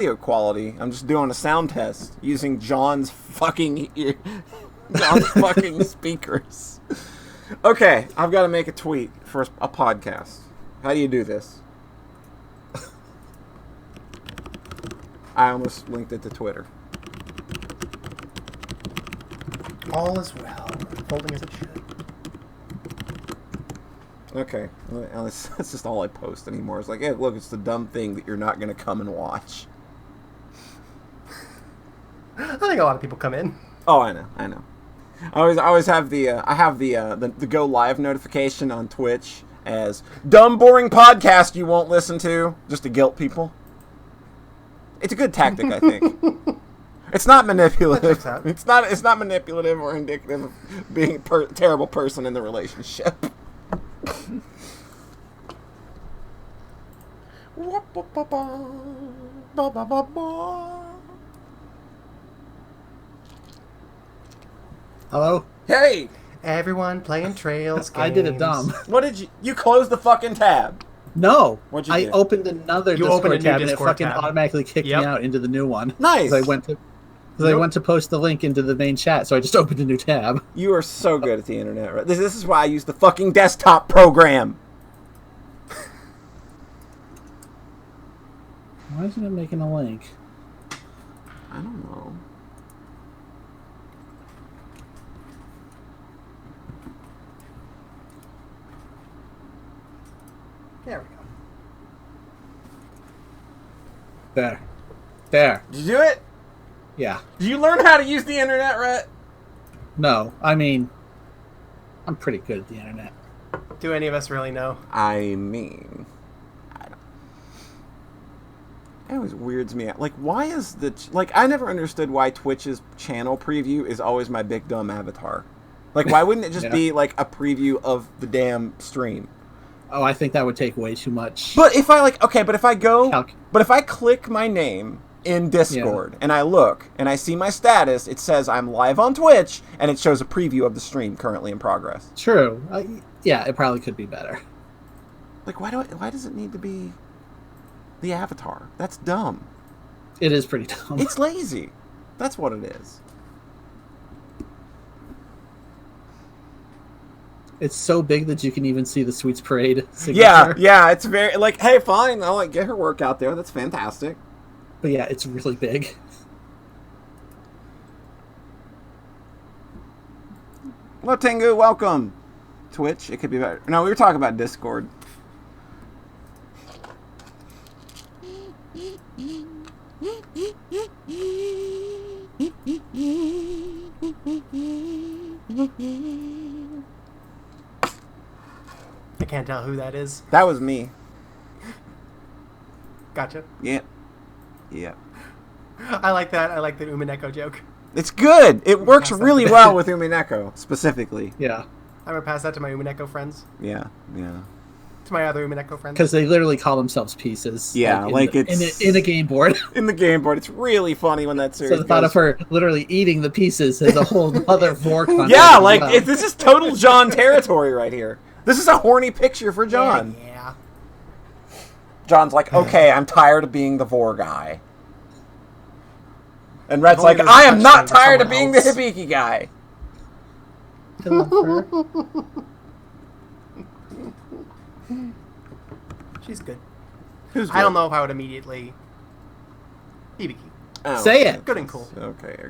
audio quality. I'm just doing a sound test using John's fucking speakers. Okay, I've got to make a tweet for a podcast. How do you do this? I almost linked it to Twitter. All is well. Folding as it should. Okay, that's just all I post anymore. It's like, hey, look, it's the dumb thing that you're not going to come and watch. I think a lot of people come in. Oh, I know. I always have the go live notification on Twitch as dumb, boring podcast you won't listen to, just to guilt people. It's a good tactic, I think. It's not manipulative. It's not manipulative or indicative of being a terrible person in the relationship. Hello? Hey! Everyone playing Trails games. I did it dumb. What did you closed the fucking tab? No. What'd you I do? opened another Discord tab and it fucking automatically kicked me out into the new one. Nice! I went to post the link into the main chat, so I just opened a new tab. You are so good at the internet, right? This is why I use the fucking desktop program. Why isn't it making a link? I don't know. There we go. There. Did you do it? Yeah. Did you learn how to use the internet, Rhett? No, I mean, I'm pretty good at the internet. Do any of us really know? I mean, it always weirds me out. Like, why is I never understood why Twitch's channel preview is always my big dumb avatar. Like, why wouldn't it just be like a preview of the damn stream? Oh, I think that would take way too much. But if I if I click my name in Discord and I look and I see my status, it says I'm live on Twitch and it shows a preview of the stream currently in progress. True. Yeah, it probably could be better. Like, why does it need to be the avatar? That's dumb. It is pretty dumb. It's lazy. That's what it is. It's so big that you can even see the Sweets Parade signature. Yeah, it's very, like, hey, fine, I'll, get her work out there. That's fantastic. But yeah, it's really big. Hello, Tengu, welcome. Twitch, it could be better. No, we were talking about Discord. I can't tell who that is. That was me. Gotcha. Yeah. I like that. I like the Umineko joke. It's good. It works really well with Umineko, specifically. Yeah. I'm going to pass that to my Umineko friends. Yeah. To my other Umineko friends. Because they literally call themselves pieces. Yeah, it's... In a game board. In the game board. It's really funny when that series So the thought of her literally eating the pieces is a whole other vor content. Yeah, this is total John territory right here. This is a horny picture for John. Yeah. John's like, okay, I'm tired of being the vor guy. And Rhett's like, I am not tired of being the Hibiki guy. I love her. She's good. Who's I don't know if I would immediately... Hibiki. Oh, Say it. Good and cool. Okay, I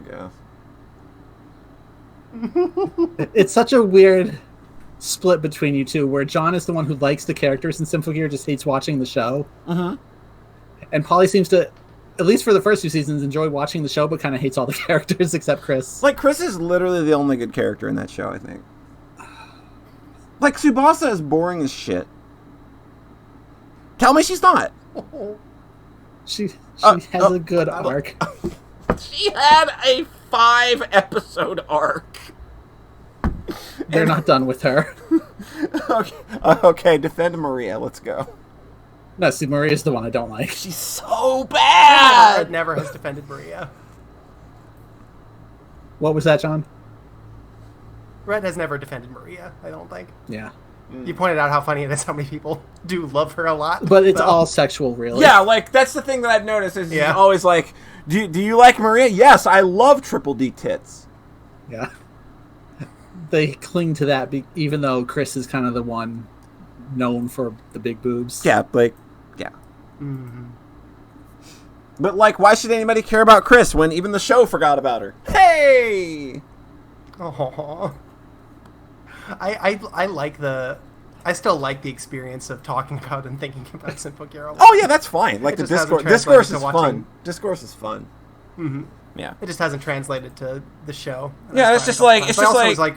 guess. It's such a weird split between you two, where John is the one who likes the characters in Symphogear, just hates watching the show. Uh-huh. And Polly seems to, at least for the first few seasons, enjoy watching the show, but kind of hates all the characters except Chris. Like, Chris is literally the only good character in that show, I think. Like, Tsubasa is boring as shit. Tell me she's not. She has a good arc. She had a 5-episode arc. They're not done with her. Okay, defend Maria. Let's go. No, see, Maria's the one I don't like. She's so bad. Red never has defended Maria. What was that, John? Red has never defended Maria, I don't think. Yeah. You pointed out how funny it is how many people do love her a lot. But it's all sexual, really. Yeah, like, that's the thing that I've noticed is Yeah. he's always like, do you like Maria? Yes, I love Triple D tits. Yeah. They cling to that, even though Chris is kind of the one known for the big boobs. Yeah, like, yeah. Mm-hmm. But, like, why should anybody care about Chris when even the show forgot about her? Hey! Oh, I still like the experience of talking about and thinking about Simple Girl. Oh, yeah, that's fine. Like, It the just hasn't discourse translated is to fun. watching- Discourse is fun. Mm-hmm. Yeah. It just hasn't translated to the show. Yeah, That's it's just fine. like- But it's I just also like- was like,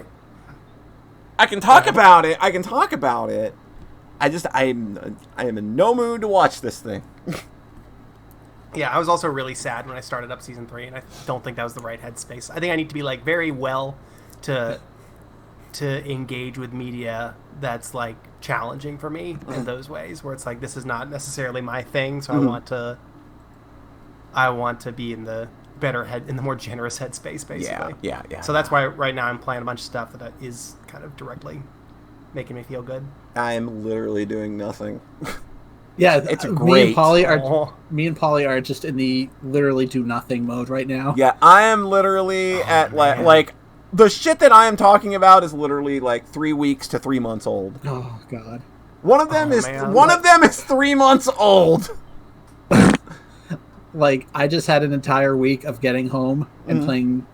I can talk Go ahead. about it. I am in no mood to watch this thing. yeah, I was also really sad when I started up season 3, and I don't think that was the right headspace. I think I need to be like very well to engage with media that's like challenging for me in those ways, where it's like this is not necessarily my thing, so I want to be in the in the more generous headspace, basically. Yeah. So that's why right now I'm playing a bunch of stuff that is kind of directly making me feel good. I am literally doing nothing. Yeah, It's Me great. and Polly are just in the literally do nothing mode right now. Yeah, I am literally at man. like the shit that I am talking about is literally like 3 weeks to 3 months old. Oh God. One of them man. is 3 months old. Like I just had an entire week of getting home and playing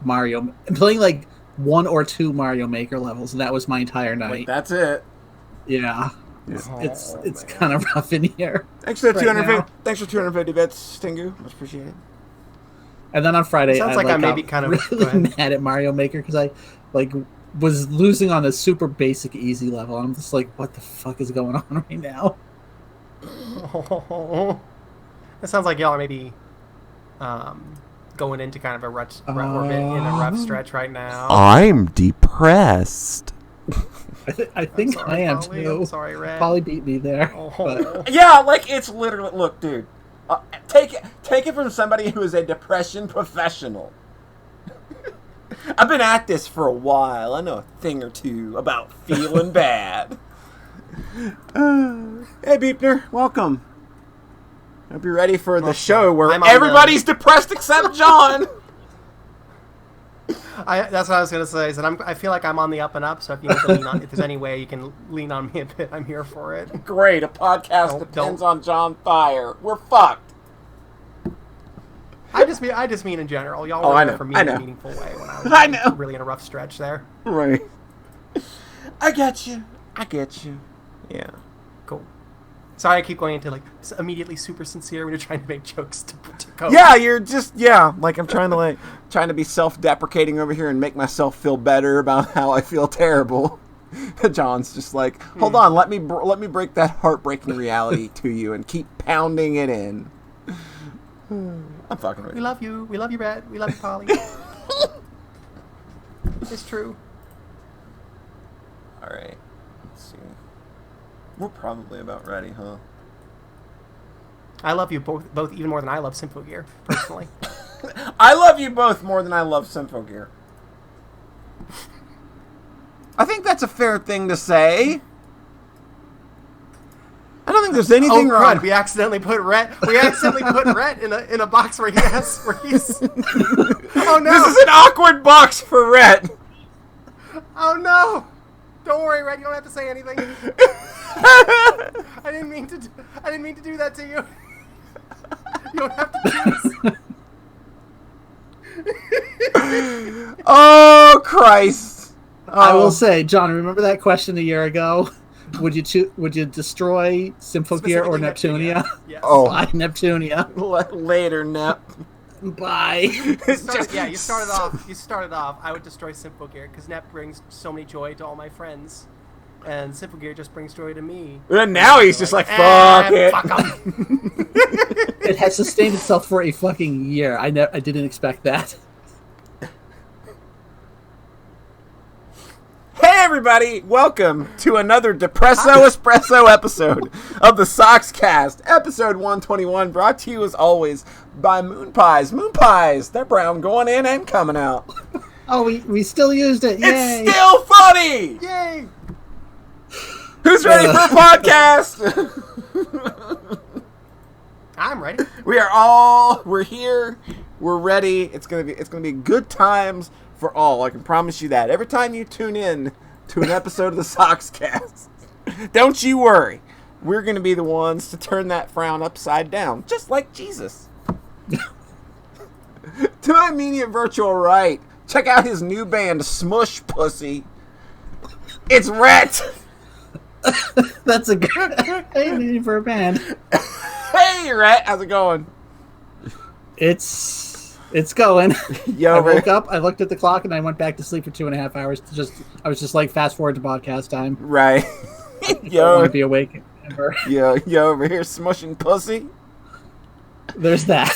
like 1 or 2 Mario Maker levels, and that was my entire night. Like that's it. Yeah. It's kind of rough in here. Thanks for Right 250. now. Thanks for 250 bits, Stingu. Much appreciated. And then on Friday, Sounds like I maybe got kind of- go really ahead. mad at Mario Maker because I was losing on a super basic easy level. I'm just like, what the fuck is going on right now? It sounds like y'all are maybe going into kind of a rut in a rough stretch right now. I'm depressed. I think sorry, I am Polly. too. I'm sorry, Red. Polly beat me there. Oh. But Yeah, like it's literally. Look, dude. Take it from somebody who is a depression professional. I've been at this for a while. I know a thing or two about feeling bad. Hey, Beepner, welcome. Hope you're ready for the show where I'm on everybody's depressed except John. That's what I was gonna say. Is that I feel like I'm on the up and up. So if you need to lean on, if there's any way you can lean on me a bit, I'm here for it. Great, a podcast depends on John Thayer. We're fucked. I just mean in general. Y'all Oh, were I there know, for me I in a know. meaningful way when I was I know. really in a rough stretch there. Right. I get you. Yeah. Cool. Sorry, I keep going into like immediately super sincere when you're trying to make jokes to cope. Yeah, you're just like I'm trying to be self-deprecating over here and make myself feel better about how I feel terrible. John's just like, hold on, let me break that heartbreaking reality to you and keep pounding it in. I'm fucking with We you. love you. We love you, Brett. We love you, Polly. It's true. All right, let's see. We're probably about ready, huh? I love you both even more than I love Symphogear, personally. I love you both more than I love Symphogear. I think that's a fair thing to say. I don't think there's anything wrong. crud, we accidentally put Rhett in a box where he's Oh no. This is an awkward box for Rhett. Oh no. Don't worry, Rhett, you don't have to say anything. I didn't mean to do that to you. You don't have to do this. Oh Christ! I Oh. will say, John, remember that question a year ago? Would you destroy Symphogear or Specifically Neptunia? Yes. Oh. Bye, Neptunia. Later, Nep. Bye. You started off. I would destroy Symphogear because Nep brings so many joy to all my friends, and Symphogear just brings joy to me. And now he's just like, fuck it. Fuck 'em. It has sustained itself for a fucking year. I didn't expect that. Hey everybody, welcome to another Depresso Espresso episode of the Sockscast, episode 121, brought to you as always by Moon Pies. Moon Pies, they're brown going in and coming out. Oh, we still used it. Yay. It's still funny! Yay! Who's ready for a podcast? I'm ready. We're here. We're ready. It's gonna be good times for all. I can promise you that. Every time you tune in to an episode of the Sockscast, don't you worry. We're gonna be the ones to turn that frown upside down, just like Jesus. To my immediate virtual right, check out his new band, Smush Pussy. It's Rhett. That's a good name for a band. Hey, Rhett, how's it going? It's going. Yo, I woke up, I looked at the clock, and I went back to sleep for 2.5 hours. I was just like, fast forward to podcast time. Right. I don't want to be awake ever. Yo, over here smushing pussy. There's that.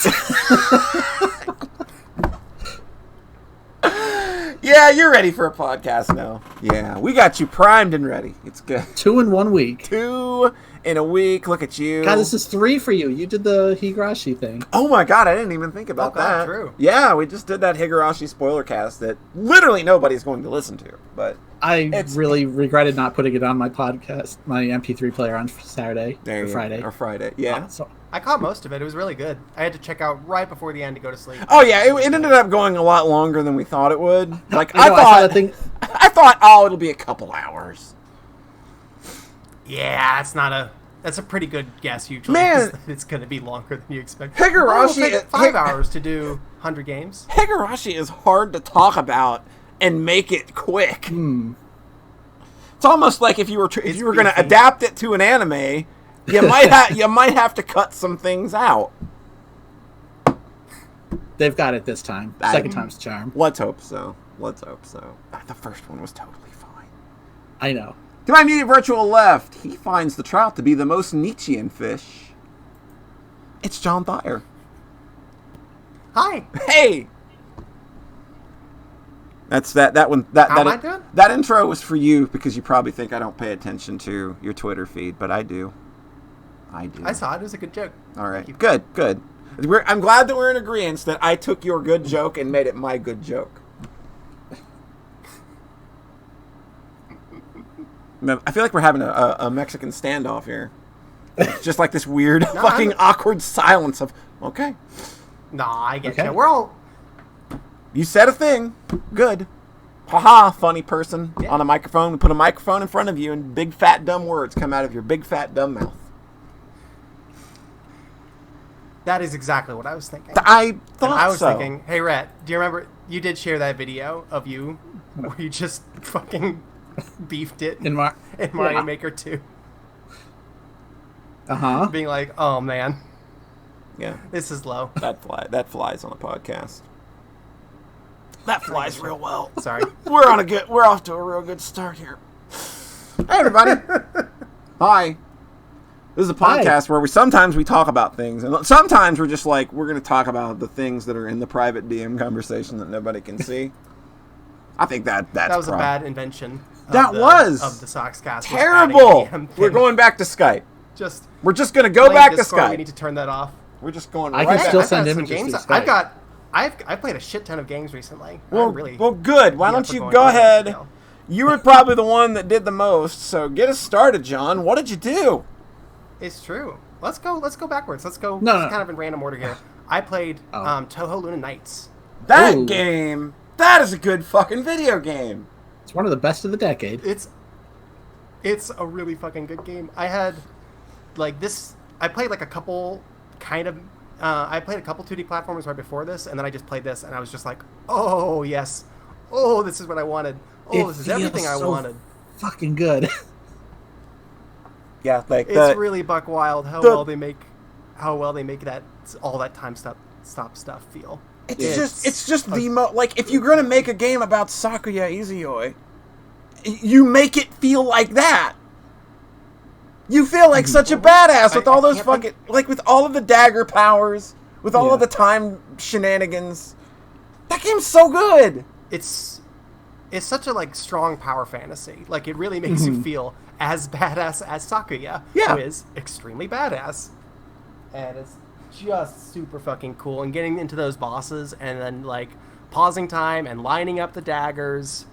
Yeah, you're ready for a podcast now. Yeah, we got you primed and ready. It's good. 2 in 1 week. 2 in a week. Look at you. God, this is 3 for you. You did the Higurashi thing. Oh my God, I didn't even think about that. True. Yeah, we just did that Higurashi spoiler cast that literally nobody's going to listen to. But I really regretted not putting it on my podcast, my MP3 player on Saturday or Friday. Or Friday, yeah. So, I caught most of it. It was really good. I had to check out right before the end to go to sleep. Oh yeah, it ended up going a lot longer than we thought it would. Like I thought, oh, it'll be a couple hours. Yeah, that's a pretty good guess usually. Man, it's going to be longer than you expect. Higurashi, it'll take 5 hours to do 100 games. Higurashi is hard to talk about and make it quick. It's almost like if you were going to adapt it to an anime, you might have to cut some things out. They've got it this time. Second time's the charm. Let's hope so. The first one was totally fine. I know. To my immediate virtual left, he finds the trout to be the most Nietzschean fish. It's John Thayer. Hi. Hey. That's that one. How am I doing? That intro was for you because you probably think I don't pay attention to your Twitter feed, but I do. I saw it. It was a good joke. All right. Good. I'm glad that we're in agreement that I took your good joke and made it my good joke. I feel like we're having a Mexican standoff here. It's just like this weird awkward silence of, okay. Nah, I get you. We're all... You said a thing. Good. Haha, funny person on a microphone. We put a microphone in front of you and big fat dumb words come out of your big fat dumb mouth. That is exactly what I was thinking. I thought so. I was thinking, hey, Rhett, do you remember you did share that video of you where you just fucking beefed it in Mario Maker 2? Uh-huh. Being like, oh, man. Yeah. This is low. That flies on a podcast. That flies real well. Sorry. We're off to a real good start here. Hey, everybody. Hi. This is a podcast where sometimes we talk about things, and sometimes we're just like, we're going to talk about the things that are in the private DM conversation that nobody can see. I think that was a bad invention. Of the Sockscast. Terrible. We're going back to Skype. We're just going to go back Discord, to Skype. We need to turn that off. We're just going. I right can still back. send images to Skype. I've played a shit ton of games recently. Well, good. Why don't you go ahead? You were probably the one that did the most, so get us started, John. What did you do? It's true. Let's go backwards. Let's go kind of in random order here. I played Toho Luna Nights. That game, that is a good fucking video game. It's one of the best of the decade. It's a really fucking good game. I had I played like a couple I played a couple 2D platformers right before this, and then I just played this, and I was just like, oh yes, oh this is what I wanted. Oh, this is everything I wanted. Fucking good. Yeah, like it's really buck wild how well they make that all that time stop stuff feel. It's just like if you're gonna make a game about Sakuya Izuyoi, you make it feel like that. You feel like such a badass with all those fucking with all of the dagger powers, with all of the time shenanigans. That game's so good. It's such a strong power fantasy. Like it really makes you feel as badass as Sakuya, who is extremely badass. And it's just super fucking cool. And getting into those bosses and then pausing time and lining up the daggers.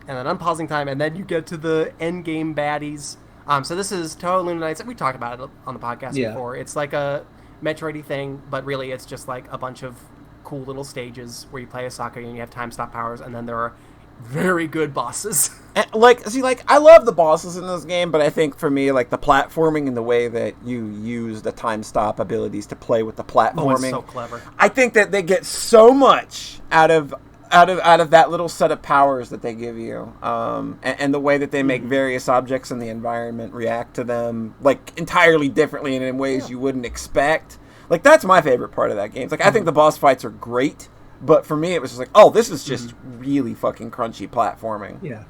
and then unpausing time, and then you get to the end game baddies. So this is Toho Luna Nights. We talked about it on the podcast before. It's like a Metroid-y thing, but really it's just like a bunch of cool little stages where you play as Sakuya and you have time stop powers, and then there are very good bosses. And, I love the bosses in this game, but I think for me, like, the platforming and the way that you use the time stop abilities to play with the platforming, it's so clever. I think that they get so much out of that little set of powers that they give you, and the way that they make various objects in the environment react to them, like, entirely differently and in ways you wouldn't expect. Like, that's my favorite part of that game. It's like, I think the boss fights are great, but for me it was just like, oh, this is just really fucking crunchy platforming. Yeah.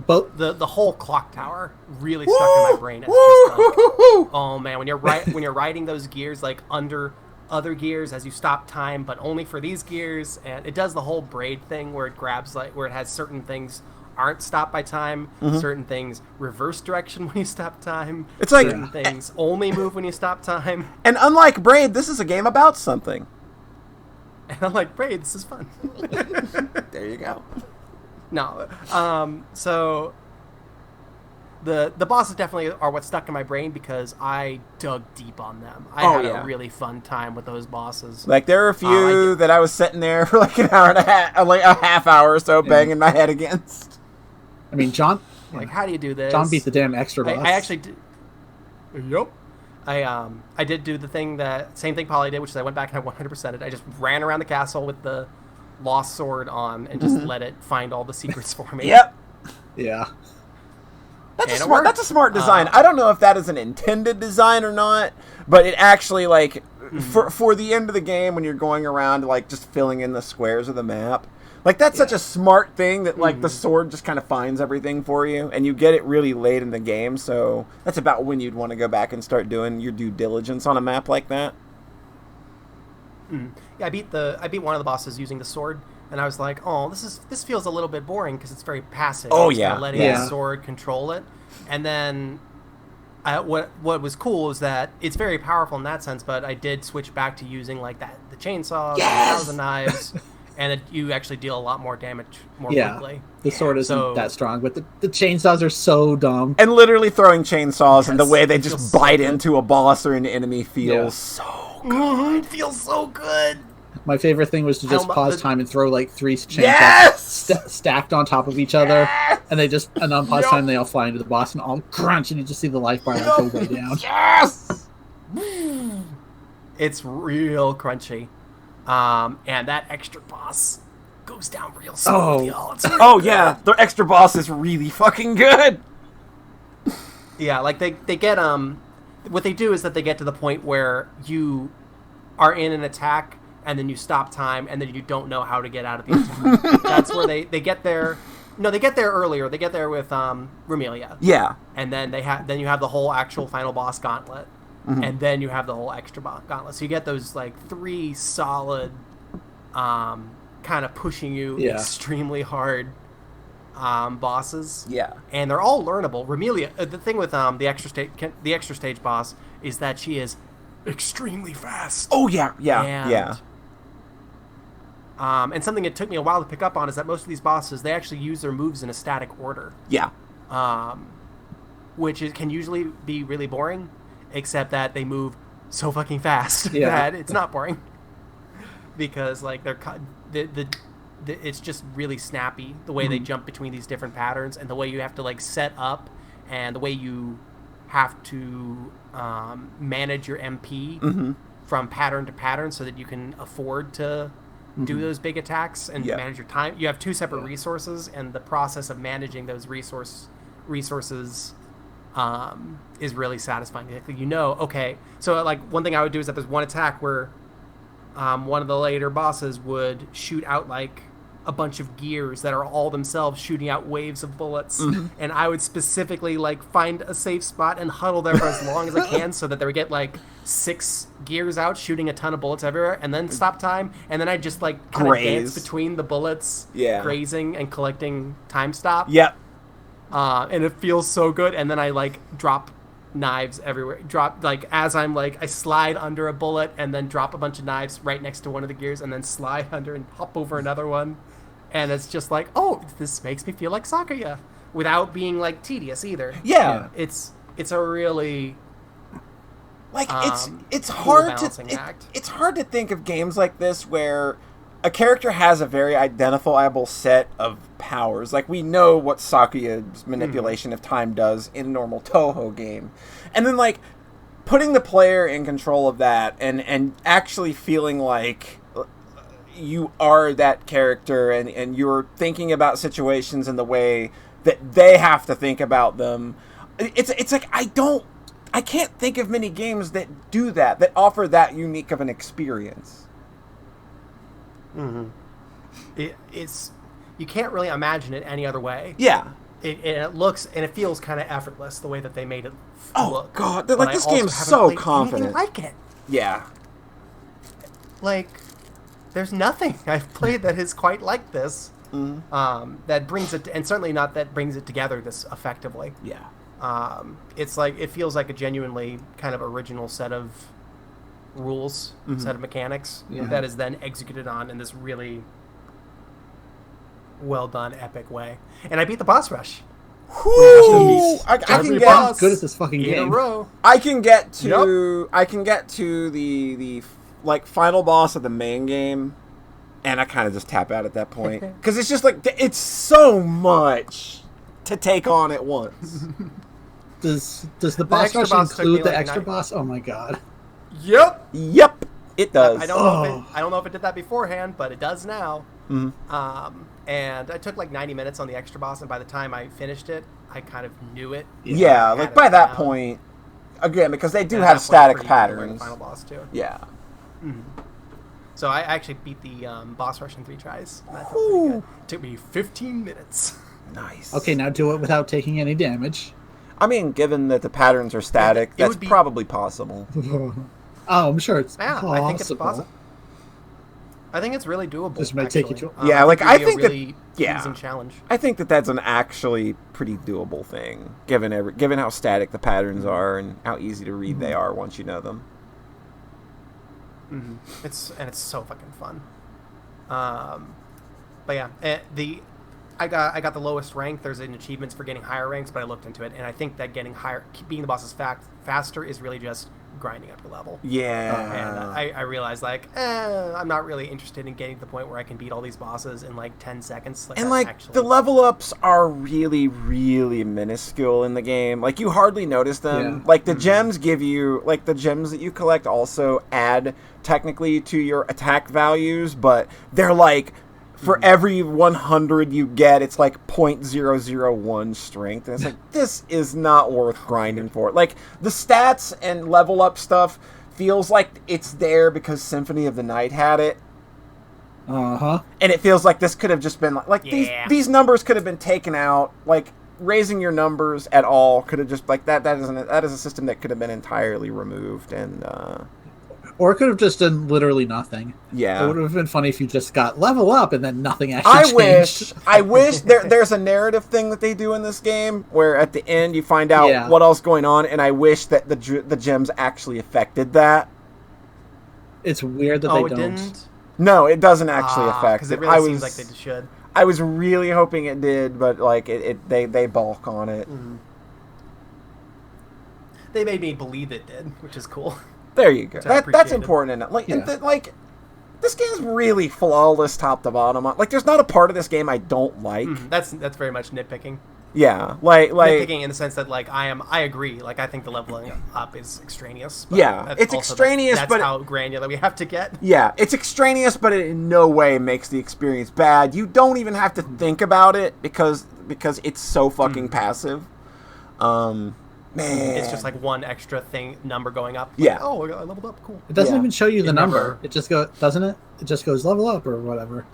But the whole clock tower really stuck in my brain. It's just like, oh man, when you're riding those gears like under other gears as you stop time, but only for these gears, and it does the whole braid thing where it grabs where it has certain things aren't stopped by time, certain things reverse direction when you stop time. It's like certain things only move when you stop time. And unlike Braid, this is a game about something. And I'm like, Braid, this is fun. There you go. No, so the bosses definitely are what stuck in my brain because I dug deep on them. I had a really fun time with those bosses. Like, there are a few that I was sitting there for like an hour and a half, like a half hour or so, banging my head against. I mean, John. Like, how do you do this? John beat the damn extra boss. I actually did. Yep. I did do the same thing Polly did, which is I went back and I 100%ed. I just ran around the castle with the lost sword on and just let it find all the secrets for me. Yep. Yeah. That's a smart design. I don't know if that is an intended design or not, but it actually, like, for the end of the game when you're going around, like, just filling in the squares of the map, like, that's such a smart thing that, like, the sword just kind of finds everything for you, and you get it really late in the game, so that's about when you'd want to go back and start doing your due diligence on a map like that. Yeah, I beat one of the bosses using the sword, and I was like, oh, this feels a little bit boring because it's very passive. Oh, It's yeah. letting the sword control it. And then what was cool is that it's very powerful in that sense, but I did switch back to using like the chainsaws, the knives, and you actually deal a lot more damage more quickly. The sword isn't that strong, but the chainsaws are so dumb. And literally throwing chainsaws and the way they just bite into a boss or an enemy feels so good. It feels so good. My favorite thing was to just pause time and throw like 3 chainsaws stacked on top of each other, and they just unpause time. They all fly into the boss and all crunch, and you just see the life bar go way down. Yes, it's real crunchy, and that extra boss goes down real smooth. Yeah, the extra boss is really fucking good. Yeah, like they get what they do is that they get to the point where you are in an attack. And then you stop time, and then you don't know how to get out of the attack. That's where they get there. No, they get there earlier. They get there with Rumelia. Yeah. And then then you have the whole actual final boss gauntlet, and then you have the whole extra gauntlet. So you get those like 3 solid, kind of pushing you extremely hard bosses. Yeah. And they're all learnable. Rumelia. The thing with the extra stage boss is that she is extremely fast. Oh yeah. And something it took me a while to pick up on is that most of these bosses, they actually use their moves in a static order. Yeah. Which can usually be really boring, except that they move so fucking fast that it's not boring. Because like it's just really snappy the way they jump between these different patterns, and the way you have to like set up, and the way you have to manage your MP from pattern to pattern so that you can afford to do those big attacks and manage your time. You have 2 separate resources, and the process of managing those resources is really satisfying. Okay, so like one thing I would do is that there's one attack where one of the later bosses would shoot out like a bunch of gears that are all themselves shooting out waves of bullets, and I would specifically like find a safe spot and huddle there for as long as I can so that they would get like 6 gears out shooting a ton of bullets everywhere, and then stop time, and then I'd just like kind of dance between the bullets, grazing and collecting time stop. And it feels so good. And then I like drop knives everywhere, as I'm like, I slide under a bullet and then drop a bunch of knives right next to one of the gears, and then slide under and hop over another one. And it's just like, oh, this makes me feel like Sakuya, without being like tedious either. Yeah. It's a really like it's cool hard balancing to act. it's hard to think of games like this where a character has a very identifiable set of powers. Like, we know what Sakuya's manipulation of time does in a normal Toho game. And then, like, putting the player in control of that and actually feeling like you are that character and you're thinking about situations in the way that they have to think about them. It's like, I can't think of many games that do that offer that unique of an experience. Mm-hmm. It's you can't really imagine it any other way. Yeah. It looks and it feels kind of effortless the way that they made it look. Oh God! Like, this game's so confident. Like it. Yeah. Like, there's nothing I've played that is quite like this. Mm-hmm. That brings it, and certainly not that brings it together this effectively. Yeah. It's like it feels like a genuinely kind of original set of rules, set of mechanics that is then executed on in this really well done, epic way. And I beat the boss rush. I can get I'm good at this fucking in game. a row. I can get to the like final boss of the main game, and I kind of just tap out at that point because it's just like it's so much to take on at once. Does the boss rush boss took me include the like extra boss? Oh my god! Yep, It does. I don't know if it did that beforehand, but it does now. Mm-hmm. And I took like 90 minutes on the extra boss, and by the time I finished it, I kind of knew it. Yeah, like by that point, again, because they do have static patterns. The final boss too. Yeah. Mm-hmm. So I actually beat the boss rush in 3 tries. And that felt pretty good. It took me 15 minutes. Nice. Okay, now do it without taking any damage. I mean, given that the patterns are static, that's probably possible. Oh, I'm sure it's yeah, possible. I think it's possible. I think it's really doable. This might take you to I think really that pleasing challenge. I think that's an actually pretty doable thing, given how static the patterns are and how easy to read they are once you know them. Mm-hmm. It's so fucking fun. But yeah, I got the lowest rank. There's an achievements for getting higher ranks, but I looked into it, and I think that beating the bosses faster is really just grinding up your level. Yeah. And I realized, like, I'm not really interested in getting to the point where I can beat all these bosses in, like, 10 seconds. And, like, the level ups are really, really minuscule in the game. Like, you hardly notice them. Yeah. Like, the gems give you... Like, the gems that you collect also add, technically, to your attack values, but they're, like... For every 100 you get, it's like 0.001 strength. And it's like, this is not worth grinding for. Like, the stats and level up stuff feels like it's there because Symphony of the Night had it. Uh-huh. And it feels like this could have just been like these numbers could have been taken out. Like, raising your numbers at all could have just, like, that is a system that could have been entirely removed. And, or it could have just done literally nothing. Yeah. It would have been funny if you just got level up and then nothing actually changed. I wish there's a narrative thing that they do in this game where at the end you find out what else going on, and I wish that the gems actually affected that. It's weird that they don't. Didn't? No, it doesn't actually affect it. Because it really seems like they should. I was really hoping it did, but like they balk on it. Mm-hmm. They made me believe it did, which is cool. There you go. That's important enough. Like, this game's really flawless top to bottom. Like, there's not a part of this game I don't like. That's very much nitpicking. Yeah, like nitpicking in the sense that, like, I agree. Like, I think the leveling up is extraneous. But yeah, it's extraneous, that's but how granular we have to get. Yeah, it's extraneous, but it in no way makes the experience bad. You don't even have to think about it because it's so fucking passive. Man. It's just like one extra number going up. Like, oh, I leveled up. Cool. It doesn't even show you the number. It just goes, doesn't it? It just goes level up or whatever.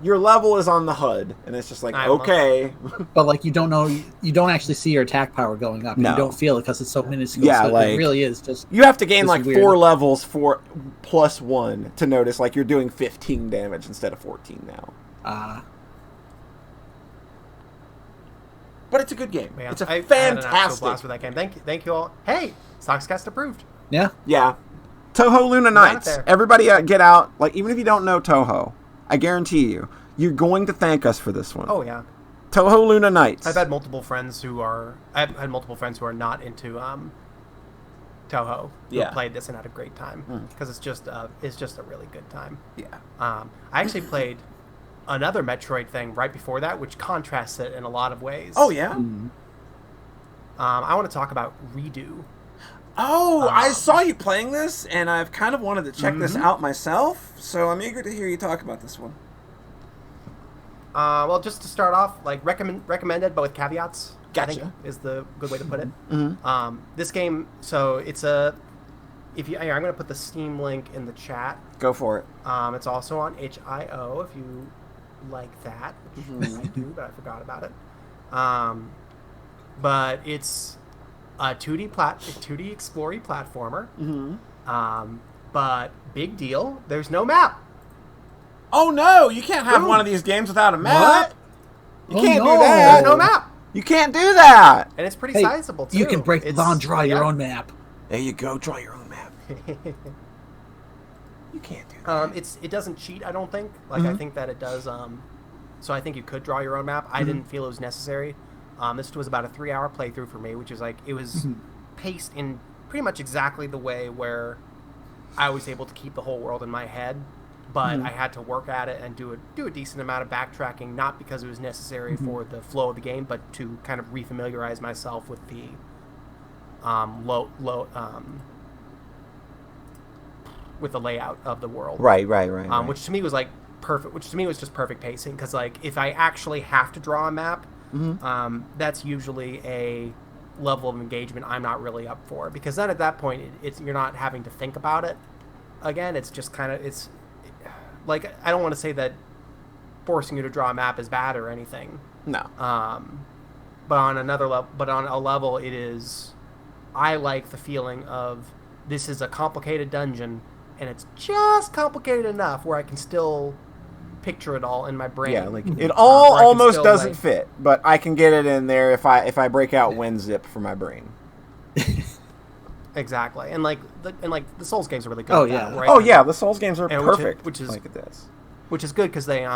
Your level is on the HUD, and it's just like, okay. But, like, you don't actually see your attack power going up. No. You don't feel it because it's so minuscule. Yeah, so like, it really is just... You have to gain, like, weird. 4 levels for +1 to notice, like, you're doing 15 damage instead of 14 now. But it's a good game. Yeah, it's a fantastic. fantastic. I had an blast for that game. Thank you all. Hey, Sockscast approved. Yeah. Yeah. Toho Luna Nights. Everybody get out. Like, even if you don't know Toho, I guarantee you, you're going to thank us for this one. Oh yeah. Toho Luna Nights. I've had multiple friends who are not into Toho who played this and had a great time because it's just a really good time. Yeah. I actually played another Metroid thing right before that, which contrasts it in a lot of ways. Oh yeah. I want to talk about Redo. Oh, I saw you playing this, and I've kind of wanted to check this out myself. So I'm eager to hear you talk about this one. Well, just to start off, like recommended, but with caveats. Gotcha. I think is the good way to put it. Mm-hmm. This game, so it's a. I'm going to put the Steam link in the chat. Go for it. It's also on itch.io if you like that, which I do, but I forgot about it. But it's a 2D explory platformer. But big deal, there's no map. Oh no, you can't have one of these games without a map. What? You can't do that. There's no map. You can't do that. And it's pretty sizable too. You can break the law and draw your own map. There you go, draw your own map. You can't do that. It doesn't cheat, I don't think. Like I think that it does. So I think you could draw your own map. I didn't feel it was necessary. This was about a 3-hour playthrough for me, which is like it was paced in pretty much exactly the way where I was able to keep the whole world in my head, but I had to work at it and do a decent amount of backtracking, not because it was necessary for the flow of the game, but to kind of refamiliarize myself with the with the layout of the world. Right. Which to me was like perfect. Which to me was just perfect pacing, because like if I actually have to draw a map, that's usually a level of engagement I'm not really up for, because then at that point you're not having to think about it again. It's just kind of like, I don't want to say that forcing you to draw a map is bad or anything. No. But on a level, it is. I like the feeling of this is a complicated dungeon, and it's just complicated enough where I can still picture it all in my brain. Yeah, like it almost doesn't fit, but I can get it in there if I break out WinZip for my brain. Exactly, and the Souls games are really good. Oh at yeah, that, right? The Souls games are perfect. Which is like this, which is good because they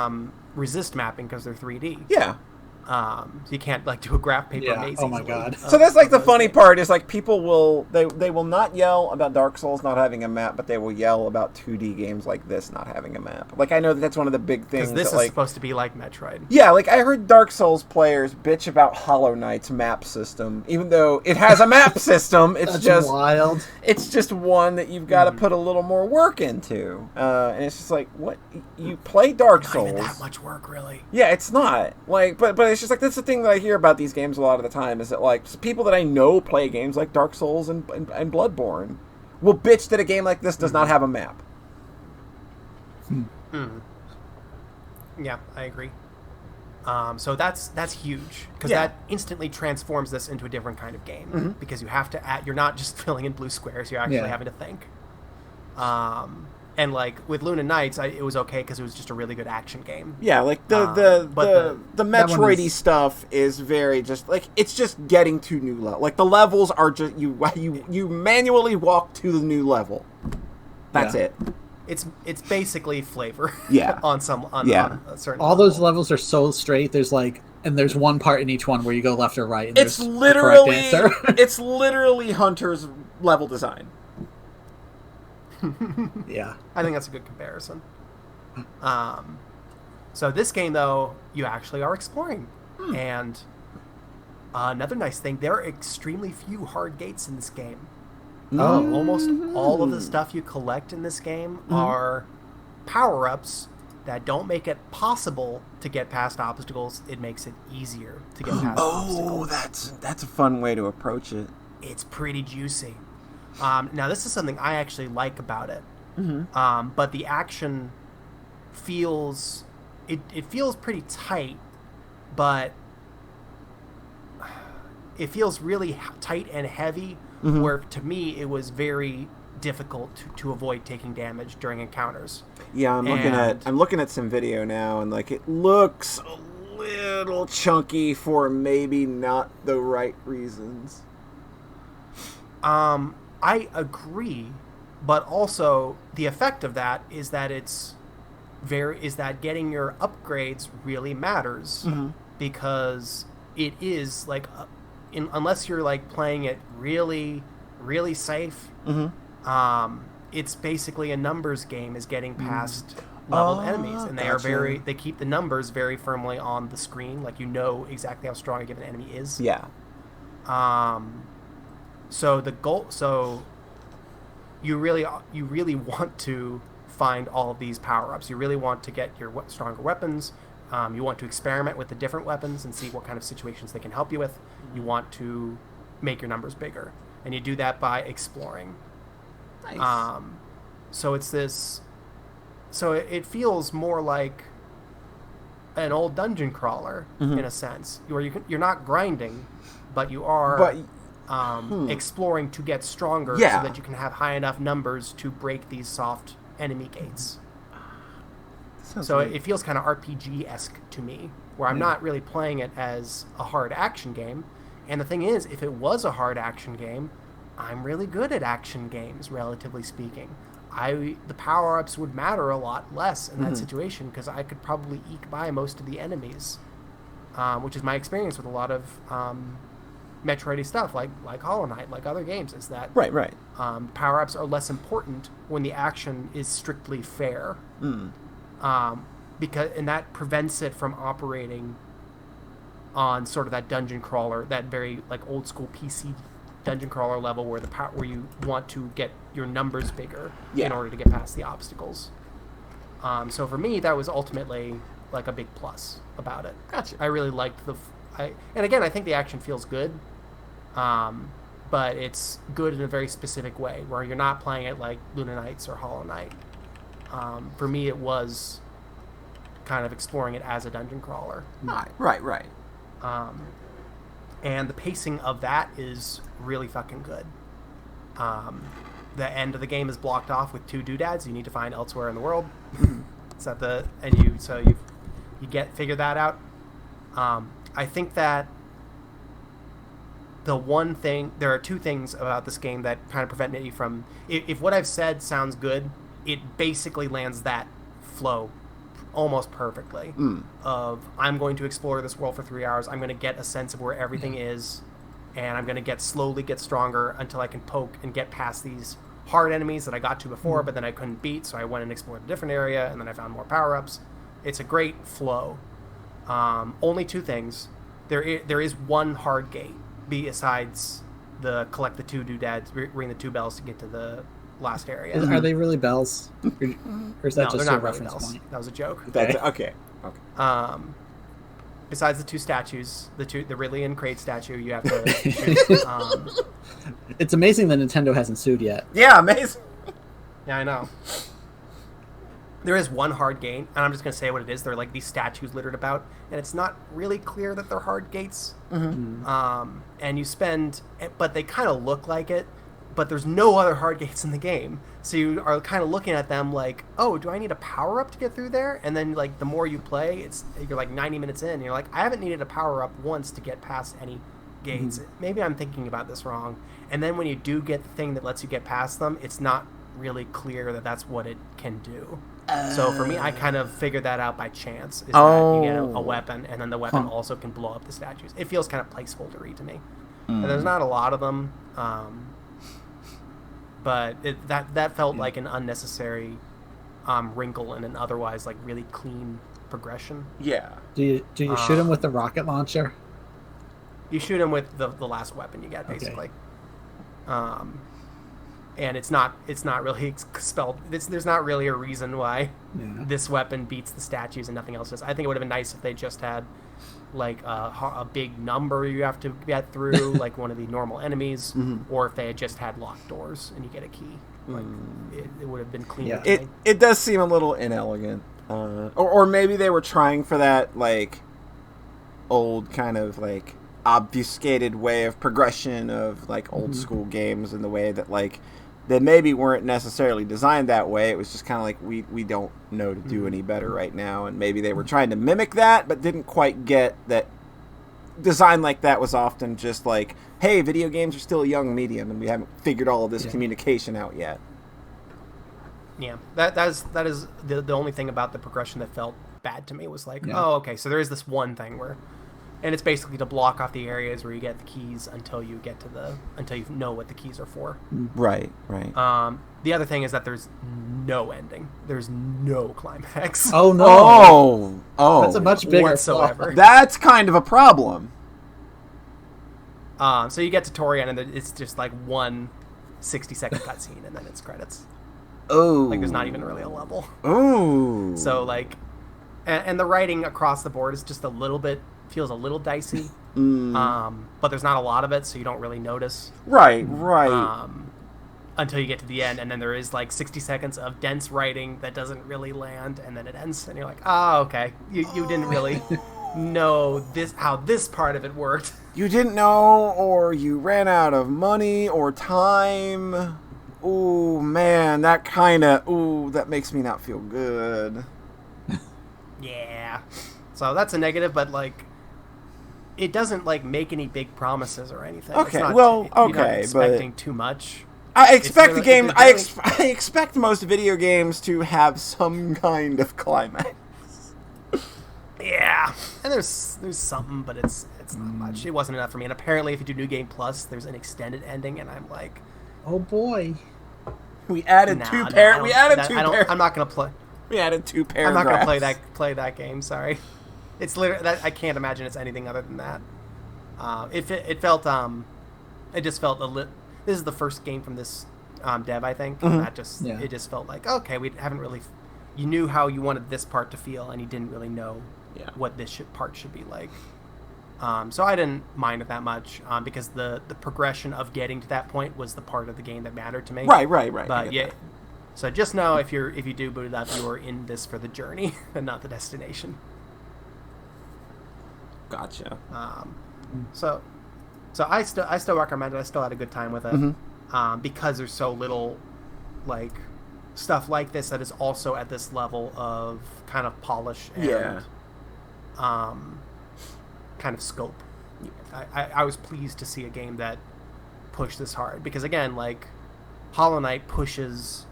resist mapping because they're 3D. Yeah. So you can't like do a graph paper maze. Oh my easily. god. So that's like the funny part is like people will they will not yell about Dark Souls not having a map, but they will yell about 2D games like this not having a map. Like I know that's one of the big things. Because this that, is like, supposed to be like Metroid. Yeah, like I heard Dark Souls players bitch about Hollow Knight's map system, even though it has a map system. It's That's just wild. It's just one that you've got to put a little more work into, and it's just like, what, you play Dark Souls? Not even that much work, really. Yeah, it's not like, but it's just like that's the thing that I hear about these games a lot of the time is that like people that I know play games like Dark Souls and Bloodborne will bitch that a game like this does not have a map. Yeah, I agree. So that's huge because Yeah. that instantly transforms this into a different kind of game because you have to you're not just filling in blue squares, you're actually having to think. And like with Luna Nights, it was okay because it was just a really good action game. Yeah, like the Metroidy stuff is very just like it's just getting to new level. Like the levels are just you manually walk to the new level. That's it. It's basically flavor. Yeah. on a certain. All those levels are so straight. There's one part in each one where you go left or right. And It's there's literally the correct answer. it's literally Hunter's level design. Yeah. I think that's a good comparison. So this game, though, you actually are exploring. And another nice thing, there are extremely few hard gates in this game. Almost all of the stuff you collect in this game are power-ups that don't make it possible to get past obstacles. It makes it easier to get past obstacles. That's a fun way to approach it. It's pretty juicy. Now, this is something I actually like about it. But the action feels... It feels pretty tight, but it feels really tight and heavy, where to me it was very difficult to avoid taking damage during encounters. Yeah, I'm looking at some video now, and like it looks a little chunky for maybe not the right reasons. I agree, but also the effect of that is that it's is that getting your upgrades really matters, because it is like unless you're like playing it really really safe, it's basically a numbers game, is getting past level enemies, and they keep the numbers very firmly on the screen, like you know exactly how strong a given enemy is. So you really want to find all of these power-ups. You really want to get your stronger weapons. You want to experiment with the different weapons and see what kind of situations they can help you with. You want to make your numbers bigger, and you do that by exploring. Nice. So it's this. So it feels more like an old dungeon crawler in a sense, where you're not grinding, but you are exploring to get stronger, so that you can have high enough numbers to break these soft enemy gates. So it feels kind of RPG-esque to me, where I'm not really playing it as a hard action game. And the thing is, if it was a hard action game, I'm really good at action games, relatively speaking. The power-ups would matter a lot less in that situation, because I could probably eke by most of the enemies, which is my experience with a lot of Metroid-y stuff, like Hollow Knight, like other games, is that power-ups are less important when the action is strictly fair, and that prevents it from operating on sort of that dungeon crawler, that very like old school PC dungeon crawler level, where where you want to get your numbers bigger in order to get past the obstacles. So for me, that was ultimately like a big plus about it. Gotcha. I really liked and again, I think the action feels good, but it's good in a very specific way, where you're not playing it like Luna Knights or Hollow Knight. For me, it was kind of exploring it as a dungeon crawler. Right. And the pacing of that is really fucking good. The end of the game is blocked off with 2 doodads you need to find elsewhere in the world. You figure that out. I think that there are 2 things about this game that kind of prevent me from, if what I've said sounds good, it basically lands that flow almost perfectly. Of, I'm going to explore this world for 3 hours, I'm going to get a sense of where everything is, and I'm going to slowly get stronger until I can poke and get past these hard enemies that I got to before, but then I couldn't beat, so I went and explored a different area, and then I found more power-ups. It's a great flow. Only 2 things. There is one hard gate, besides collect the 2 doodads, ring the 2 bells to get to the last area. Are they really bells? Or is that just a reference point? That was a joke. Okay. Besides the 2 statues, the Ridley and Kraid statue, you have to shoot. It's amazing that Nintendo hasn't sued yet. Yeah, amazing. Yeah, I know. There is one hard gate, and I'm just going to say what it is. They're like these statues littered about, and it's not really clear that they're hard gates. And you but they kind of look like it, but there's no other hard gates in the game. So you are kind of looking at them like, oh, do I need a power-up to get through there? And then like the more you play, you're like 90 minutes in, and you're like, I haven't needed a power-up once to get past any gates. Maybe I'm thinking about this wrong. And then when you do get the thing that lets you get past them, it's not really clear that that's what it can do. So for me, I kind of figured that out by chance. That you get a weapon, and then the weapon also can blow up the statues. It feels kind of placeholder-y to me. And there's not a lot of them, but that felt like an unnecessary wrinkle in an otherwise like really clean progression. Yeah. Do you shoot him with the rocket launcher? You shoot him with the last weapon you get, basically. Okay. And it's not really spelled. There's not really a reason why this weapon beats the statues and nothing else does. I think it would have been nice if they just had like a big number you have to get through, like one of the normal enemies, or if they had just had locked doors and you get a key. Like it would have been cleaner. Yeah. It does seem a little inelegant, or maybe they were trying for that like old kind of like obfuscated way of progression of like old school games, in the way that like they maybe weren't necessarily designed that way. It was just kind of like we don't know to do any better right now, and maybe they were trying to mimic that but didn't quite get that. Design like that was often just like, hey, video games are still a young medium and we haven't figured all of this communication out yet. Yeah, that is the only thing about the progression that felt bad to me was like, oh, okay, so there is this one thing where, and it's basically to block off the areas where you get the keys until you know what the keys are for. Right. The other thing is that there's no ending. There's no climax. Oh no! Oh, that's a much bigger whatsoever. flaw. That's kind of a problem. So you get to Torian, and it's just like one 60-second cutscene, and then it's credits. Oh, like there's not even really a level. Oh, so like, and the writing across the board is just feels a little dicey. But there's not a lot of it, so you don't really notice. Right. Until you get to the end, and then there is like 60 seconds of dense writing that doesn't really land, and then it ends, and you're like, oh, okay, you didn't really know how this part of it worked. You didn't know, or you ran out of money or time. Ooh, man, that makes me not feel good. Yeah. So that's a negative, but like, it doesn't like make any big promises or anything. Okay, you're not expecting too much. I expect the game. I expect most video games to have some kind of climax. Yeah, and there's something, but it's not much. It wasn't enough for me. And apparently, if you do New Game Plus, there's an extended ending, and I'm like, oh boy, we added two paragraphs. I'm not gonna play. We added 2 paragraphs. I'm not gonna play that game. Sorry, it's literally that I can't imagine it's anything other than that. It just felt a little. This is the first game from this dev, I think. Mm-hmm. It just felt like, okay, we haven't really. You knew how you wanted this part to feel, and you didn't really know what this part should be like. So I didn't mind it that much because the progression of getting to that point was the part of the game that mattered to me. Right. But yeah, so just know if you do boot it up, you're in this for the journey and not the destination. Gotcha. So I still recommend it. I still had a good time with it because there's so little like stuff like this that is also at this level of kind of polish and kind of scope. I was pleased to see a game that pushed this hard because again, like Hollow Knight pushes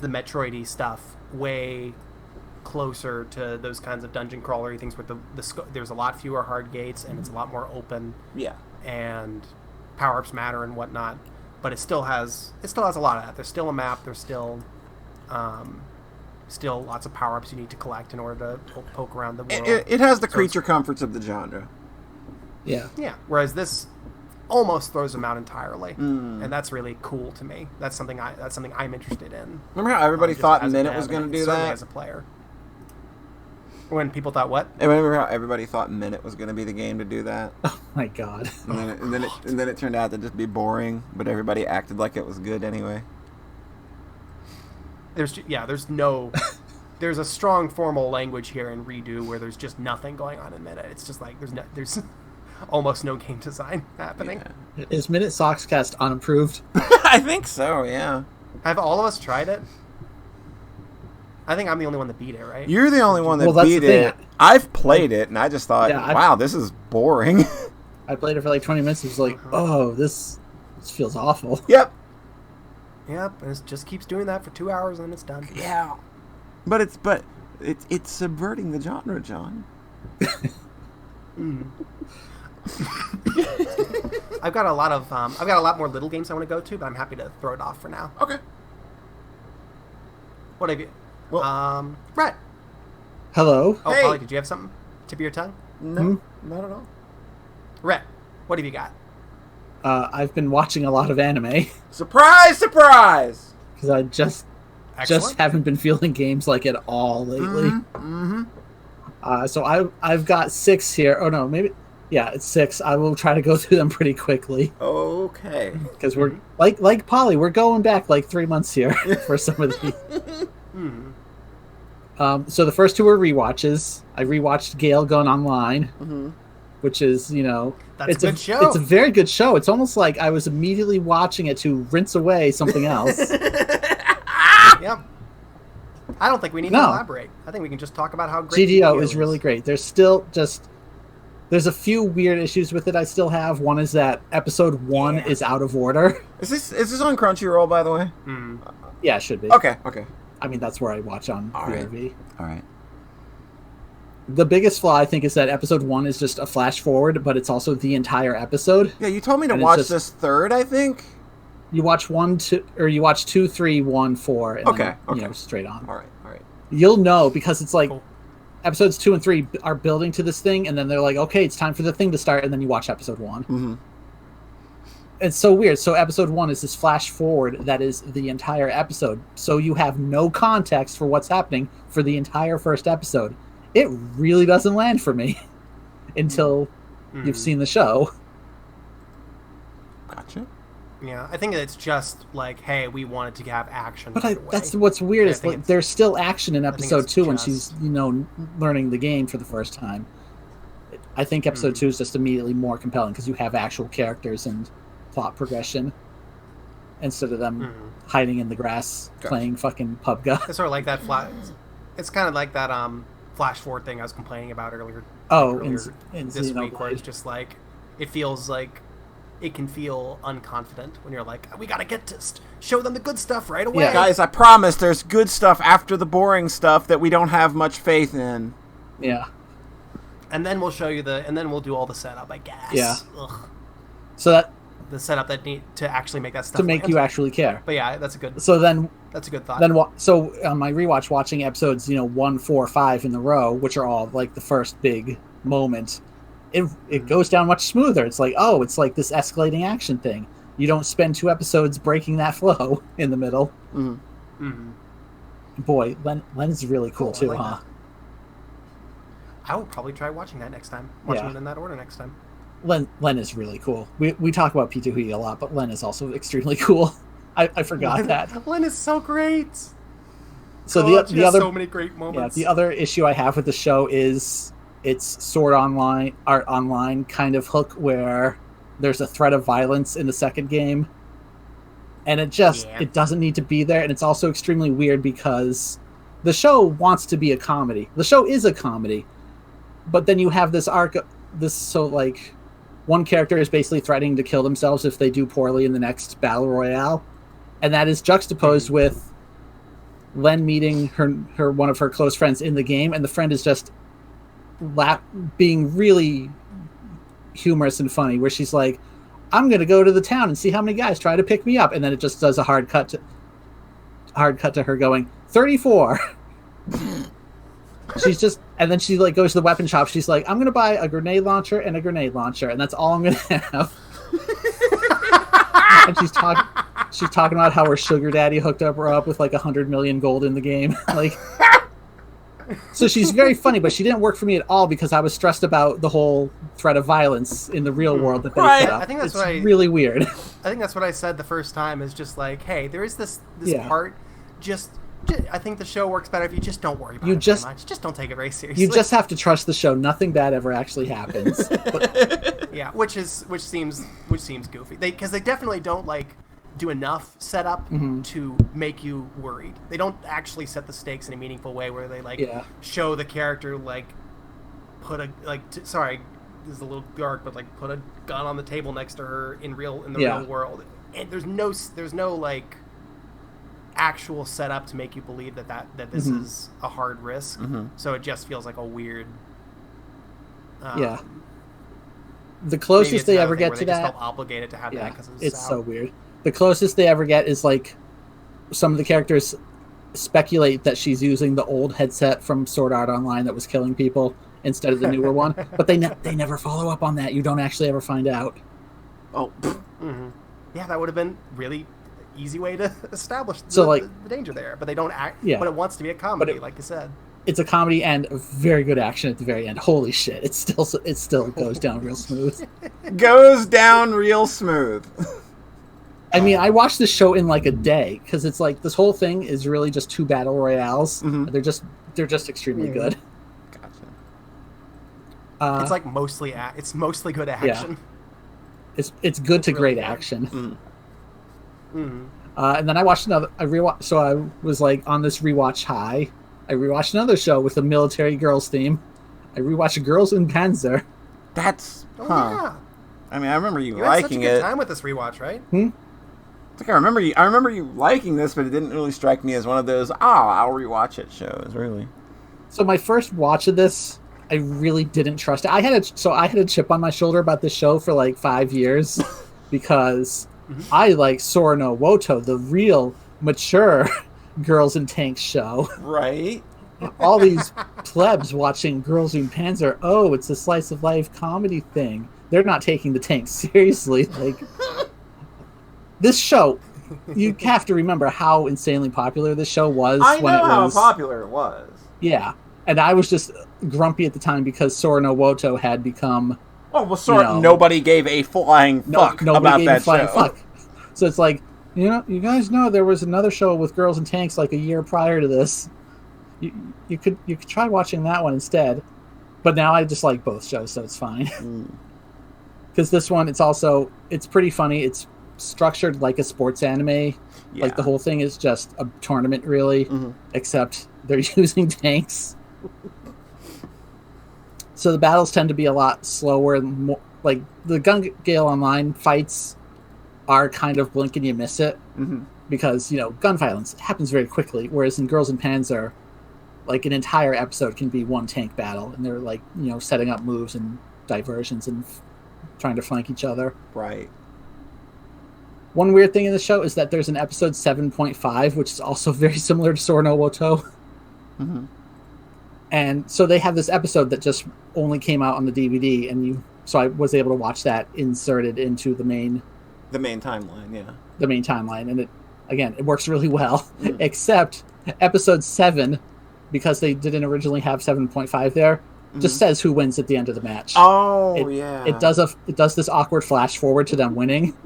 the Metroid-y stuff way closer to those kinds of dungeon crawlery things where there's a lot fewer hard gates and it's a lot more open. Yeah. And power-ups matter and whatnot, but it still has a lot of that. There's still a map. There's still lots of power-ups you need to collect in order to poke around the world. It has the creature comforts of the genre. Yeah. Yeah. Whereas this almost throws them out entirely, and that's really cool to me. That's something I'm interested in. Remember how everybody thought Minute was going to do that as a player? When people thought what? I remember how everybody thought Minute was going to be the game to do that. Oh my god! And then it turned out to just be boring, but everybody acted like it was good anyway. There's a strong formal language here in Redo where there's just nothing going on in Minute. It's just like there's almost no game design happening. Yeah. Is Minute Sockscast unapproved? I think so. Yeah. Have all of us tried it? I think I'm the only one that beat it, right? You're the only one that beat it. I've played it, and I just thought, wow, this is boring. I played it for like 20 minutes. It was like, oh, this feels awful. Yep. And it just keeps doing that for 2 hours, and then it's done. Yeah. But it's subverting the genre, John. I've got a lot more little games I want to go to, but I'm happy to throw it off for now. Okay. What have you? Well, Brett. Hello. Oh, hey. Polly, did you have something? Tip of your tongue? No, not at all. Rhett, what have you got? I've been watching a lot of anime. Surprise! Because I just haven't been feeling games like it all lately. So I've got 6 here. Oh no, maybe it's 6. I will try to go through them pretty quickly. Okay. Because we're like Polly, we're going back like 3 months here for some of these. So the first 2 are rewatches. I rewatched Gale Gone Online, which is that's a good show. It's a very good show. It's almost like I was immediately watching it to rinse away something else. Yep. I don't think we need to elaborate. I think we can just talk about how great GDO is really great. There's still just There's a few weird issues with it I still have. One is that episode 1 is out of order. Is this on Crunchyroll, by the way? Yeah, it should be. Okay. I mean, that's where I watch on VRV. All right. The biggest flaw, I think, is that episode 1 is just a flash forward, but it's also the entire episode. Yeah, you told me to watch this third, I think. You watch 1, 2, or you watch 2, 3, 1, 4, and then, you know, straight on. All right. You'll know because it's like episodes 2 and 3 are building to this thing, and then they're like, okay, it's time for the thing to start, and then you watch episode 1. Mm-hmm. It's so weird. So episode 1 is this flash forward that is the entire episode. So you have no context for what's happening for the entire first episode. It really doesn't land for me until you've seen the show. Gotcha. Yeah, I think it's just like, hey, we wanted to have action. But that's what's weird is like there's still action in episode 2 when she's, you know, learning the game for the first time. I think episode 2 is just immediately more compelling because you have actual characters and plot progression instead of them hiding in the grass playing fucking PUBG. It's sort of like that it's kind of like that flash forward thing I was complaining about earlier. In this week, where it's just like it feels like it can feel unconfident when you're like, we gotta get to show them the good stuff right away. Yeah, guys, I promise there's good stuff after the boring stuff that we don't have much faith in. Yeah. And then we'll show you and then we'll do all the setup, I guess. Yeah. Ugh. So that the setup that need to actually make that stuff to make you actually care. But yeah, that's a good. So then that's a good thought. Then so on my rewatch, watching episodes 1, 4, 5 in a row, which are all like the first big moment, it goes down much smoother. It's like, oh, it's like this escalating action thing. You don't spend 2 episodes breaking that flow in the middle. Boy, Len is really cool too, like huh? That. I will probably try watching that next time. Watching it in that order next time. Len is really cool. We talk about P2H a lot, but Len is also extremely cool. I forgot that. Len is so great. So the other so many great moments. Yeah, the other issue I have with the show is its Art Online kind of hook where there's a threat of violence in the second game. And it doesn't need to be there, and it's also extremely weird because the show wants to be a comedy. The show is a comedy. But then you have this arc one character is basically threatening to kill themselves if they do poorly in the next battle royale, and that is juxtaposed with Len meeting her one of her close friends in the game, and the friend is just being really humorous and funny, where she's like, I'm gonna go to the town and see how many guys try to pick me up, and then it just does a hard cut to her going 34. She's just, and then she like goes to the weapon shop. She's like, I'm gonna buy a grenade launcher and a grenade launcher, and that's all I'm gonna have. And she's talking about how her sugar daddy hooked her up with like 100 million gold in the game. Like, so she's very funny, but she didn't work for me at all because I was stressed about the whole threat of violence in the real world that they set up. I think that's really weird. I think that's what I said the first time. Is just like, hey, there is this part. I think the show works better if you just don't worry about it too much. Just don't take it very seriously. You just have to trust the show. Nothing bad ever actually happens. Yeah, which seems goofy. Because they definitely don't like do enough setup to make you worried. They don't actually set the stakes in a meaningful way where they show the character like put a sorry, this is a little dark, but like put a gun on the table next to her in the real world. And there's no like actual setup to make you believe that this is a hard risk. So it just feels like a weird the closest they ever get to that, just felt obligated to have that because it's so weird. The closest they ever get is like some of the characters speculate that she's using the old headset from Sword Art Online that was killing people instead of the newer one, but they never follow up on that. You don't actually ever find out. Yeah, that would have been really easy way to establish the danger there, but they don't act. Yeah, but it wants to be a comedy, like you said. It's a comedy and very good action at the very end. Holy shit! It still goes down real smooth. Goes down real smooth. I mean, I watched this show in like a day because it's like this whole thing is really just 2 battle royales. They're just extremely good. Gotcha. It's like mostly good action. Yeah. It's good to really great action. And then I watched another. So I was like on this rewatch high. I rewatched another show with a military girls theme. I rewatched Girls in Panzer. That's Oh huh. yeah. I mean, I remember you You had such a liking good it. time with this rewatch, right? It's like I remember you liking this, but it didn't really strike me as one of those I'll rewatch it shows. Really. So my first watch of this, I really didn't trust it. I had a chip on my shoulder about this show for like 5 years because I like Sora no Woto, the real mature Girls in Tanks show. Right. All these plebs watching Girls in Panzer. Oh, it's a slice of life comedy thing. They're not taking the tanks seriously. Like this show, you have to remember how insanely popular this show was. I know how was, popular it was. Yeah, and I was just grumpy at the time because Sora no Woto had become. Well, Sora, nobody gave a flying fuck about that show. Fuck. So it's like, you guys know there was another show with Girls in Tanks like a year prior to this. You could try watching that one instead. But now I just like both shows, so it's fine. Because this one, it's pretty funny. It's structured like a sports anime. Yeah. Like the whole thing is just a tournament, really, except they're using tanks. So the battles tend to be a lot slower and more like the Gun Gale Online fights are kind of blink and you miss it because gun violence happens very quickly, whereas in Girls in Panzer, like an entire episode can be one tank battle, and they're like setting up moves and diversions and trying to flank each other. Right. One weird thing in the show is that there's an episode 7.5, which is also very similar to Sora no Woto. And so they have this episode that just only came out on the DVD, so I was able to watch that inserted into the main timeline, yeah. The main timeline, and it works really well. Except episode 7, because they didn't originally have 7.5 there, just says who wins at the end of the match. Oh, yeah. It does this awkward flash forward to them winning.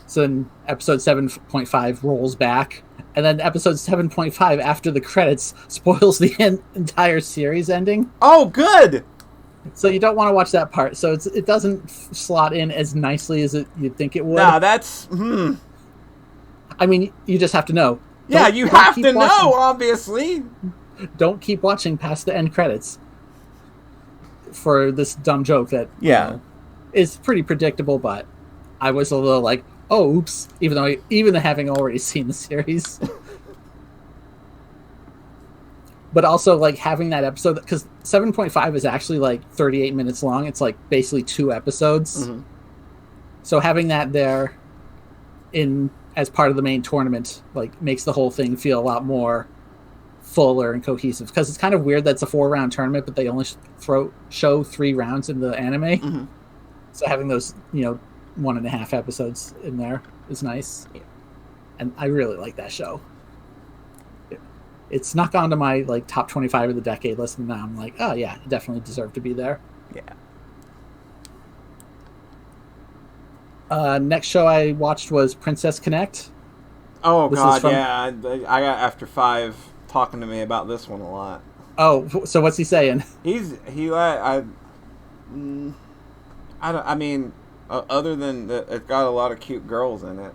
So then episode 7.5 rolls back, and then episode 7.5 after the credits spoils the entire series ending. Oh, good! So you don't want to watch that part. So it doesn't slot in as nicely as you'd think it would. Nah, that's... I mean, you just have to know. Yeah, you have to know, obviously. Don't keep watching past the end credits for this dumb joke that is pretty predictable, but I was a little like, oh, oops, even having already seen the series. But also, like, having that episode, because 7.5 is actually, like, 38 minutes long. It's, like, basically 2 episodes. So having that there as part of the main tournament, like, makes the whole thing feel a lot more fuller and cohesive. Because it's kind of weird that it's a 4-round tournament, but they only show 3 rounds in the anime. So having those, 1.5 episodes in there is nice. And I really like that show. It's snuck onto my like top 25 of the decade list, and now I'm like, oh yeah, it definitely deserved to be there. Yeah. Next show I watched was Princess Connect. Oh God, yeah. I got After 5 talking to me about this one a lot. Oh, so what's he saying? Other than that, it's got a lot of cute girls in it.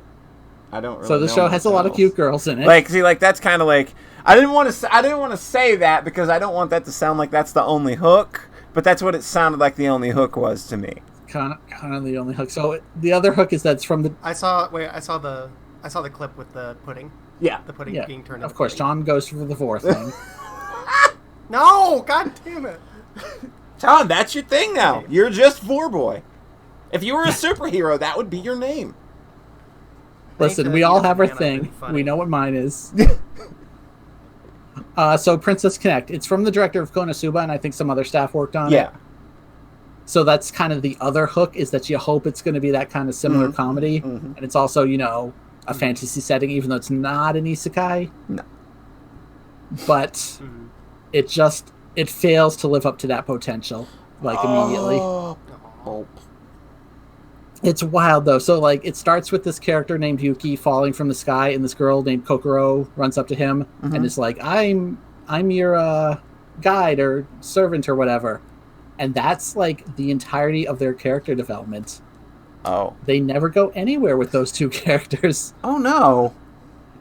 I don't really. So the show has a lot of cute girls in it. That's kind of like I didn't want to say that because I don't want that to sound like that's the only hook, but that's what it sounded like the only hook was to me. Kind of the only hook. So the other hook is that's from the. I saw the clip with the pudding. Yeah, the pudding being turned. Of course, John goes for the 4th thing. No, god damn it, John, that's your thing now. You're just 4-boy. If you were a superhero, that would be your name. Listen, we all have our thing. We know what mine is. So Princess Connect. It's from the director of Konosuba, and I think some other staff worked on it. Yeah. So that's kind of the other hook, is that you hope it's going to be that kind of similar comedy. And it's also, a fantasy setting, even though it's not an isekai. No. But it fails to live up to that potential, immediately. Oh. It's wild, though. So, it starts with this character named Yuki falling from the sky, and this girl named Kokoro runs up to him and is like, I'm your guide or servant or whatever. And that's, the entirety of their character development. Oh. They never go anywhere with those 2 characters. Oh, no.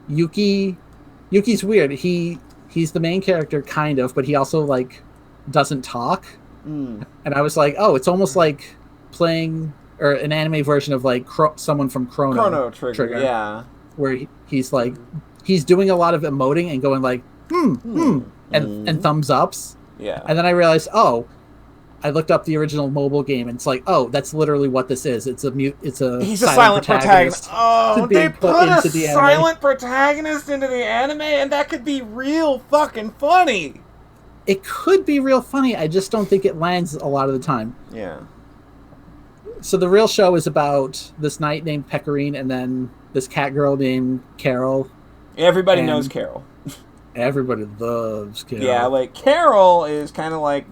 Yuki's weird. He's the main character, kind of, but he also, doesn't talk. And I was like, oh, it's almost like playing or an anime version of like someone from Chrono Trigger, yeah, where he's like he's doing a lot of emoting and going like and thumbs ups. Yeah. And then I realized, oh, I looked up the original mobile game, and it's like, oh, that's literally what this is. He's a silent protagonist. Oh, they put a silent protagonist into the anime, and that could be real fucking funny. It could be real funny. I just don't think it lands a lot of the time. Yeah. So the real show is about this knight named Pecorine, and then this cat girl named Carol. Everybody knows Carol. Everybody loves Carol. Yeah, like Carol is kind of like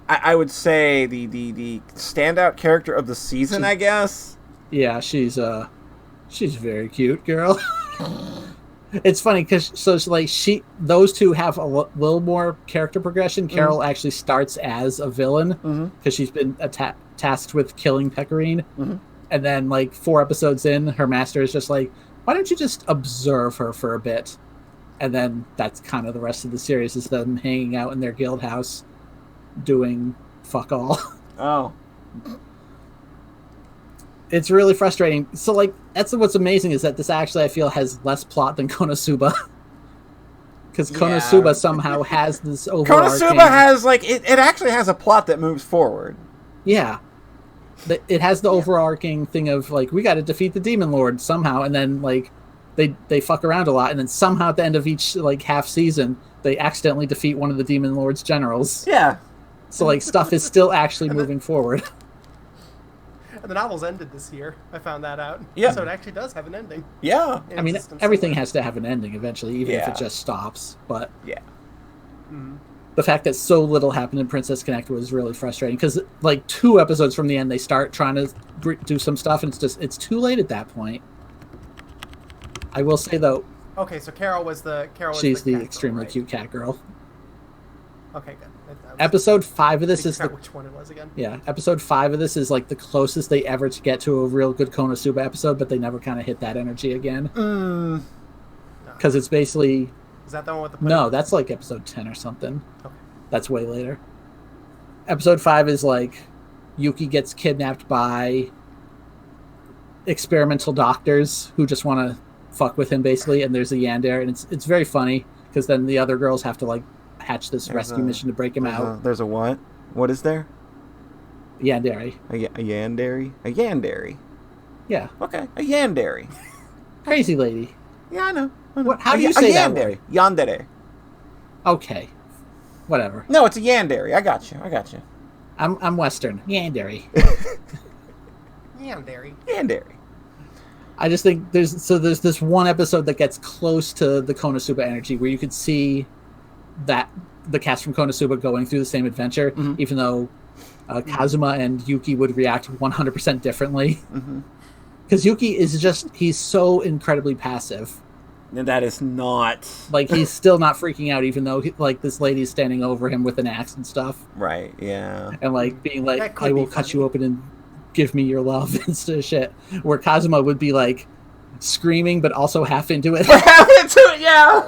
I would say the standout character of the season, I guess. Yeah, she's very cute, girl. It's funny because those two have a little more character progression. Carol actually starts as a villain because she's been tasked with killing Pecorine, and then like 4 episodes in, her master is just like, "Why don't you just observe her for a bit?" And then that's kind of the rest of the series is them hanging out in their guild house, doing fuck all. Oh. It's really frustrating. So, like, that's what's amazing is that this actually, I feel, has less plot than Konosuba. Because Konosuba somehow has this overarching... Konosuba has, like, it actually has a plot that moves forward. Yeah. It has the overarching thing of, like, we got to defeat the Demon Lord somehow, and then, like, they fuck around a lot, and then somehow at the end of each, like, half season, they accidentally defeat one of the Demon Lord's generals. Yeah. So, like, stuff is still actually moving forward. And the novel's ended this year. I found that out. Yeah. So it actually does have an ending. Yeah. I mean, everything has to have an ending eventually, even if it just stops. But yeah. The fact that so little happened in Princess Connect was really frustrating because, like, 2 episodes from the end, they start trying to do some stuff, and it's too late at that point. I will say though. Okay, so Carol was she's the cat extremely girl, right? cute cat girl. Okay, good. Episode 5 of this is which one it was again. Yeah, episode 5 of this is like the closest they ever to get to a real good Konosuba episode, but they never kind of hit that energy again. Because it's basically. Is that the one with the? No, that's like episode 10 or something. Okay. That's way later. Episode 5 is like Yuki gets kidnapped by experimental doctors who just want to fuck with him basically, and there's a yandere, and it's very funny because then the other girls have to like hatch this rescue mission to break him out. There's a what? What is there? Yandere. A yandere? A yandere. Yeah. Okay, a yandere. Crazy lady. Yeah, I know. What? How do you say that word? Yandere. Okay. Whatever. No, it's a yandere. I got you. I'm Western. Yandere. Yandere. I just think there's this one episode that gets close to the Konosuba energy where you could see that the cast from Konosuba going through the same adventure, even though Kazuma and Yuki would react 100% differently. Because Yuki is he's so incredibly passive. And that is not... Like, he's still not freaking out, even though, like, this lady's standing over him with an axe and stuff. Right, yeah. And, like, being like, I will cut you open and give me your love and shit. Where Kazuma would be, like, screaming, but also half into it. Half into it, yeah!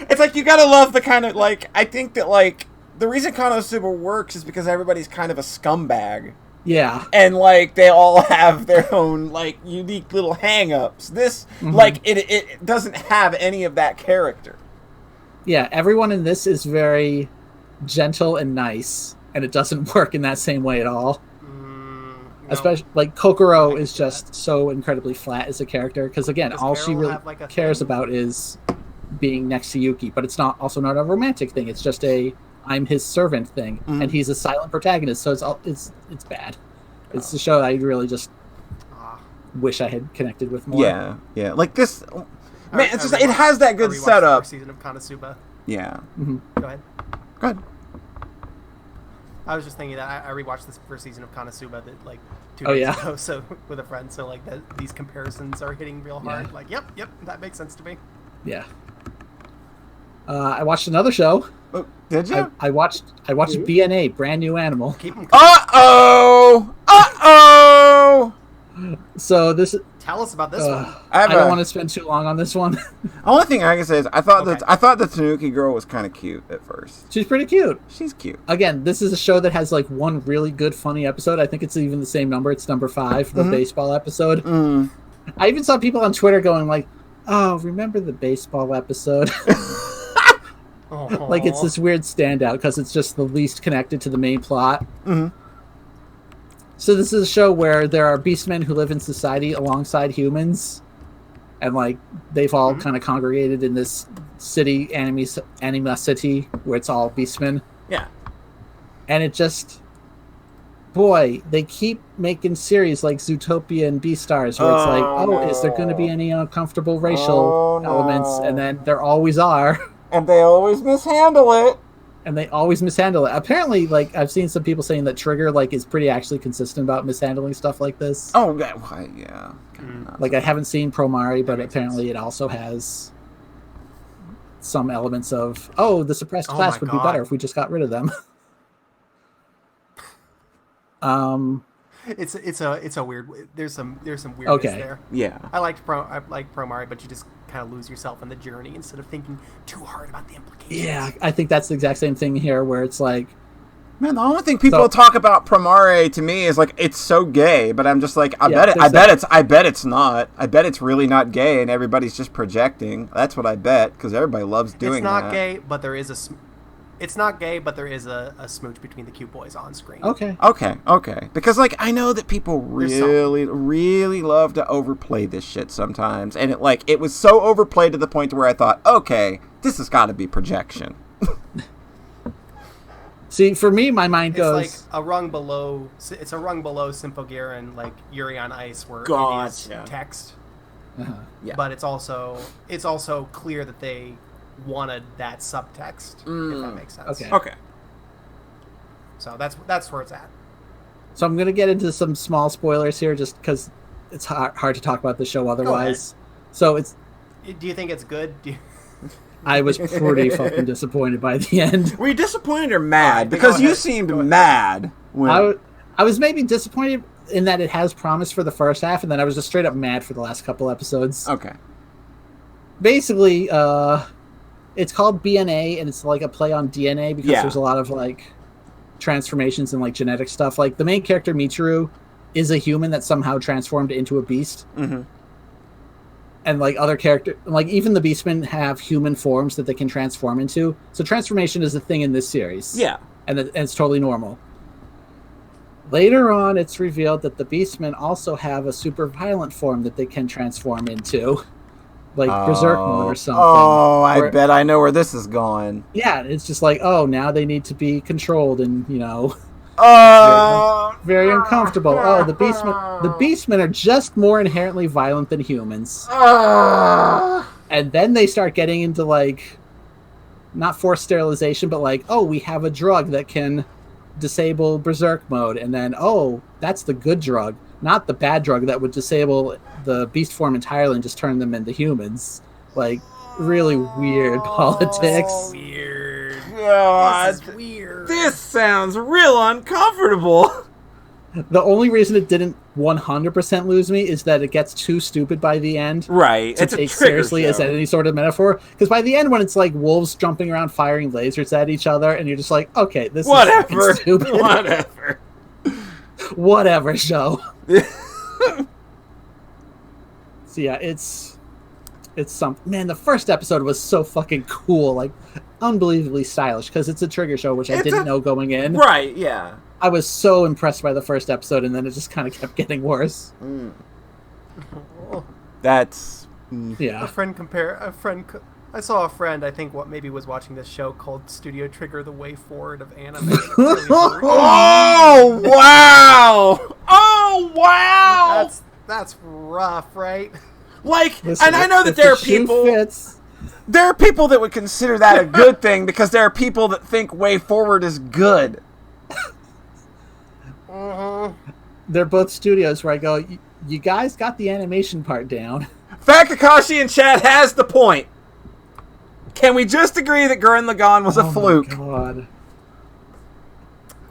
It's like, you gotta love the kind of, like... I think that, like, the reason Konosuba works is because everybody's kind of a scumbag. Yeah. And, like, they all have their own, like, unique little hang-ups. This, like, it doesn't have any of that character. Yeah, everyone in this is very gentle and nice, and it doesn't work in that same way at all. No. Especially, like, Kokoro is just so incredibly flat as a character, because, again, all she really cares about is being next to Yuki, but it's also not a romantic thing. It's just a... I'm his servant thing, and he's a silent protagonist, so it's bad. It's a show I really just wish I had connected with more. Yeah. Like this, man. It's just it has that good setup. The season of Konosuba. Yeah. Go ahead. I was just thinking that I rewatched this first season of Konosuba that like 2 days ago, so with a friend. So like these comparisons are hitting real hard. Yeah. Like, yep, that makes sense to me. Yeah. I watched another show. Oh, did you? I watched BNA, Brand New Animal. Keep them Uh-oh! So this. Tell us about this one. I don't want to spend too long on this one. Only thing I can say is I thought the Tanuki girl was kind of cute at first. She's pretty cute. She's cute. Again, this is a show that has like one really good funny episode. I think it's even the same number. It's number 5, the baseball episode. Mm. I even saw people on Twitter going like, "Oh, remember the baseball episode?" Like it's this weird standout because it's just the least connected to the main plot. Mm-hmm. So this is a show where there are beastmen who live in society alongside humans, and like they've all kind of congregated in this city, Anima City, where it's all beastmen. Yeah. And it just, boy, they keep making series like Zootopia and Beastars, where it's like, oh, is there going to be any uncomfortable racial elements? And then there always are. And they always mishandle it. And they always mishandle it. Apparently, like I've seen some people saying that Trigger like is pretty actually consistent about mishandling stuff like this. Oh yeah. Like I haven't seen Promare, but apparently it also has some elements of the suppressed class would be better if we just got rid of them. It's a weird. There's some weirdness there. Yeah. I like Promare, but you just kind of lose yourself in the journey instead of thinking too hard about the implications. Yeah, I think that's the exact same thing here, where it's like, man, the only thing people talk about Promare to me is like it's so gay, but I'm just like, I bet it's not. I bet it's really not gay, and everybody's just projecting. That's what I bet, because everybody loves doing that. It's not gay, but there is a. It's not gay, but there is a smooch between the cute boys on screen. Okay. Because, like, I know that people really love to overplay this shit sometimes. And, it was so overplayed to the point where I thought, okay, this has got to be projection. See, for me, my mind goes... It's like a rung below... It's a rung below Symphogear like Yuri on Ice, where it is text. Uh-huh. Yeah. But it's also clear that they... wanted that subtext, if that makes sense. Okay. So that's where it's at. So I'm going to get into some small spoilers here just because it's hard to talk about the show otherwise. So it's... Do you think it's good? I was pretty fucking disappointed by the end. Were you disappointed or mad? Because you seemed mad. When... I was maybe disappointed in that it has promise for the first half, and then I was just straight up mad for the last couple episodes. Okay. Basically, it's called BNA, and it's like a play on DNA because there's a lot of like transformations and like genetic stuff. Like the main character Michiru is a human that somehow transformed into a beast, and like other character, like even the Beastmen have human forms that they can transform into. So transformation is a thing in this series. Yeah, and it's totally normal. Later on, it's revealed that the Beastmen also have a super violent form that they can transform into. Like Berserk mode or something. Oh, I bet I know where this is going. Yeah, it's just like, now they need to be controlled and, very uncomfortable. The Beastmen are just more inherently violent than humans. And then they start getting into, like, not forced sterilization, but like, we have a drug that can disable Berserk mode. And then, that's the good drug. Not the bad drug that would disable the beast form entirely and just turn them into humans. Like, really weird politics. So weird. God, this is weird. This sounds real uncomfortable. The only reason it didn't 100% lose me is that it gets too stupid by the end. Right. To take seriously as any sort of metaphor. Because by the end, when it's like wolves jumping around firing lasers at each other, and you're just like, okay, this is fucking stupid. Whatever, show. So yeah, it's something. Man, the first episode was so fucking cool, like unbelievably stylish, because it's a Trigger show, which I didn't know going in. Right, yeah. I was so impressed by the first episode, and then it just kind of kept getting worse. That's... Yeah. I saw a friend, I think, maybe was watching this show called Studio Trigger: The Way Forward of Anime. Oh, wow! Oh, wow! That's rough, right? Like, listen, and I know that there are people... There are people that would consider that a good thing because there are people that think Way Forward is good. They're both studios where I go, you guys got the animation part down. Fat Kakashi in chat has the point. Can we just agree that Gurren Lagann was a fluke? My God.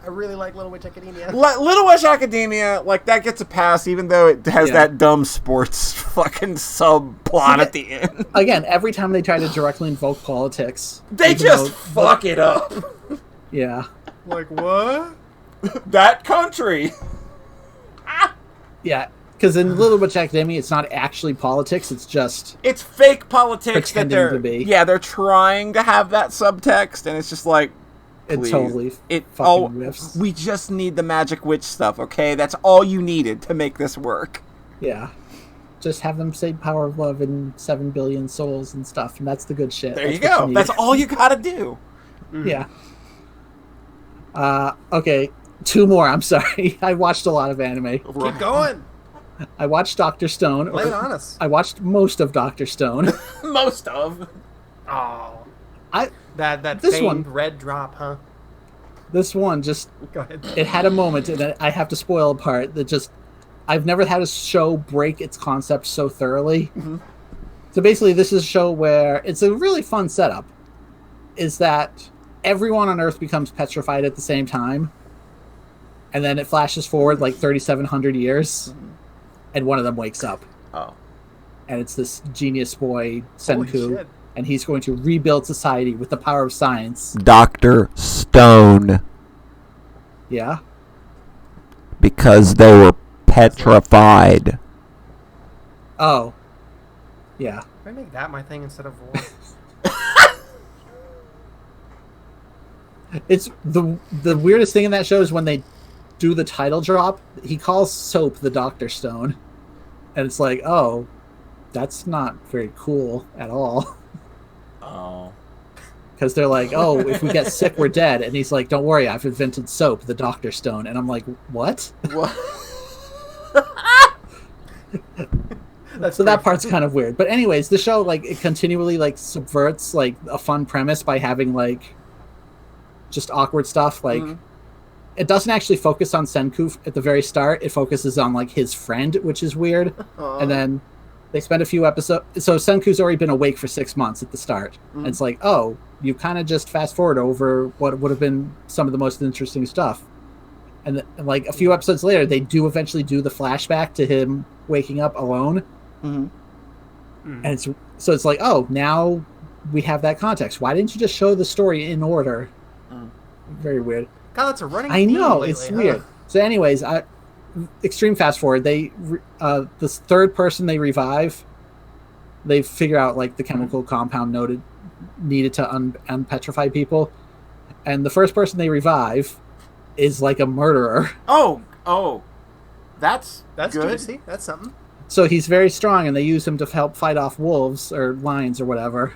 I really like Little Witch Academia. Little Witch Academia, like, that gets a pass, even though it has that dumb sports fucking subplot at the end. Again, every time they try to directly invoke politics, they just fuck it up. Yeah. Like, what? That country. Yeah, because in Little Witch Academia, it's not actually politics, it's fake politics that pretending to be. Yeah, they're trying to have that subtext, and it's just like, please. It totally riffs. We just need the magic witch stuff, okay? That's all you needed to make this work. Yeah. Just have them say power of love and 7 billion souls and stuff, and that's the good shit. There you go. That's all you gotta do. Yeah. Okay, 2 more. I'm sorry. I watched a lot of anime. Keep going. I watched Dr. Stone. Lay it on us. I watched most of Dr. Stone. Most of. Oh. That this famed one, red drop, huh? This one just... Go ahead. It had a moment, and I have to spoil a part that just... I've never had a show break its concept so thoroughly. Mm-hmm. So basically, this is a show where it's a really fun setup. Is that everyone on Earth becomes petrified at the same time, and then it flashes forward like 3,700 years, and one of them wakes up. Oh. And it's this genius boy, Holy Senku, shit. and he's going to rebuild society with the power of science. Dr. Stone. Yeah? Because they were petrified. Oh. Yeah. Can I make that my thing instead of war? It's the weirdest thing in that show is when they do the title drop, he calls Soap the Dr. Stone. And it's like, oh, that's not very cool at all. Oh. Because they're like, oh, if we get sick, we're dead. And he's like, don't worry, I've invented Soap, the Dr. Stone. And I'm like, what? What? So that part's kind of weird. But anyways, the show, like, it continually, like, subverts, like, a fun premise by having, like, just awkward stuff. Like, it doesn't actually focus on Senku at the very start. It focuses on, like, his friend, which is weird. And then they spend a few episodes. So Senku's already been awake for 6 months at the start. And it's like, oh, you kind of just fast forward over what would have been some of the most interesting stuff. And like a few episodes later, they do eventually do the flashback to him waking up alone. And it's like, oh, now we have that context. Why didn't you just show the story in order? Very weird. God, that's a running I know, theme it's lately, weird. So anyways, extreme fast forward. They this third person they revive, they figure out like the chemical compound needed to unpetrify people, and the first person they revive is like a murderer. Oh, that's That's good. juicy. That's something. So he's very strong, and they use him to help fight off wolves or lions or whatever.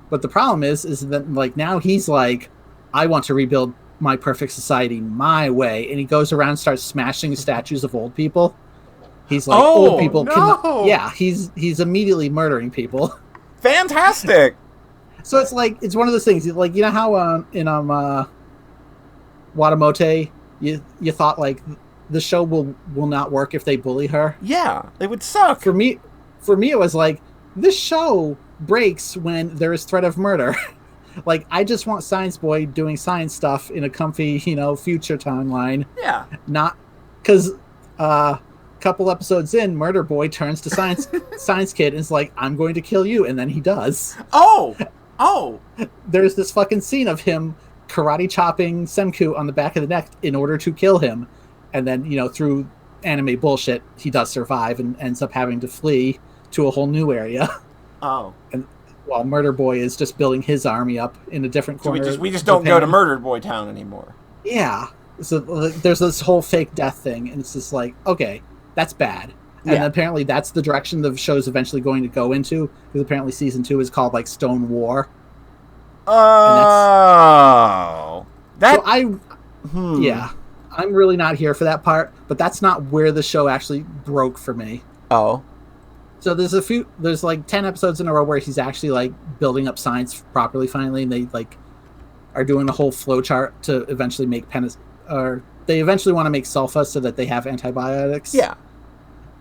But the problem is that like now he's like, I want to rebuild my perfect society my way, and he goes around and starts smashing statues of old people. He's like, old people cannot. Yeah, he's immediately murdering people. Fantastic. So it's like it's one of those things. Like, you know how in Watamote, you thought like the show will not work if they bully her. Yeah, it would suck. For me, it was like this show breaks when there is threat of murder. Like, I just want Science Boy doing science stuff in a comfy, future timeline. Yeah. Not because couple episodes in, Murder Boy turns to Science Kid and is like, I'm going to kill you, and then he does. Oh. There's this fucking scene of him karate chopping Senku on the back of the neck in order to kill him. And then, through anime bullshit, he does survive and ends up having to flee to a whole new area. Oh. And while Murder Boy is just building his army up in a different corner. So we just don't go to Murdered Boy Town anymore. Yeah. So there's this whole fake death thing, and it's just like, okay, that's bad. And apparently that's the direction the show's eventually going to go into, because apparently season 2 is called like Stone War. Oh. Yeah. I'm really not here for that part, but that's not where the show actually broke for me. Oh. So there's like 10 episodes in a row where he's actually like building up science properly finally, and they like are doing a whole flow chart to eventually make or they eventually want to make sulfa so that they have antibiotics. Yeah.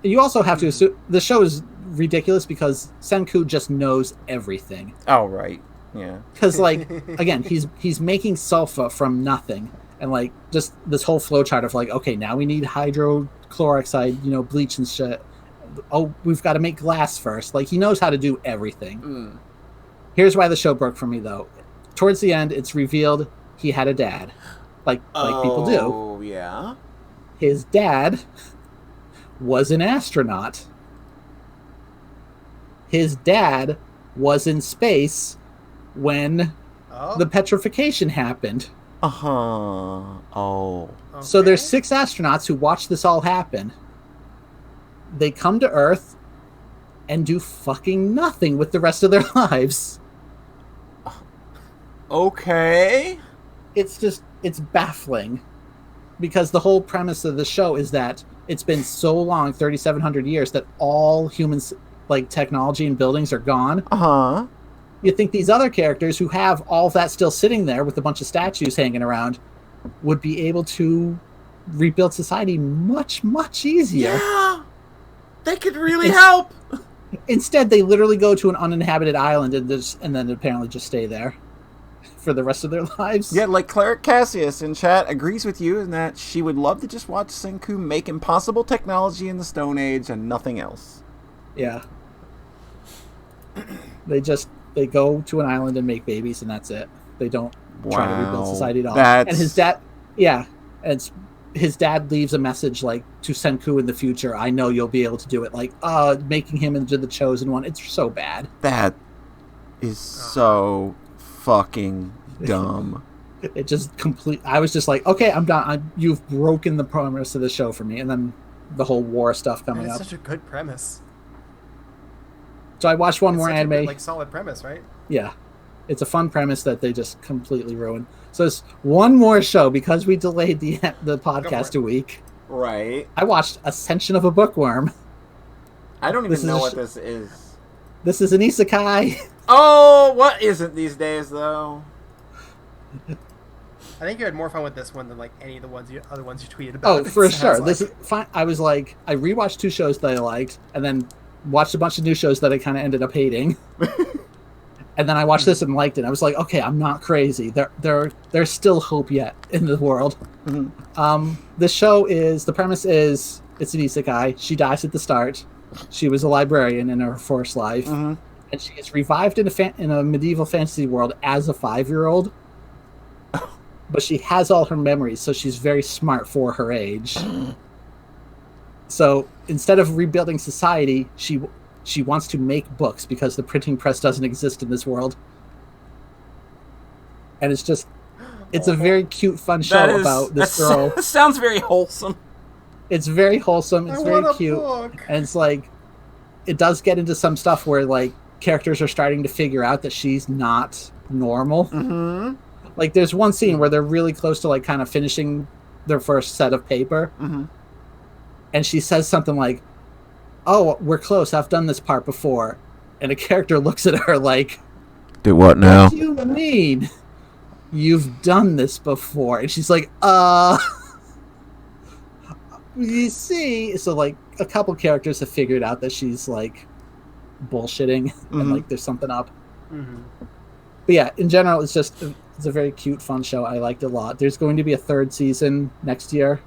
You also have to assume the show is ridiculous because Senku just knows everything. Oh, right. Yeah. Because like again, he's making sulfa from nothing, and like just this whole flowchart of like, okay, now we need hydrochloroxide, bleach and shit. Oh, we've got to make glass first. Like, he knows how to do everything. Here's why the show broke for me, though. Towards the end, it's revealed he had a dad, like people do. Oh, yeah. His dad was an astronaut. His dad was in space when the petrification happened. Oh. Okay. So there's 6 astronauts who watched this all happen. They come to Earth and do fucking nothing with the rest of their lives. Okay. It's baffling. Because the whole premise of the show is that it's been so long, 3,700 years, that all humans, like technology and buildings, are gone. You think these other characters who have all of that still sitting there with a bunch of statues hanging around would be able to rebuild society much, much easier. Yeah. They could really help. Instead, they literally go to an uninhabited island and then apparently just stay there for the rest of their lives. Yeah, like Cleric Cassius in chat agrees with you in that she would love to just watch Senku make impossible technology in the Stone Age and nothing else. Yeah. They go to an island and make babies, and that's it. They don't try to rebuild society at all. And his dad, his dad leaves a message like to Senku in the future. I know you'll be able to do it. Like, making him into the chosen one. It's so bad. That is so fucking dumb. It just I was just like, okay, I'm done. You've broken the premise of the show for me, and then the whole war stuff coming up. It's such a good premise. So I watched one more such anime. A good, solid premise, right? Yeah, it's a fun premise that they just completely ruined. So it's one more show because we delayed the podcast a week. Right. I watched Ascension of a Bookworm. I don't even know what this is. This is an isekai. Oh, what isn't these days though? I think you had more fun with this one than like any of the other ones you tweeted about. Oh, for sure. This is fine. I was like, I rewatched 2 shows that I liked, and then watched a bunch of new shows that I kind of ended up hating. And then I watched this and liked it. I was like, okay, I'm not crazy. There's still hope yet in the world. The show the premise is, it's an isekai. She dies at the start. She was a librarian in her first life. And she is revived in a medieval fantasy world as a 5-year-old. But she has all her memories, so she's very smart for her age. So instead of rebuilding society, she wants to make books because the printing press doesn't exist in this world. And it's a very cute, fun show about this girl. That sounds very wholesome. It's very wholesome. It's very cute. And it's like, it does get into some stuff where like characters are starting to figure out that she's not normal. Like there's one scene where they're really close to like kind of finishing their first set of paper. And she says something like, oh, we're close. I've done this part before. And a character looks at her like, do what now? What do you mean? You've done this before. And she's like, you see? So like a couple characters have figured out that she's like bullshitting and like there's something up. But yeah, in general, it's a very cute, fun show. I liked it a lot. There's going to be a 3rd season next year.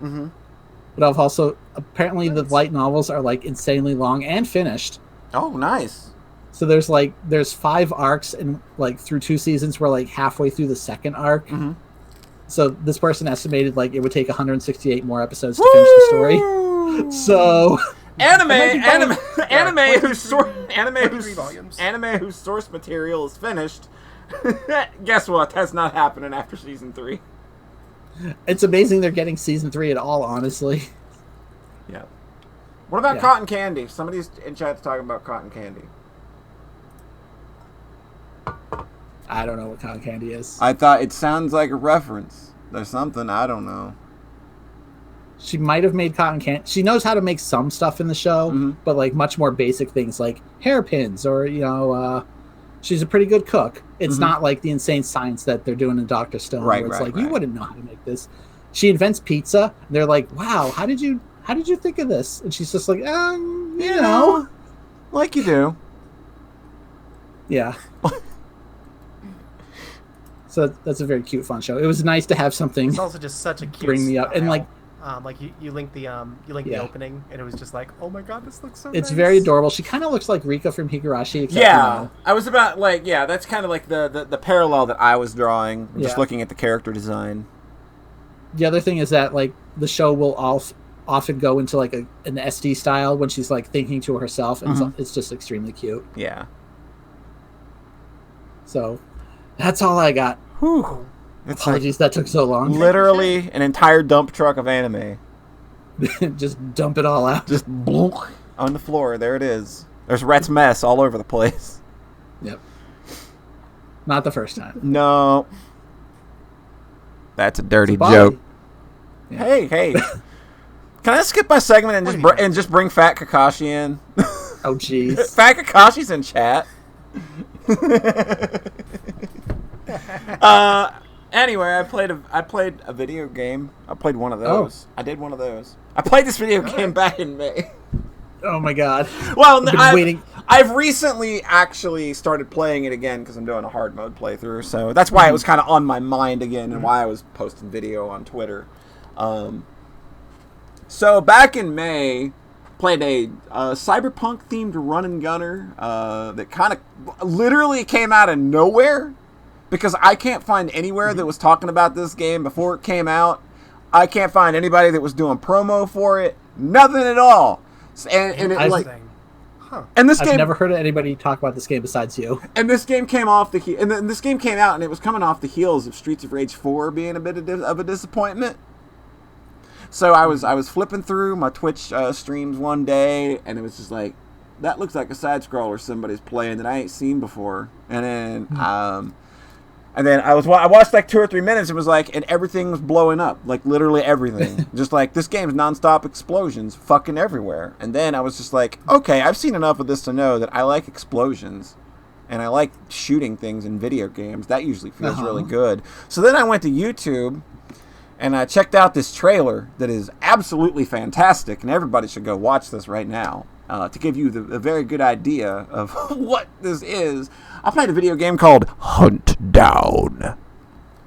But I've also, apparently the light novels are like insanely long and finished. Oh, nice. So there's 5 arcs and like through 2 seasons, we're like halfway through the 2nd arc. So this person estimated like it would take 168 more episodes to finish the story. So anime whose source material is finished. Guess what? That's not happening after season 3. It's amazing they're getting season 3 at all, honestly. Yeah. What about Cotton Candy? Somebody's in chat's talking about Cotton Candy. I don't know what Cotton Candy is. I thought it sounds like a reference. There's something, I don't know. She might have made Cotton Candy. She knows how to make some stuff in the show, but like much more basic things like hairpins or, she's a pretty good cook. It's not like the insane science that they're doing in Dr. Stone. Where it's you wouldn't know how to make this. She invents pizza. They're like, wow, how did you think of this? And she's just like, you know. Like you do. Yeah. So that's a very cute, fun show. It was nice to have something. It's also just such a cute bring me up and like you link the the opening and it was just like, oh my god, this looks so it's nice. very adorable. She kind of looks like Rika from Higurashi. Except, Yeah, I was about that's kind of like the parallel that I was drawing, just Yeah. looking at the character design. The other thing is that like the show will often go into like an SD style when she's like thinking to herself, and it's just extremely cute. Yeah. So that's all I got. Whew. It's Apologies that took so long. literally an entire dump truck of anime. Just dump it all out. Just blunk on the floor. There it is. There's Rhett's mess all over the place. Yep. Not the first time. No. That's a dirty Bye. joke. Yeah. Hey. Can I skip my segment and just bring Fat Kakashi in? Oh jeez. Fat Kakashi's in chat. Anyway, I played a video game. I played one of those. I did one of those. I played this video game back in May. Oh my god. Well, I've been waiting. I've recently actually started playing it again because I'm doing a hard mode playthrough. So that's why it was kind of on my mind again and why I was posting video on Twitter. So back in May, played a cyberpunk themed run and gunner that kind of literally came out of nowhere because I can't find anywhere that was talking about this game before it came out. I can't find anybody that was doing promo for it. Nothing at all. And it like. And this game, I've never heard anybody talk about this game besides you. And this game came off and this game came out, and it was coming off the heels of Streets of Rage 4 being a bit of a disappointment. So I was flipping through my Twitch streams one day, and it was just like, that looks like a side scroller somebody's playing that I ain't seen before. And then I watched like 2 or 3 minutes and was like, and everything was blowing up, like literally everything. Just like, this game's nonstop explosions fucking everywhere. And then I was just like, okay, I've seen enough of this to know that I like explosions and I like shooting things in video games. That usually feels really good. So then I went to YouTube and I checked out this trailer that is absolutely fantastic, and everybody should go watch this right now to give you a very good idea of what this is. I played a video game called Hunt Down.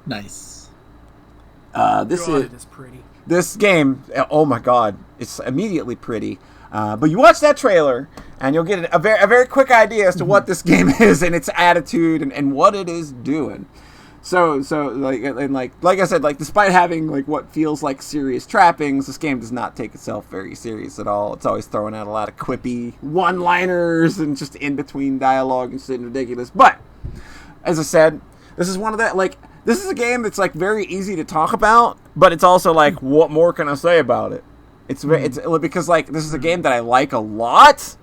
Nice. This God, it is pretty. This game, oh my god, it's immediately pretty. But you watch that trailer, and you'll get a very quick idea as to what this game is and its attitude and what it is doing. So like I said, like despite having like what feels like serious trappings, this game does not take itself very serious at all. It's always throwing out a lot of quippy one-liners and just in between dialogue and shit ridiculous. But as I said, this is one of that like this is a game that's like very easy to talk about, but it's also like, what more can I say about it? It's because like this is a game that I like a lot,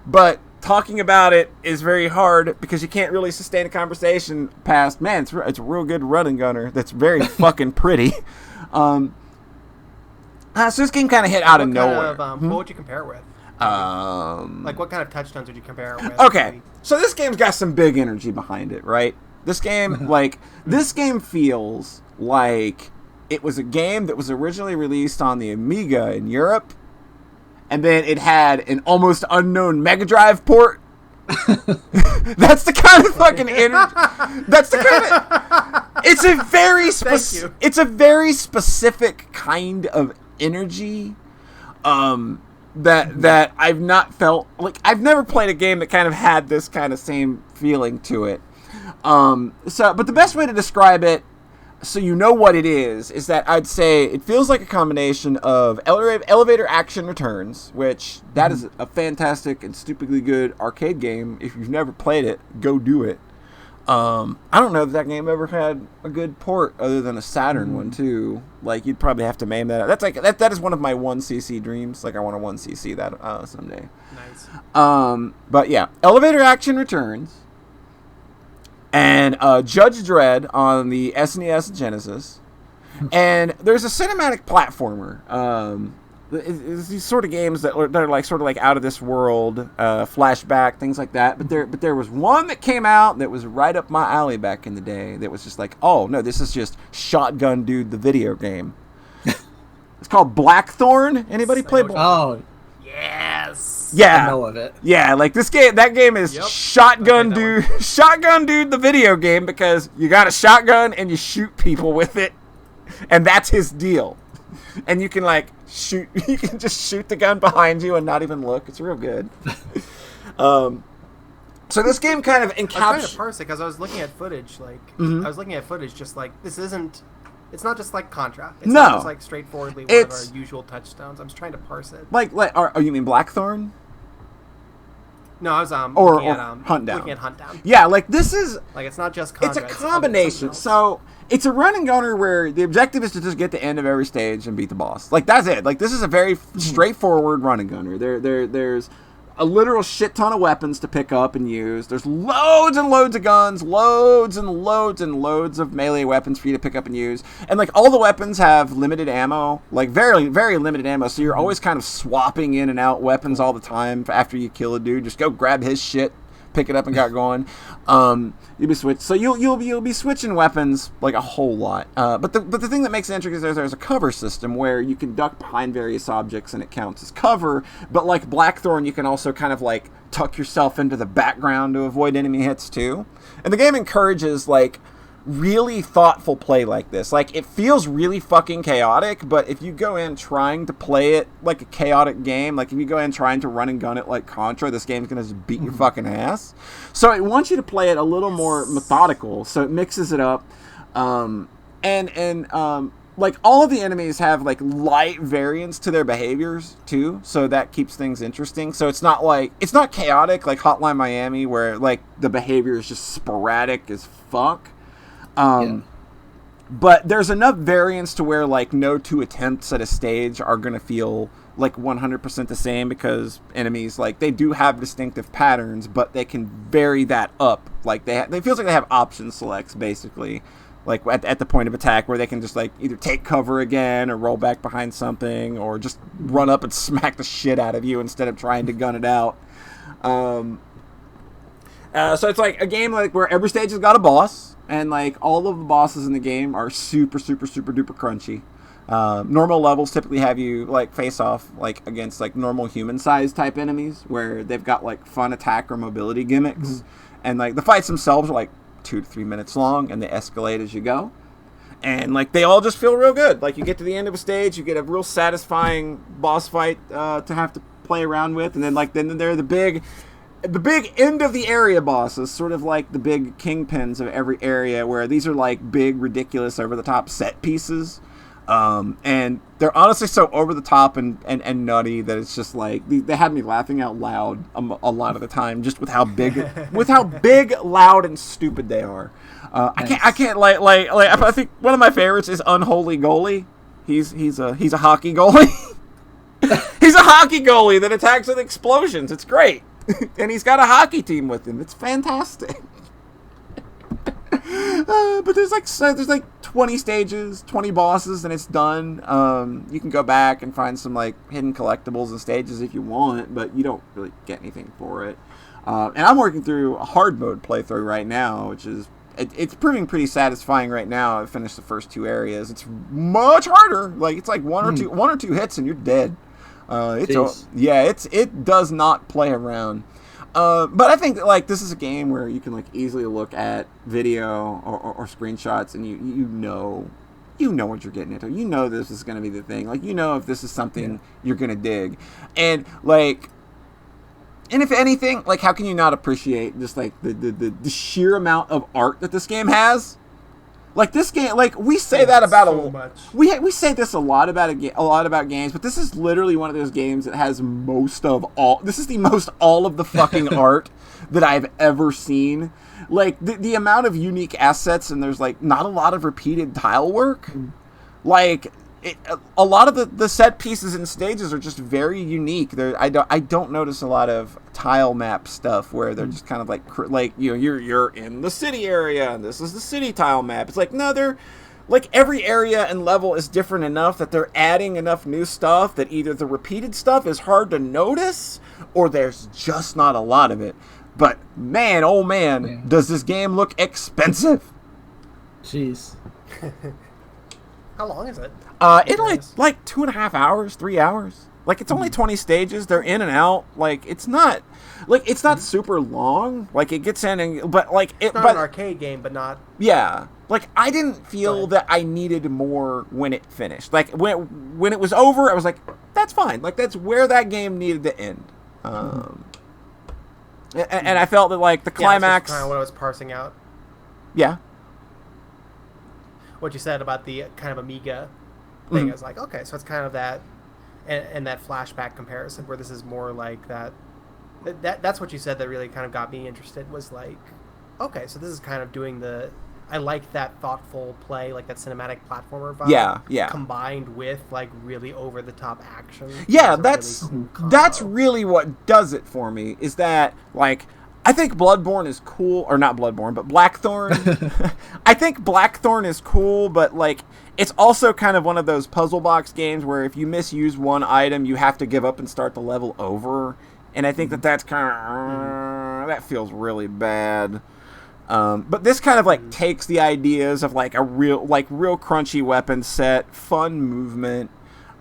but talking about it is very hard because you can't really sustain a conversation past, man, it's a real good run and gunner that's very fucking pretty. So this game kind of hit out of nowhere. What would you compare it with? Like what kind of touchdowns would you compare it with? Okay, so this game's got some big energy behind it, right? This game, this game feels like it was a game that was originally released on the Amiga in Europe, and then it had an almost unknown Mega Drive port. That's the kind of fucking energy. That's the kind of. It's a very It's a very specific kind of energy. That I've not felt like I've never played a game that kind of had this kind of same feeling to it. But the best way to describe it, so you know what it is that I'd say it feels like a combination of Elevator Action Returns, which that is a fantastic and stupidly good arcade game. If you've never played it, go do it. I don't know if that game ever had a good port other than a Saturn one too. Like you'd probably have to MAME that. That's like that is one of my 1cc dreams. Like I want to 1cc that someday. Nice. But yeah, Elevator Action Returns. And Judge Dredd on the SNES and Genesis. And there's a cinematic platformer. It's these sort of games that are like sort of like out of this world, flashback, things like that. But there was one that came out that was right up my alley back in the day. That was just like, oh no, this is just Shotgun Dude, the video game. It's called Blackthorn. Anybody play? Oh, yes. Yeah. I know of it. Yeah, like that game is Yep. Shotgun I played Dude, Shotgun Dude, the video game, because you got a shotgun and you shoot people with it, and that's his deal. And you can like shoot, you can just shoot the gun behind you and not even look. It's real good. So this game kind of I was trying to encapsulates. parse it because I was looking at footage. Like Mhm. I was looking at footage, just like this isn't. It's not just like Contra. It's No. not just like straightforwardly one of It's- our usual touchstones. I'm just trying to parse it. Like, oh, you mean Blackthorn? No, I was Or looking at Hunt Down. Looking at Hunt Down. Yeah, like this is. Like it's not just It's Contra. a other combination. something So else. it's a run and gunner where the objective is to just get to the end of every stage and beat the boss. Like that's it. Like this is a very straightforward run and gunner. There's a literal shit ton of weapons to pick up and use. There's loads and loads of guns, loads and loads and loads of melee weapons for you to pick up and use. And like all the weapons have limited ammo, like very, very limited ammo. So you're always kind of swapping in and out weapons all the time after you kill a dude. Just go grab his shit, pick it up and got going. You'll be switch. So you'll be switching weapons like a whole lot. But the thing that makes it interesting is there's a cover system where you can duck behind various objects and it counts as cover. But like Blackthorn, you can also kind of like tuck yourself into the background to avoid enemy hits too. And the game encourages like really thoughtful play like this. Like it feels really fucking chaotic, but if you go in trying to play it like a chaotic game, like if you go in trying to run and gun it like Contra, this game's gonna just beat your fucking ass. So it wants you to play it a little more methodical, so it mixes it up. Like all of the enemies have like light variance to their behaviors too, so that keeps things interesting. So it's not chaotic like Hotline Miami where like the behavior is just sporadic as fuck. But there's enough variance to where like no two attempts at a stage are gonna feel like 100% the same, because enemies like they do have distinctive patterns, but they can vary that up. Like they feels like they have option selects basically, like at the point of attack where they can just like either take cover again or roll back behind something or just run up and smack the shit out of you instead of trying to gun it out. So it's like a game like where every stage has got a boss. And like all of the bosses in the game are super, super, super duper crunchy. Normal levels typically have you like face off like against like normal human sized type enemies where they've got like fun attack or mobility gimmicks. And like the fights themselves are like 2 to 3 minutes long and they escalate as you go. And like they all just feel real good. Like you get to the end of a stage, you get a real satisfying boss fight to have to play around with. And then they're the big end of the area bosses, sort of like the big kingpins of every area, where these are like big, ridiculous, over-the-top set pieces. And they're honestly so over-the-top and nutty that it's just like, they had me laughing out loud a lot of the time, just with how big, loud, and stupid they are. I can't I think one of my favorites is Unholy Goalie. He's a hockey goalie. He's a hockey goalie that attacks with explosions. It's great. And he's got a hockey team with him. It's fantastic. But there's like 20 stages, 20 bosses, and it's done. You can go back and find some like hidden collectibles and stages if you want, but you don't really get anything for it. And I'm working through a hard mode playthrough right now, which is it's proving pretty satisfying right now. I finished the first 2 areas. It's much harder. Like it's like one or two hits and you're dead. It does not play around. But I think that, like, this is a game where you can like easily look at video or screenshots and you know what you're getting into. You know this is going to be the thing. Like, you know if this is something you're going to dig. And like, and if anything, like, how can you not appreciate just like the sheer amount of art that this game has? Like this game, like we say that about so much. We say this a lot about games, but this is literally one of those games that has most of all. This is the most all of the fucking art that I've ever seen. Like the amount of unique assets, and there's like not a lot of repeated tile work. Like a lot of the set pieces and stages are just very unique. I don't notice a lot of tile map stuff where they're just kind of like you're in the city area and this is the city tile map. It's like, no, they're like every area and level is different enough that they're adding enough new stuff that either the repeated stuff is hard to notice or there's just not a lot of it. But man, oh man, does this game look expensive? Jeez. How long is it? It like 2.5 hours, 3 hours. Like, it's only 20 stages. They're in and out. Like, it's not super long. Like, it gets in and, but like, It's not an arcade game, but not. Yeah. Like, I didn't feel that I needed more when it finished. Like, when it was over, I was like, that's fine. Like, that's where that game needed to end. And I felt that, like, the climax. That's kind of what I was parsing out. Yeah. What you said about the kind of Amiga thing, I was like, okay, so it's kind of that, and that flashback comparison where this is more like that. That's what you said that really kind of got me interested, was like, okay, so this is kind of doing the. I like that thoughtful play, like that cinematic platformer vibe. Yeah. Combined with like really over the top action. Yeah, that's really what does it for me. Is that, like, I think Bloodborne is cool, or not Bloodborne, but Blackthorn. I think Blackthorn is cool, but like, it's also kind of one of those puzzle box games where if you misuse one item, you have to give up and start the level over. And I think that's kind of that feels really bad. But this kind of like takes the ideas of like a real crunchy weapon set, fun movement,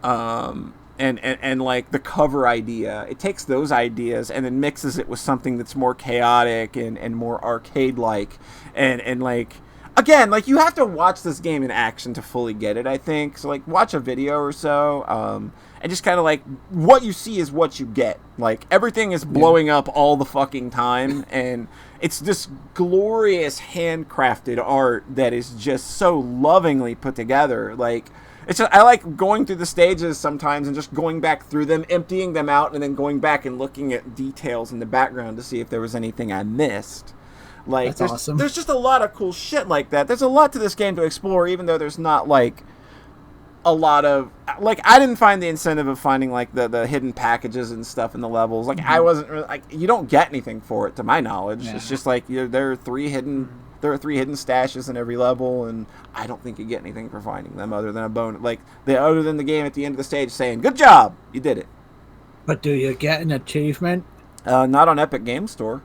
and like the cover idea. It takes those ideas and then mixes it with something that's more chaotic and more arcade-like, and like, again, like, you have to watch this game in action to fully get it, I think. So like, watch a video or so, and just kind of like, what you see is what you get. Like, everything is blowing up all the fucking time, and it's this glorious handcrafted art that is just so lovingly put together. Like, it's just, I like going through the stages sometimes and just going back through them, emptying them out, and then going back and looking at details in the background to see if there was anything I missed. Like, that's awesome. There's just a lot of cool shit like that. There's a lot to this game to explore, even though there's not like a lot of, like, I didn't find the incentive of finding like the hidden packages and stuff in the levels. Like, I wasn't really, like, you don't get anything for it to my knowledge. It's just like, there are three hidden stashes in every level, and I don't think you get anything for finding them other than a bonus, like, other than the game at the end of the stage saying, "Good job, you did it." But do you get an achievement? Not on Epic Game Store.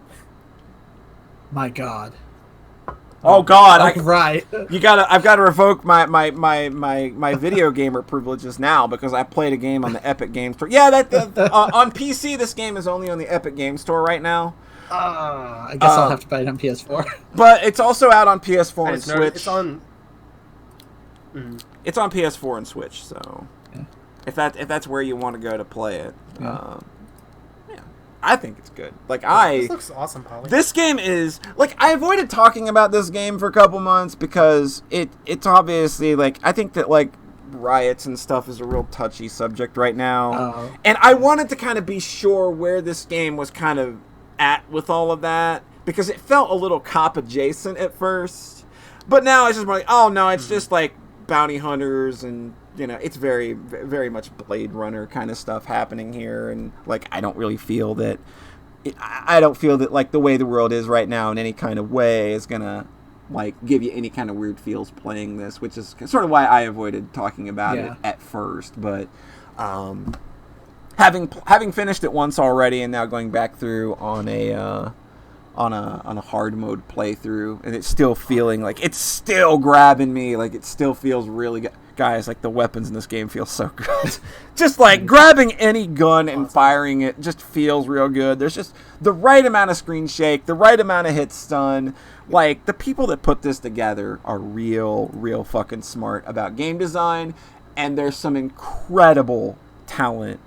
My God. Oh God! Right. I've got to revoke my video gamer privileges now because I played a game on the Epic Game Store. Yeah, on PC this game is only on the Epic Game Store right now. I guess I'll have to buy it on PS4. But it's also out on PS4 and Switch. It's on. It's on PS4 and Switch. So, if that's where you want to go to play it, I think it's good. Like, This looks awesome, Polly. This game is, like, I avoided talking about this game for a couple months because it's obviously, like, I think that, like, riots and stuff is a real touchy subject right now. And I wanted to kind of be sure where this game was kind of at with all of that, because it felt a little cop adjacent at first. But now it's just like, oh no, it's just like bounty hunters, and you know, it's very, very much Blade Runner kind of stuff happening here. And like, I don't feel that like the way the world is right now in any kind of way is gonna like give you any kind of weird feels playing this, which is sort of why I avoided talking about it at first. But having finished it once already and now going back through on a hard mode playthrough, and it's still feeling like it's still grabbing me, like it still feels really good. Guys, like, the weapons in this game feel so good. Just like grabbing any gun and firing it just feels real good. There's just the right amount of screen shake, the right amount of hit stun. Like, the people that put this together are real fucking smart about game design, and there's some incredible talent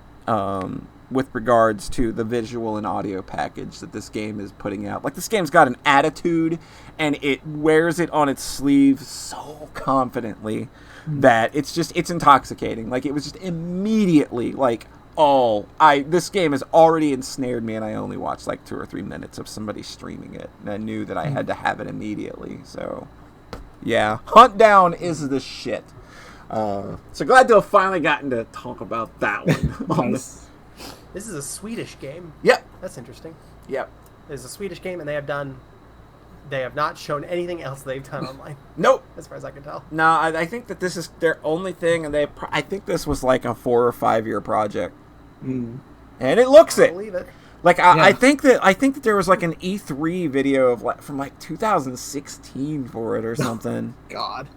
with regards to the visual and audio package that this game is putting out. Like, this game's got an attitude, and it wears it on its sleeve so confidently that it's intoxicating. Like, it was just immediately like, this game has already ensnared me, and I only watched like 2 or 3 minutes of somebody streaming it, and I knew that I had to have it immediately. So yeah, Hunt Down is the shit. So glad to have finally gotten to talk about that one. This is a Swedish game. Yep. That's interesting. Yep. It's a Swedish game, and they have not shown anything else they've done online. Nope. As far as I can tell. No, I think that this is their only thing, and I think this was like a 4 or 5 year project. And it looks I it. believe it. Like, I think that there was like an E3 video of from like 2016 for it or something. God.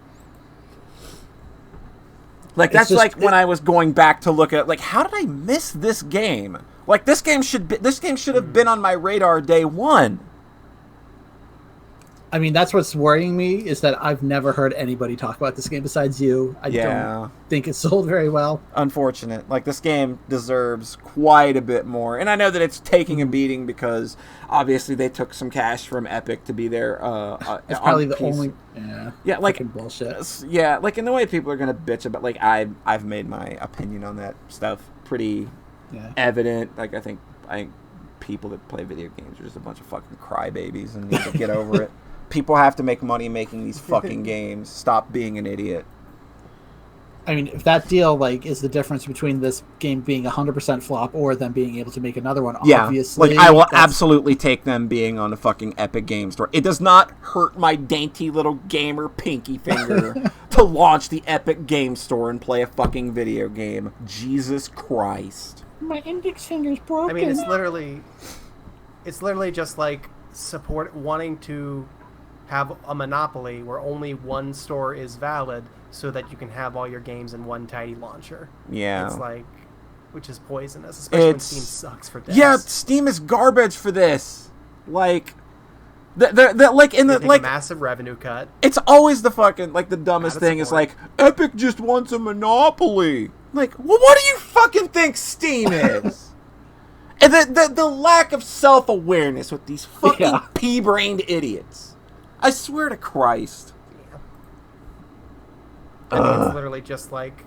Like, that's like when I was going back to look at, like, how did I miss this game? Like, this game should have been on my radar day one. I mean, that's what's worrying me, is that I've never heard anybody talk about this game besides you. I don't think it's sold very well. Unfortunate. Like, this game deserves quite a bit more. And I know that it's taking a beating because, obviously, they took some cash from Epic to be there. It's probably the PC. only... Yeah, like... bullshit. Yeah, like, in the way people are going to bitch about... Like, I've made my opinion on that stuff pretty evident. Like, I think people that play video games are just a bunch of fucking crybabies and need to get over it. People have to make money making these fucking games. Stop being an idiot. I mean, if that deal, like, is the difference between this game being 100% flop or them being able to make another one, obviously... Like, I will absolutely take them being on a fucking Epic Game Store. It does not hurt my dainty little gamer pinky finger to launch the Epic Game Store and play a fucking video game. Jesus Christ. My index finger's broken. I mean, it's literally just like wanting to have a monopoly where only one store is valid so that you can have all your games in one tiny launcher. Yeah. It's like, which is poisonous, especially when Steam sucks for devs. Yeah, Steam is garbage for this. Like, like in the like a massive revenue cut. It's always the fucking like the dumbest thing is like Epic just wants a monopoly. Like, well, what do you fucking think Steam is? And the lack of self-awareness with these fucking pea-brained idiots. I swear to Christ. Yeah. I mean, it's literally just like,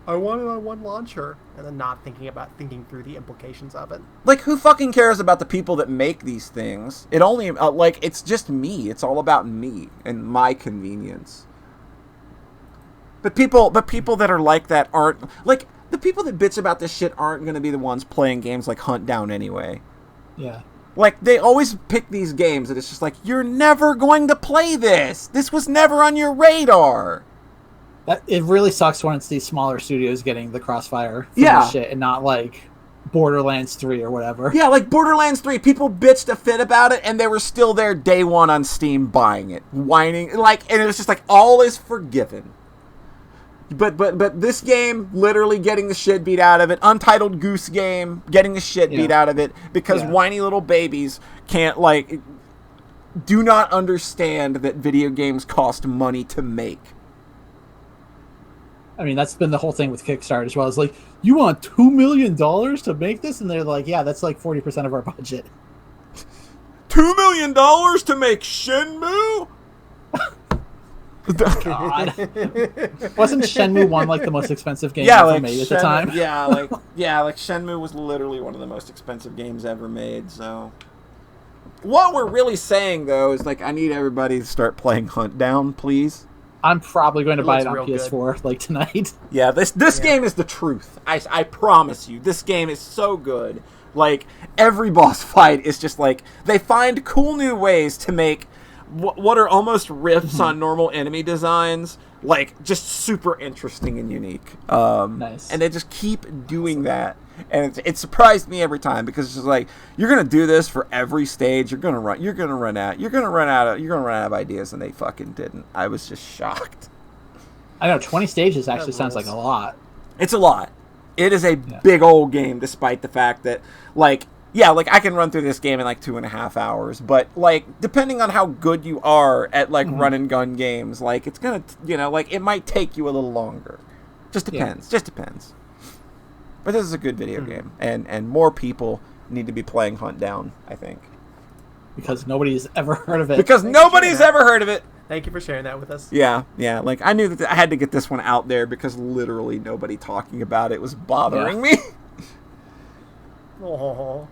I want it on one launcher, and then not thinking through the implications of it. Like, who fucking cares about the people that make these things? It only, like, it's just me. It's all about me and my convenience. But people that are like that aren't, like, the people that bitch about this shit aren't going to be the ones playing games like Hunt Down anyway. Yeah. Like, they always pick these games and it's just like, you're never going to play this. This was never on your radar. It really sucks when it's these smaller studios getting the crossfire for this shit and not, like, Borderlands 3 or whatever. Yeah, like Borderlands 3. People bitched a fit about it and they were still there day one on Steam buying it. Whining. Like, and it was just like, all is forgiven. But this game, literally getting the shit beat out of it. Untitled Goose Game, getting the shit beat out of it because whiny little babies can't, like, do not understand that video games cost money to make. I mean, that's been the whole thing with Kickstarter as well. It's like, you want $2 million to make this? And they're like, yeah, that's like 40% of our budget. $2 million to make Shenmue? God. Wasn't Shenmue 1 like the most expensive game ever made at the time? like Shenmue was literally one of the most expensive games ever made, so what we're really saying though is like I need everybody to start playing Hunt Down, please. I'm probably going to buy it on PS4 like tonight. Yeah, this game is the truth. I promise you. This game is so good. Like every boss fight is just like they find cool new ways to make what are almost riffs on normal enemy designs, like, just super interesting and unique. Nice. And they just keep doing that. And it surprised me every time because it's just like, you're going to do this for every stage. You're going to run out of ideas, and they fucking didn't. I was just shocked. I know, 20 stages actually sounds like a lot. It's a lot. It is a big old game, despite the fact that, like, yeah, like, I can run through this game in, like, 2.5 hours, but, like, depending on how good you are at, like, run-and-gun games, like, it's gonna, like, it might take you a little longer. Just depends. But this is a good video game, and more people need to be playing Hunt Down, I think. Because nobody's ever heard of it. Because nobody's ever heard of it! Thank you for sharing that with us. Yeah, like, I knew that I had to get this one out there because literally nobody talking about it was bothering me. Oh.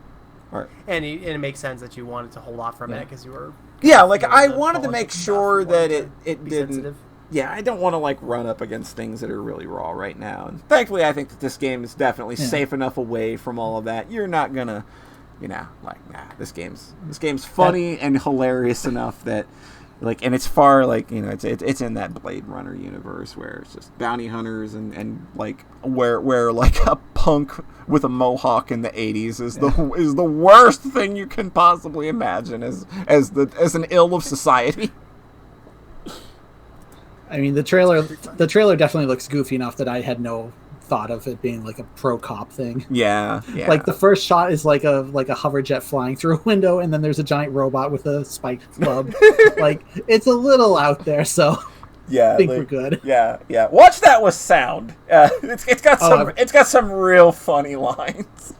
Right. And it makes sense that you wanted to hold off from it because you were... Yeah, like, I wanted to make sure that it didn't... Sensitive. Yeah, I don't want to, like, run up against things that are really raw right now. And thankfully, I think that this game is definitely safe enough away from all of that. You're not gonna, this game's funny and hilarious enough that, like, and it's far, like, it's in that Blade Runner universe where it's just bounty hunters and like, where like, a punk with a mohawk in the 80s is the worst thing you can possibly imagine as an ill of society. I mean, the trailer definitely looks goofy enough that I had no thought of it being like a pro cop thing. Yeah. Like the first shot is like a hover jet flying through a window, and then there's a giant robot with a spiked club. Like, it's a little out there, so I think we're good. Yeah. Watch that with sound. It's got some real funny lines.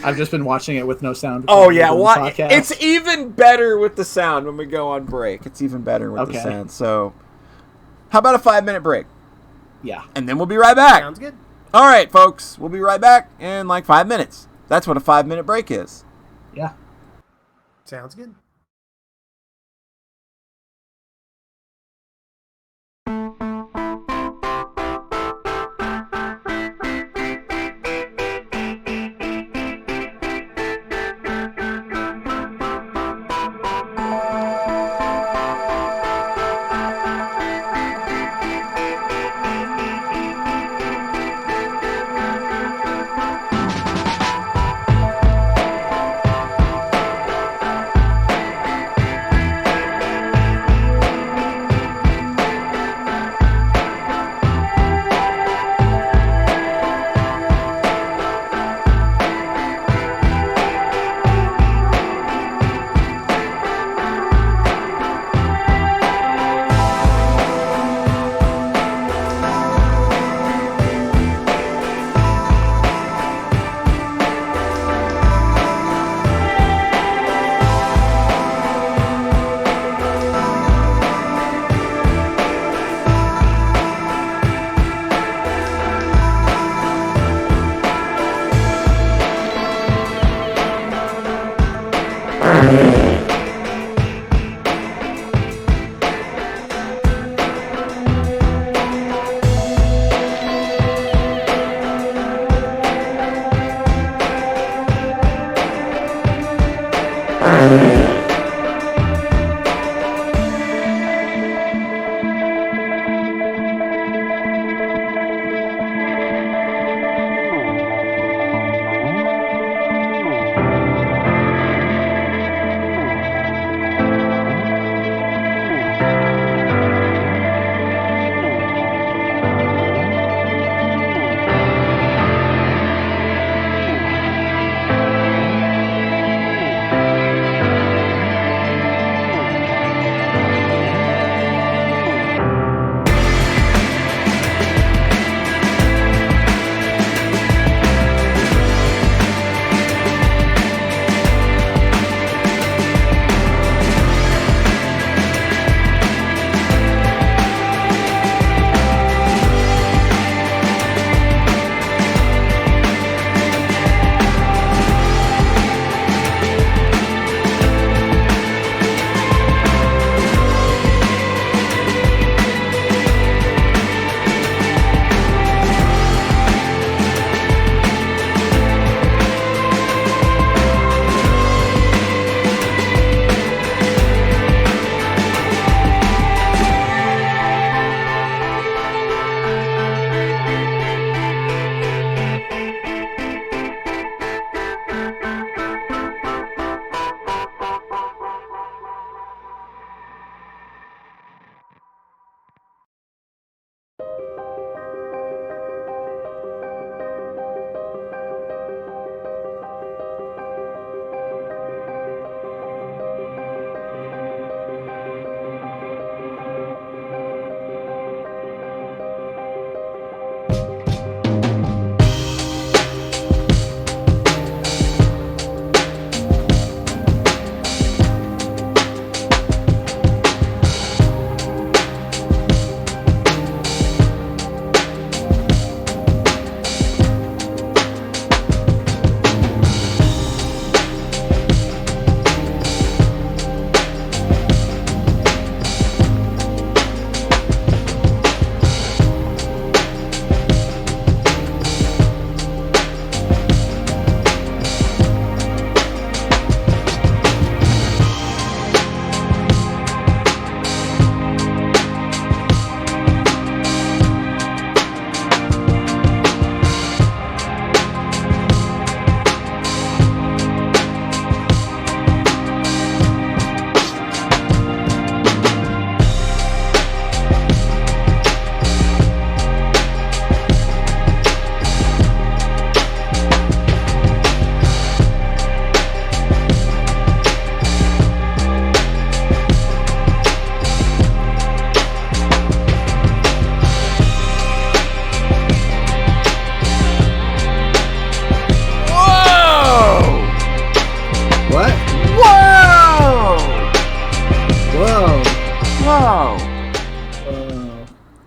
I've just been watching it with no sound. Oh yeah, it's even better with the sound when we go on break. It's even better with the sound. So, how about a 5-minute break? Yeah. And then we'll be right back. Sounds good. All right, folks. We'll be right back in like 5 minutes. That's what a 5-minute break is. Yeah. Sounds good.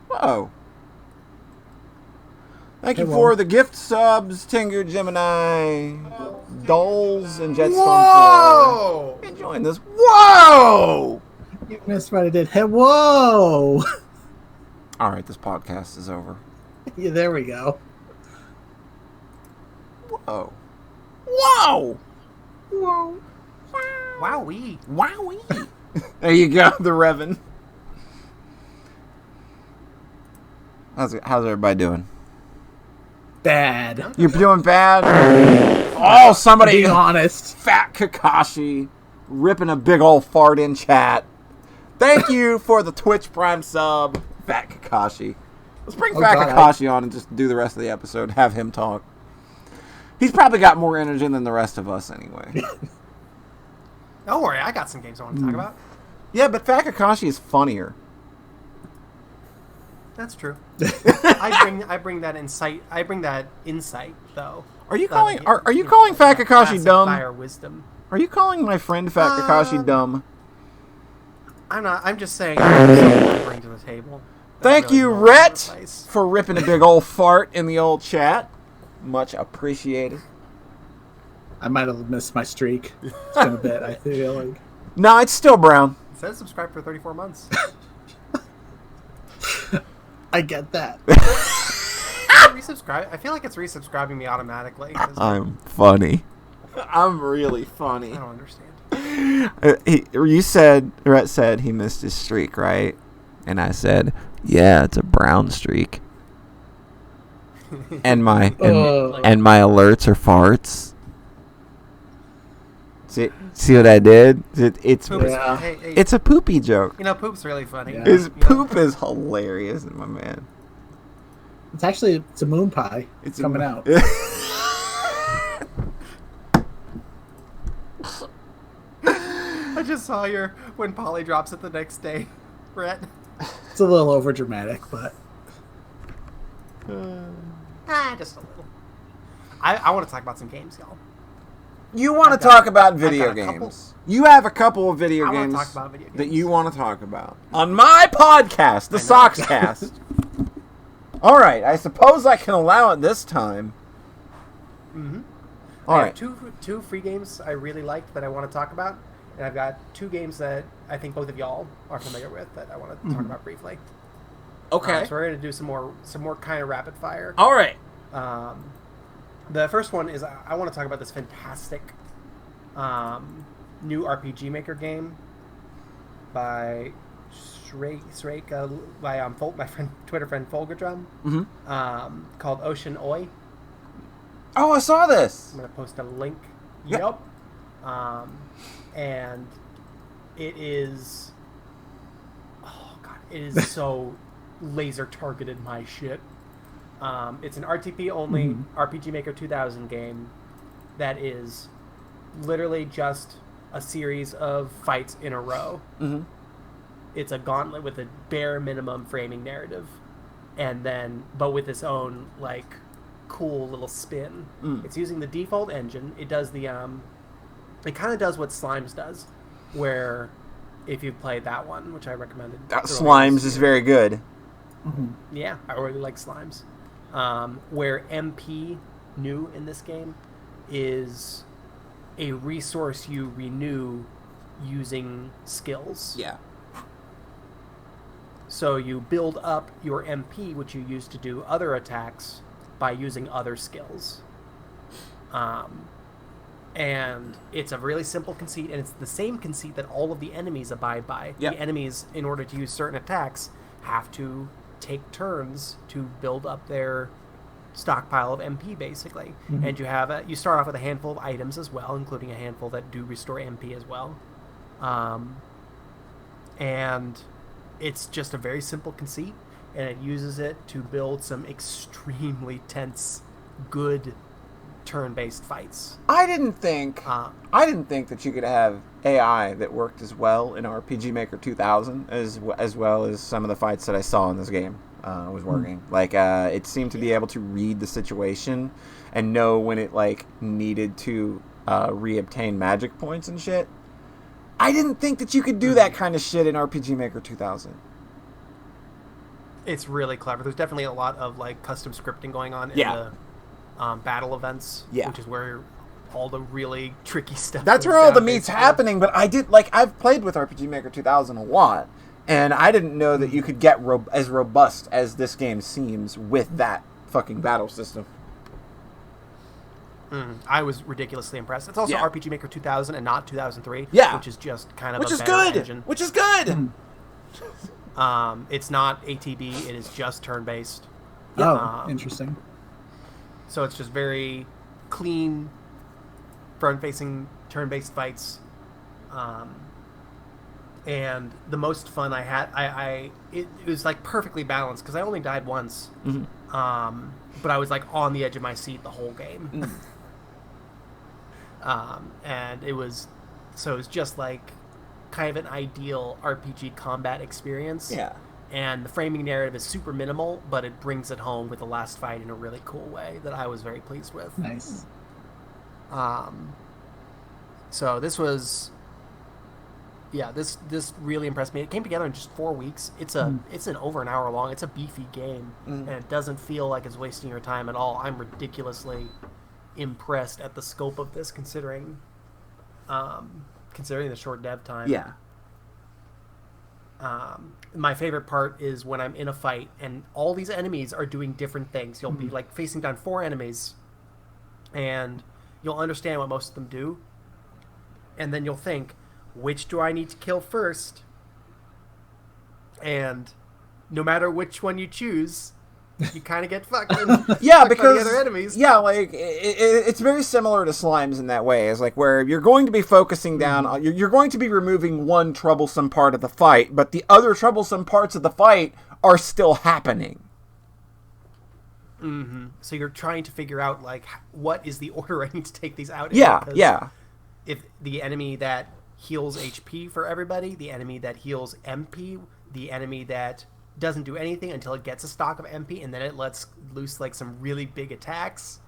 Whoa. Thank you Hey, for Whoa. the gift subs, Tengu Gemini, Dolls, and Jetstone 4. Whoa! Enjoying this. Whoa! You missed what I did. Hey, whoa! All right, this podcast is over. Yeah, there we go. Whoa. Whoa! Whoa. Wowee. Wowee! There you go, the Revan. How's everybody doing? Bad. You're doing bad? Oh, somebody... Being honest. Fat Kakashi ripping a big old fart in chat. Thank you for the Twitch Prime sub, Fat Kakashi. Let's bring Fat Kakashi on and just do the rest of the episode. Have him talk. He's probably got more energy than the rest of us anyway. Don't worry, I got some games I want to talk about. Yeah, but Fat Kakashi is funnier. That's true. I bring that insight. I bring that insight, though. Are you calling? Are you calling Fat Kakashi dumb? Fire wisdom. Are you calling my friend Fat Kakashi dumb? I'm not. I'm just saying. I something to bring to the table. Thank you, Rhett, for ripping a big old fart in the old chat. Much appreciated. I might have missed my streak. It's been a bit, I feel like. No, it's still brown. It says subscribe for 34 months. I get that. Resubscribe. I feel like it's resubscribing me automatically. I'm funny. I'm really funny. I don't understand. Rhett said he missed his streak, right? And I said, yeah, it's a brown streak. And my alerts are farts. See what I did? It's a poopy joke. You know, poop's really funny. Yeah. His poop is hilarious, my man. It's a moon pie. It's coming out. I just saw when Polly drops it the next day, Brett. It's a little over dramatic, but Just a little. I want to talk about some games, y'all. You want to talk about video games. You have a couple of video games that you want to talk about. On my podcast, the Sockscast. All right, I suppose I can allow it this time. Mm-hmm. All I right. have two free games I really liked that I want to talk about, and I've got two games that I think both of y'all are familiar with that I want to talk about briefly. Okay. So we're going to do some more kind of rapid fire. All right. The first one is I want to talk about this fantastic new RPG Maker game by by my Twitter friend Folgerdrum, called Ocean Oi. Oh, I saw this. I'm going to post a link. Yep. And it is... Oh, God. It is so laser-targeted my shit. It's an RTP-only RPG Maker 2000 game that is literally just a series of fights in a row. Mm-hmm. It's a gauntlet with a bare minimum framing narrative, but with its own cool little spin. It's using the default engine. It does it kind of does what Slimes does, where if you've played that one, which I recommended. Slimes is very good. Mm-hmm. Yeah, I really like Slimes. Where MP new in this game is a resource you renew using skills. Yeah. So you build up your MP, which you use to do other attacks, by using other skills. And it's a really simple conceit, and it's the same conceit that all of the enemies abide by. Yep. The enemies, in order to use certain attacks, have to take turns to build up their stockpile of MP, basically. Mm-hmm. And you start off with a handful of items as well, including a handful that do restore MP as well. And it's just a very simple conceit, and it uses it to build some extremely tense, good turn-based fights. I didn't think that you could have AI that worked as well in RPG Maker 2000 as well as some of the fights that I saw in this game was working. It seemed to be able to read the situation and know when it needed to reobtain magic points and shit. I didn't think that you could do that kind of shit in RPG Maker 2000. It's really clever. There's definitely a lot of like custom scripting going on in Yeah. the battle events, Yeah. which is where all the really tricky stuff. That's goes where all the down, meat's basically. happening. But I've played with RPG Maker 2000 a lot, and I didn't know that you could get as robust as this game seems with that fucking battle system. I was ridiculously impressed. It's also Yeah. RPG Maker 2000 and not 2003. Yeah. Which is just kind of Which a is better good. engine. Which is good. It's not ATB. It is just turn-based. Oh, interesting. So it's just very clean, front-facing, turn-based fights. And the most fun I had, it was like perfectly balanced because I only died once. But I was like on the edge of my seat the whole game. And it was just like kind of an ideal RPG combat experience. Yeah. And the framing narrative is super minimal, but it brings it home with the last fight in a really cool way that I was very pleased with. Nice. So this was, this really impressed me. It came together in just 4 weeks. It's an over an hour long. It's a beefy game, and it doesn't feel like it's wasting your time at all. I'm ridiculously impressed at the scope of this, considering the short dev time. Yeah. My favorite part is when I'm in a fight and all these enemies are doing different things. You'll be like facing down 4 enemies, and you'll understand what most of them do, and then you'll think, which do I need to kill first? And no matter which one you choose, you kind of get fucked. Yeah, fucked by because the other enemies. Yeah, like it's very similar to Slimes in that way. It's like where you're going to be focusing down, you're going to be removing one troublesome part of the fight, but the other troublesome parts of the fight are still happening. So you're trying to figure out like what is the order I need to take these out in, Yeah, because yeah, if the enemy that heals HP for everybody, the enemy that heals MP, the enemy that doesn't do anything until it gets a stock of MP, and then it lets loose like some really big attacks.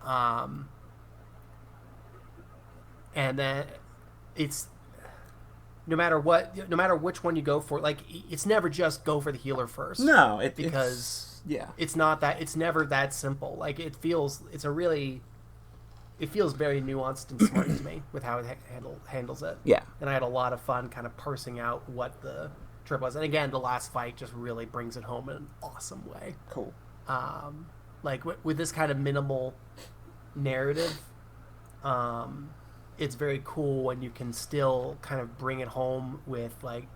And then it's no matter which one you go for, like it's never just go for the healer first. No, because it's it's never that simple. Like it feels very nuanced and smart to me with how it handles it. Yeah. And I had a lot of fun kind of parsing out what the trip was. And again, the last fight just really brings it home in an awesome way. Cool. Like with this kind of minimal narrative, it's very cool when you can still kind of bring it home with like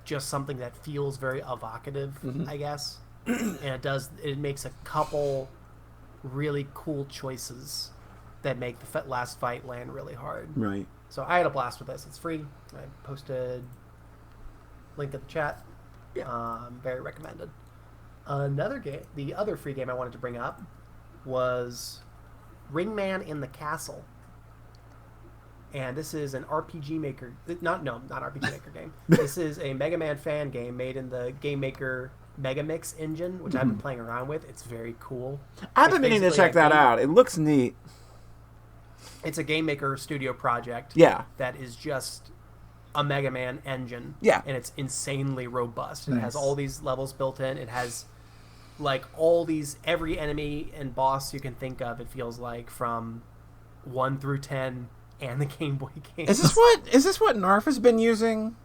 just something that feels very evocative, I guess. And it makes a couple really cool choices that make the last fight land really hard. Right. So I had a blast with this. It's free. I posted link in the chat. Yeah. Very recommended. Another game, the other free game I wanted to bring up was Ringman in the Castle. And this is an RPG Maker, not RPG Maker game. This is a Mega Man fan game made in the Game Maker Megamix engine, which I've been playing around with. It's very cool. I've been meaning to check that out. It looks neat. It's a Game Maker studio project. Yeah. That is just a Mega Man engine. Yeah. And it's insanely robust. Nice. It has all these levels built in. It has like every enemy and boss you can think of, it feels like, from 1 through 10 and the Game Boy games. Is this what Narf has been using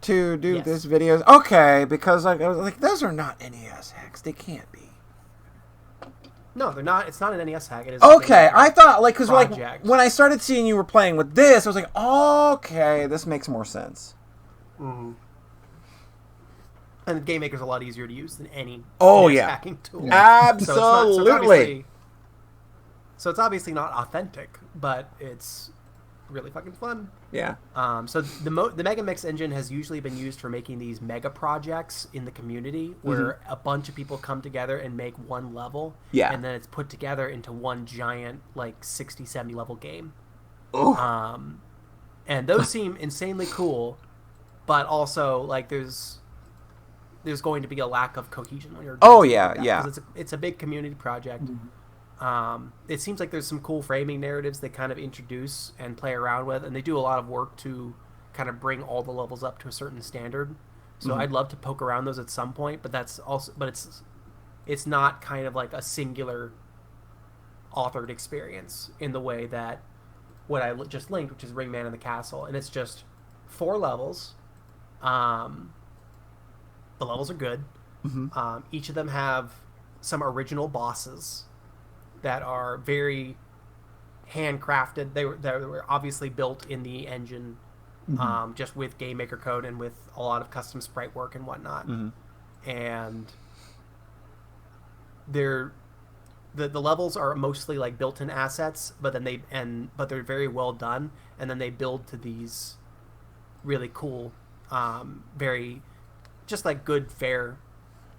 to do Yes. this videos? Okay, because I was like, those are not NES hacks. They can't be. No, they're not. It's not an NES hack. It is Okay, I thought because project. when I started seeing you were playing with this, I was like, okay, this makes more sense. And the Game Maker's a lot easier to use than any Oh, NES yeah. hacking tool. Absolutely. So it's obviously not authentic, but it's really fucking fun. Yeah. So the Mega Mix engine has usually been used for making these mega projects in the community where a bunch of people come together and make one level. Yeah. And then it's put together into one giant, like, 60, 70 level game. Oh. And those seem insanely cool, but also, like, there's going to be a lack of cohesion when you're doing something like that, 'cause it's a big community project. It seems like there's some cool framing narratives they kind of introduce and play around with, and they do a lot of work to kind of bring all the levels up to a certain standard. So I'd love to poke around those at some point, but it's not kind of like a singular authored experience in the way that what I just linked, which is Ringman and the Castle, and it's just 4 levels. The levels are good. Each of them have some original bosses that are very handcrafted. They were obviously built in the engine, just with Game Maker code and with a lot of custom sprite work and whatnot. And the levels are mostly like built-in assets, but they're very well done, and then they build to these really cool, very just like good, fair,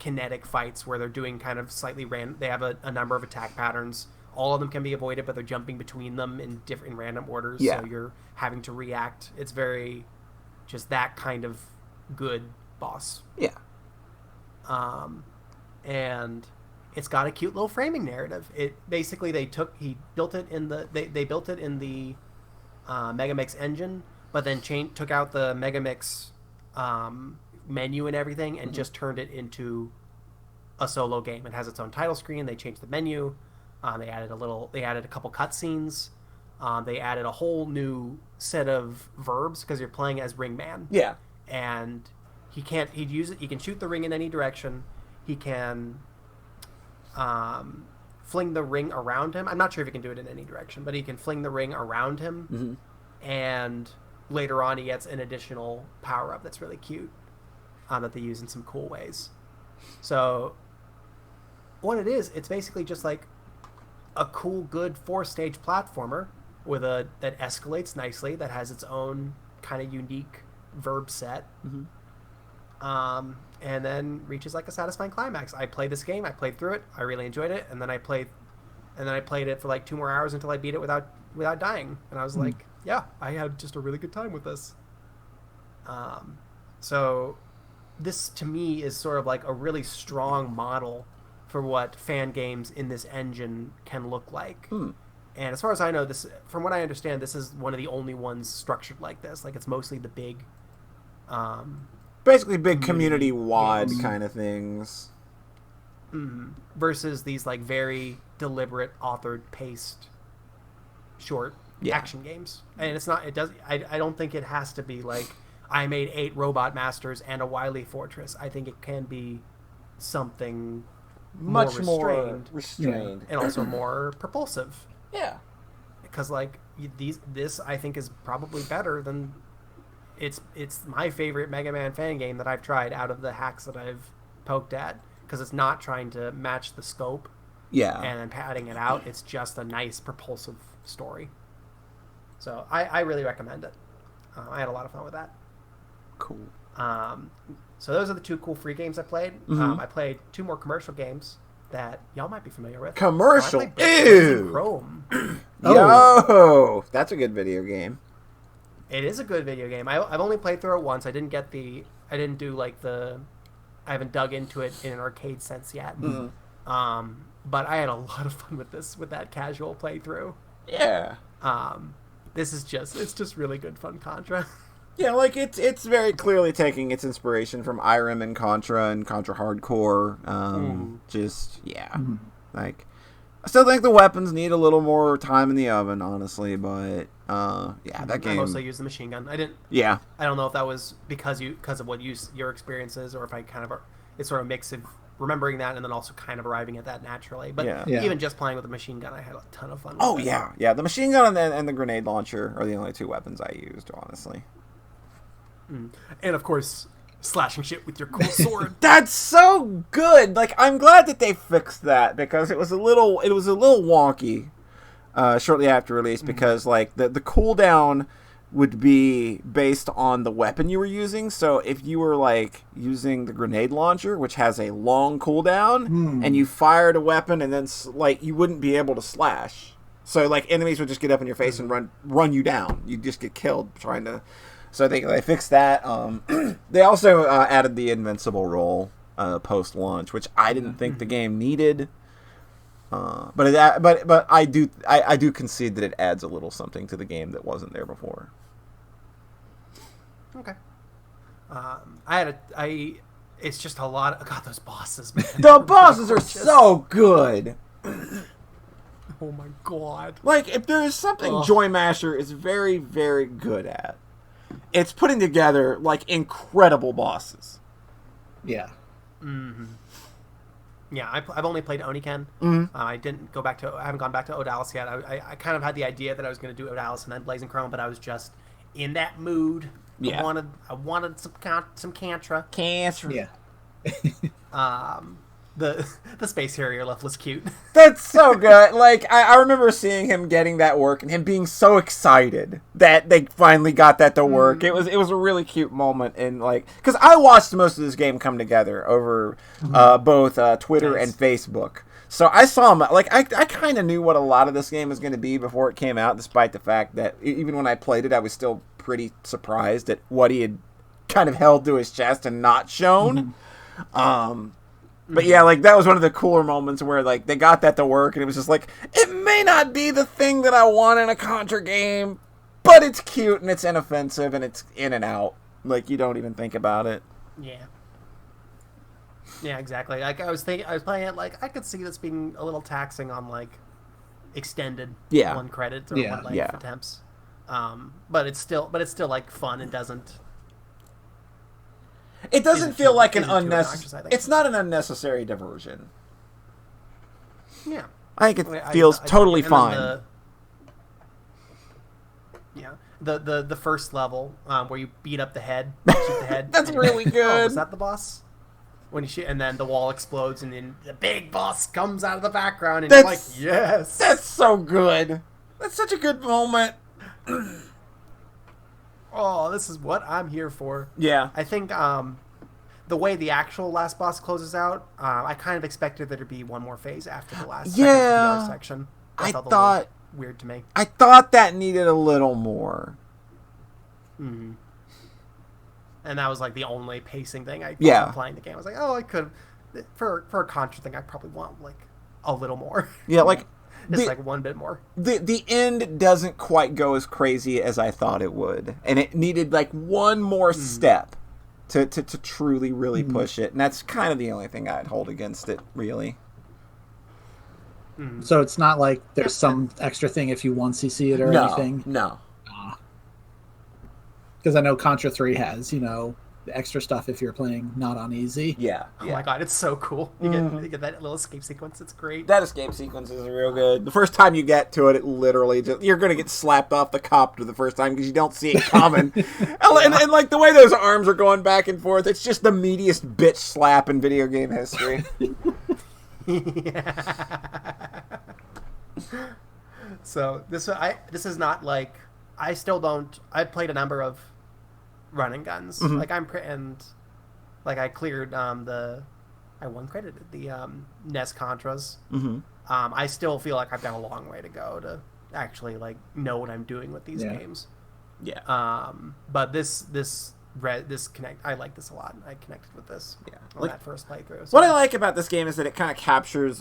kinetic fights where they're doing kind of slightly random. They have a number of attack patterns. All of them can be avoided, but they're jumping between them in different random orders. Yeah. So you're having to react. It's very just that kind of good boss. Yeah. And it's got a cute little framing narrative. It basically they built it in the Megamix engine, but then took out the Megamix menu and everything and just turned it into a solo game. It has its own title screen. They changed the menu. They added a couple cutscenes. They added a whole new set of verbs because you're playing as Ringman. Yeah. And he can shoot the ring in any direction. He can fling the ring around him. I'm not sure if he can do it in any direction, but he can fling the ring around him. And later on, he gets an additional power-up that's really cute that they use in some cool ways. So what it is, it's basically just like a cool, good 4-stage platformer that escalates nicely, that has its own kind of unique verb set, and then reaches like a satisfying climax. I played this game. I played through it. I really enjoyed it, and then I played it for like 2 more hours until I beat it without dying. And I was like, yeah, I had just a really good time with this. So this to me is sort of like a really strong model for what fan games in this engine can look like. And as far as I know, from what I understand, this is one of the only ones structured like this. Like it's mostly the big, basically big community-wide kind of things. Versus these like very deliberate, authored, paced, short action games. And it's not. It does. I don't think it has to be like I made 8 Robot Masters and a Wily Fortress. I think it can be something Much more restrained. and also more propulsive. Yeah. Because like this I think is probably better than it's my favorite Mega Man fan game that I've tried out of the hacks that I've poked at, because it's not trying to match the scope and then padding it out. It's just a nice propulsive story. So I really recommend it. I had a lot of fun with that. Cool. So those are the 2 cool free games I played. I played 2 more commercial games that y'all might be familiar with. Commercial? I played Chrome. Yo! That's a good video game. It is a good video game. I've only played through it once. I haven't dug into it in an arcade sense yet. But I had a lot of fun with that casual playthrough. Yeah. It's just really good fun Contra. Yeah, like it's very clearly taking its inspiration from Irem and Contra Hardcore. Like I still think the weapons need a little more time in the oven, honestly, but that game. I mostly used the machine gun. I didn't. Yeah. I don't know if that was because of what your experiences, or if I kind of it's sort of a mix of remembering that and then also kind of arriving at that naturally. But even just playing with the machine gun, I had a ton of fun. With yeah. The machine gun and the grenade launcher are the only 2 weapons I used, honestly. And of course, slashing shit with your cool sword. That's so good. Like, I'm glad that they fixed that, because it was a little wonky shortly after release, because like the cooldown would be based on the weapon you were using. So if you were like using the grenade launcher, which has a long cooldown, and you fired a weapon, and then like you wouldn't be able to slash. So like enemies would just get up in your face and run you down. You'd just get killed trying to. So I think they fixed that. They also added the invincible roll post-launch, which I didn't think the game needed. But I do concede that it adds a little something to the game that wasn't there before. Okay. It's just a lot of, God, those bosses, man. The bosses are so good. Oh my god. Like, if there is something Joy Masher is very, very good at, it's putting together, like, incredible bosses. Yeah. Mm-hmm. Yeah, I've only played Oniken. Mm-hmm. I haven't gone back to Odalis yet. I kind of had the idea that I was going to do Odalis and then Blazing Chrome, but I was just in that mood. Yeah. I wanted some Cantra. Cancer. Yeah. The Space Harrier level was cute. That's so good. Like, I remember seeing him getting that work and him being so excited that they finally got that to work. It was a really cute moment. And, like, because I watched most of this game come together over both Twitter and Facebook. So I saw him, like, I kind of knew what a lot of this game was going to be before it came out, despite the fact that even when I played it, I was still pretty surprised at what he had kind of held to his chest and not shown. But yeah, like, that was one of the cooler moments where, like, they got that to work, and it was just like, it may not be the thing that I want in a Contra game, but it's cute, and it's inoffensive, and it's in and out. Like, you don't even think about it. Yeah. Yeah, exactly. Like, I was playing it, like, I could see this being a little taxing on, like, extended 1 credit or 1 life attempts. But it's still, like, fun and doesn't... It doesn't feel like an unnecessary... It's not an unnecessary diversion. Yeah. I think it feels totally fine. The first level, where you beat up the head, shoot the head. That's really good. Was that the boss? When you shoot, and then the wall explodes, and then the big boss comes out of the background, and you're like, yes! That's so good. That's such a good moment. Oh, this is what I'm here for. Yeah. I think the way the actual last boss closes out, I kind of expected there to be one more phase after the last second section. I felt thought weird to me. I thought that needed a little more. Mm-hmm. And that was like the only pacing thing I thought playing the game. I was like, oh, I could for a Contra thing, I probably want like a little more. Yeah, like just like one bit more. The end doesn't quite go as crazy as I thought it would, and it needed like one more step to truly really push it, and that's kind of the only thing I'd hold against it, really. So it's not like there's some extra thing if you once you see it or anything? No. Because I know Contra 3 has, the extra stuff if you're playing not on easy. Yeah. Oh my god, it's so cool. You get that little escape sequence. It's great. That escape sequence is real good. The first time you get to it, it literally you're going to get slapped off the copter the first time because you don't see it coming. and like the way those arms are going back and forth, it's just the meatiest bitch slap in video game history. So this is not like I still don't. I played a number of run and guns. Like I cleared I one credited the NES Contras. I still feel like I've got a long way to go to actually like know what I'm doing with these games. Yeah. But this connect. I like this a lot. I connected with this. Yeah. On that first playthrough. So. What I like about this game is that it kind of captures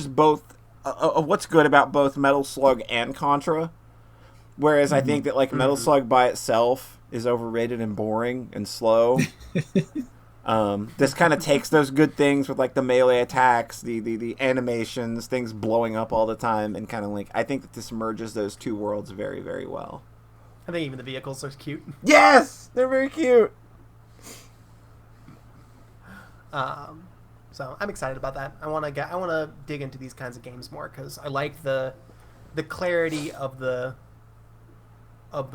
both of what's good about both Metal Slug and Contra. Whereas I think that like Metal Slug by itself is overrated and boring and slow. This kind of takes those good things with like the melee attacks, the animations, things blowing up all the time, and kind of like I think that this merges those two worlds very, very well. I think even the vehicles are cute. Yes, they're very cute. So I'm excited about that. I want to dig into these kinds of games more because I like the clarity of the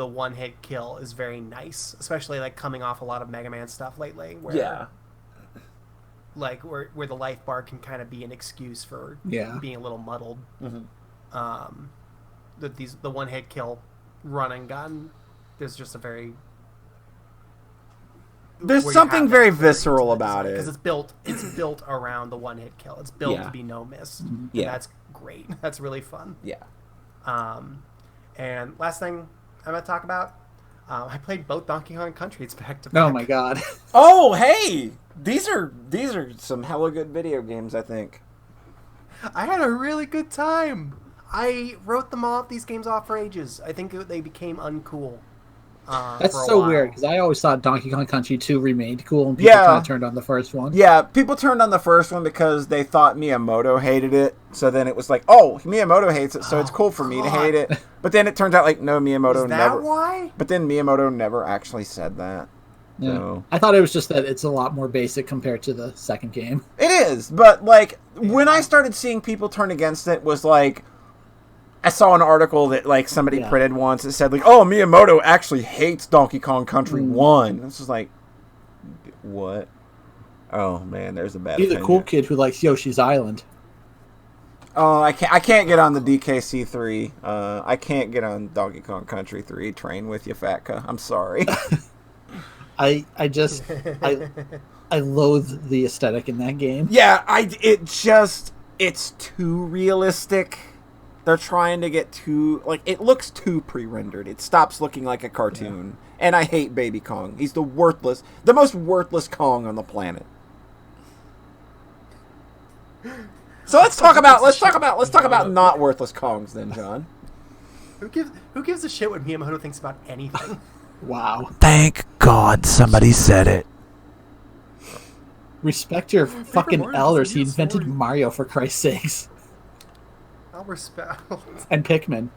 one hit kill is very nice, especially like coming off a lot of Mega Man stuff lately. Where, like where the life bar can kind of be an excuse for being a little muddled. The one hit kill run and gun, there's just a very there's something very visceral about it because it's built around the one hit kill. It's built to be no miss. Yeah, that's great. That's really fun. Yeah. And last thing I'm going to talk about, I played both Donkey Kong Countries back to back. Oh my god. Oh, hey! These are some hella good video games, I think. I had a really good time. I wrote these games off for ages. I think they became uncool. That's for a so while. weird because I always thought Donkey Kong Country 2 remained cool, and people kind of turned on the first one. Yeah, people turned on the first one because they thought Miyamoto hated it. So then it was like, oh, Miyamoto hates it, so it's cool for me to hate it. But then it turns out like, no, Miyamoto Is that never. why? But then Miyamoto never actually said that. Yeah. So. I thought it was just that it's a lot more basic compared to the second game. It is, but like when I started seeing people turn against it was like I saw an article that like somebody printed once that said like, oh, Miyamoto actually hates Donkey Kong Country 1. This is like, what? Oh man, there's a bad. He's a cool kid who likes Yoshi's Island. Oh, I can't get on the DKC 3. I can't get on Donkey Kong Country 3 train with you, Fatka. I'm sorry. I loathe the aesthetic in that game. Yeah, it's too realistic. They're trying to get too it looks too pre-rendered. It stops looking like a cartoon. Yeah. And I hate Baby Kong. He's the most worthless Kong on the planet. So let's talk about not worthless Kongs then, John. Who gives a shit what Miyamoto thinks about anything? Wow. Thank God somebody said it. Respect your fucking elders. He invented Mario, for Christ's sakes. I'll respect. And Pikmin.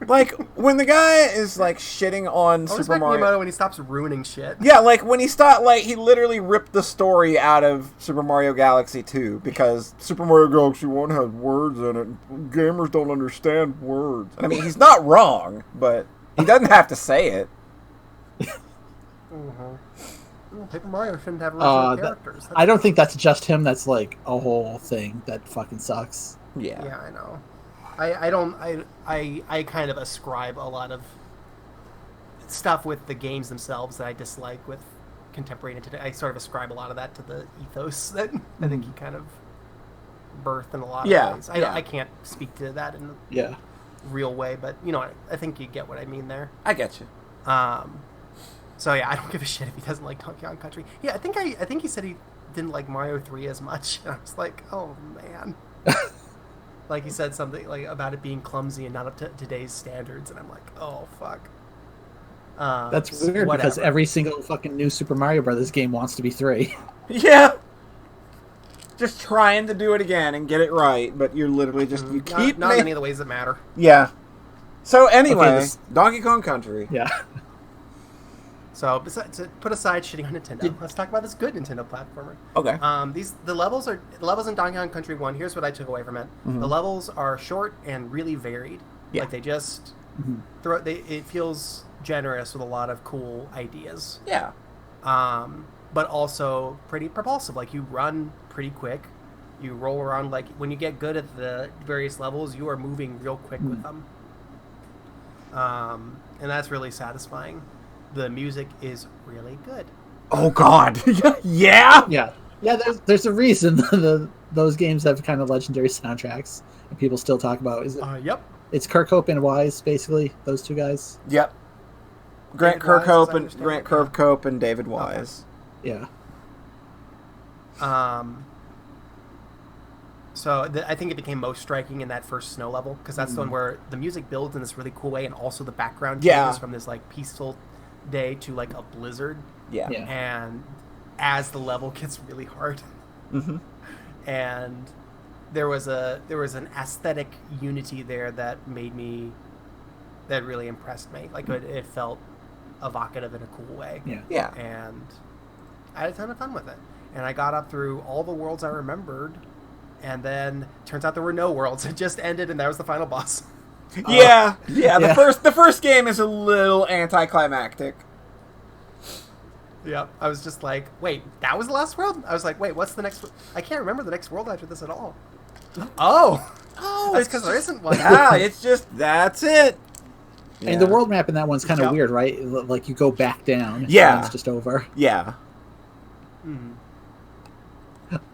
Like, when the guy is, like, shitting on Super Mario... Miyamoto when he stops ruining shit. Yeah, like, when he stopped, like, he literally ripped the story out of Super Mario Galaxy 2, because Super Mario Galaxy 1 has words in it. Gamers don't understand words. I mean, he's not wrong, but he doesn't have to say it. Paper Mario shouldn't have original characters. I don't think that's just him. That's, like, a whole thing that fucking sucks. Yeah. Yeah, I know. I kind of ascribe a lot of stuff with the games themselves that I dislike with contemporary Nintendo. I sort of ascribe a lot of that to the ethos that I think he kind of birthed in a lot of ways. I can't speak to that in a real way, but you know, I think you get what I mean there. I get you. So yeah, I don't give a shit if he doesn't like Donkey Kong Country. Yeah, I think he said he didn't like Mario 3 as much, and I was like, oh man. Like he said something like about it being clumsy and not up to today's standards, and I'm like, oh fuck. That's weird because every single fucking new Super Mario Brothers game wants to be 3. Yeah. Just trying to do it again and get it right, but you're literally just not any of the ways that matter. Yeah. So anyway, Donkey Kong Country. Yeah. So, to put aside shitting on Nintendo, let's talk about this good Nintendo platformer. Okay. The levels in Donkey Kong Country 1. Here's what I took away from it. Mm-hmm. The levels are short and really varied. Yeah. Like they just it feels generous with a lot of cool ideas. Yeah. But also pretty propulsive. Like you run pretty quick. You roll around like when you get good at the various levels, you are moving real quick with them. And that's really satisfying. The music is really good. Oh God! Yeah. Yeah. There's a reason those games have kind of legendary soundtracks, and people still talk about. Is it? Yep. It's Kirkhope and Wise, basically those two guys. Yep. Grant Kirkhope and David Wise. Okay. Yeah. So I think it became most striking in that first snow level because that's the one where the music builds in this really cool way, and also the background changes from this like peaceful day to like a blizzard. Yeah. And as the level gets really hard, and there was an aesthetic unity there that really impressed me. Like it felt evocative in a cool way. Yeah. And I had a ton of fun with it. And I got up through all the worlds I remembered, and then turns out there were no worlds. It just ended, and that was the final boss. Yeah. The first game is a little anticlimactic. Yeah, I was just like, wait, that was the last world? I was like, wait, what's the next? I can't remember the next world after this at all. Oh, that's because there isn't one. Yeah, it's just that's it. Yeah. And the world map in that one's kind of weird, right? Like you go back down. Yeah, it's just over. Yeah.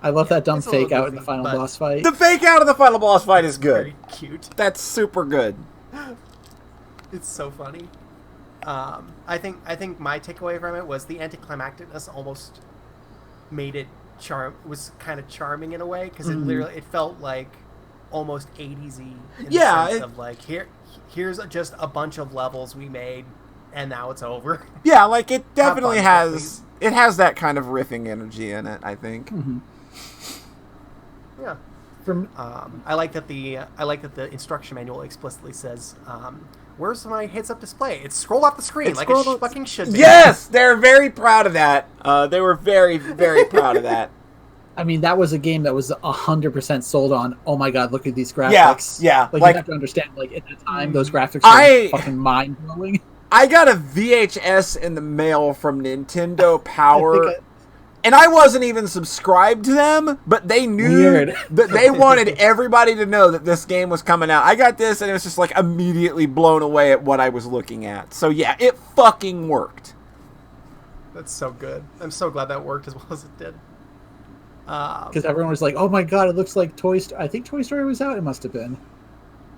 I love that dumb fake out in the final boss fight. The fake out of the final boss fight is good. Very cute. That's super good. It's so funny. I think my takeaway from it was the anticlimacticness almost made it charming in a way because it felt like almost 80s-y in Yeah, the sense of like here's just a bunch of levels we made and now it's over. Yeah, like it definitely Have fun, has. It has that kind of riffing energy in it, I think. Mm-hmm. Yeah. I like that the instruction manual explicitly says, "Where's my heads-up display? It's scrolled off the screen It's like it scrolled- fucking should be." Yes, they're very proud of that. They were very, very proud of that. I mean, that was a game that was 100% sold on. Oh my god, look at these graphics! Yeah. Like you have to understand, like at the time, those graphics were fucking mind blowing. I got a VHS in the mail from Nintendo Power. And I wasn't even subscribed to them, but they knew that they wanted everybody to know that this game was coming out. I got this, and it was just like immediately blown away at what I was looking at. So yeah, it fucking worked. That's so good. I'm so glad that worked as well as it did. Because everyone was like, "Oh my god, it looks like Toy Story." I think Toy Story was out. It must have been.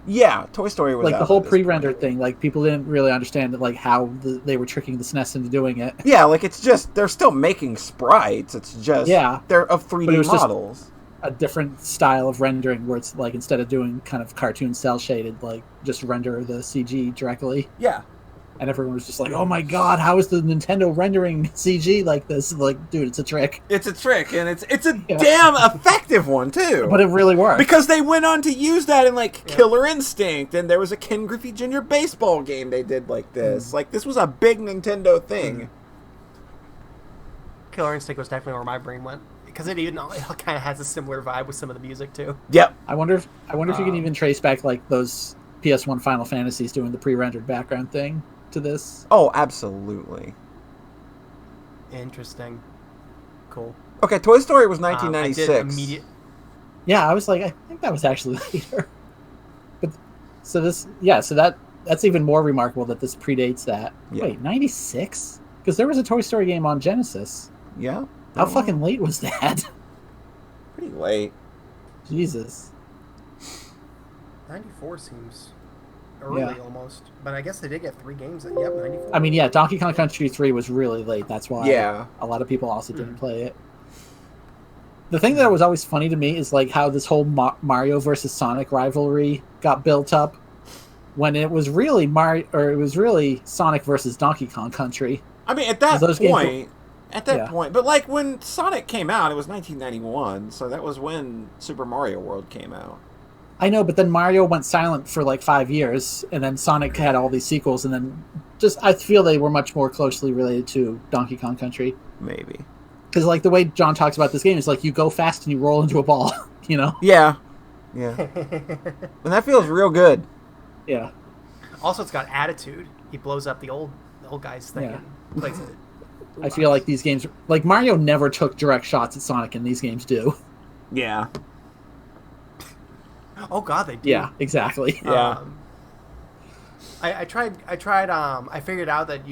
Yeah, Toy Story was like out the whole at this pre-rendered point. thing. Like people didn't really understand like how they were tricking the SNES into doing it. Yeah, like it's just they're still making sprites. It's just they're of 3D models. A different style of rendering where it's like instead of doing kind of cartoon cell shaded, like just render the CG directly. Yeah. And everyone was just like, "Oh my god, how is the Nintendo rendering CG like this?" Like, dude, it's a trick. It's a trick, and it's a damn effective one too. But it really worked because they went on to use that in like Killer Instinct, and there was a Ken Griffey Jr. baseball game they did like this. Like this was a big Nintendo thing. Killer Instinct was definitely where my brain went because it kind of has a similar vibe with some of the music too. Yep. I wonder if you can even trace back like those PS1 Final Fantasies doing the pre-rendered background thing to this. Oh, absolutely. Interesting. Cool. Okay, Toy Story was 1996. Yeah, I was like, I think that was actually later. But so that's even more remarkable that this predates that. Yeah. Wait, 96? Because there was a Toy Story game on Genesis. Yeah. How fucking late was that? Pretty late. Jesus. 94 seems early almost, but I guess they did get 3 games. Yep, 94. I mean, yeah, Donkey Kong Country 3 was really late. That's why a lot of people also didn't play it. The thing that was always funny to me is like how this whole Mario versus Sonic rivalry got built up when it was really Sonic versus Donkey Kong Country. I mean, at that point, but like when Sonic came out, it was 1991, so that was when Super Mario World came out. I know, but then Mario went silent for like 5 years, and then Sonic had all these sequels, and then I feel they were much more closely related to Donkey Kong Country. Maybe. Because like the way John talks about this game is like you go fast and you roll into a ball, you know? Yeah. And that feels real good. Yeah. Also, it's got attitude. He blows up the old guy's thing and plays it. I feel like these games, like Mario never took direct shots at Sonic, and these games do. Yeah. Oh god, they do. Yeah, exactly. Yeah. I figured out that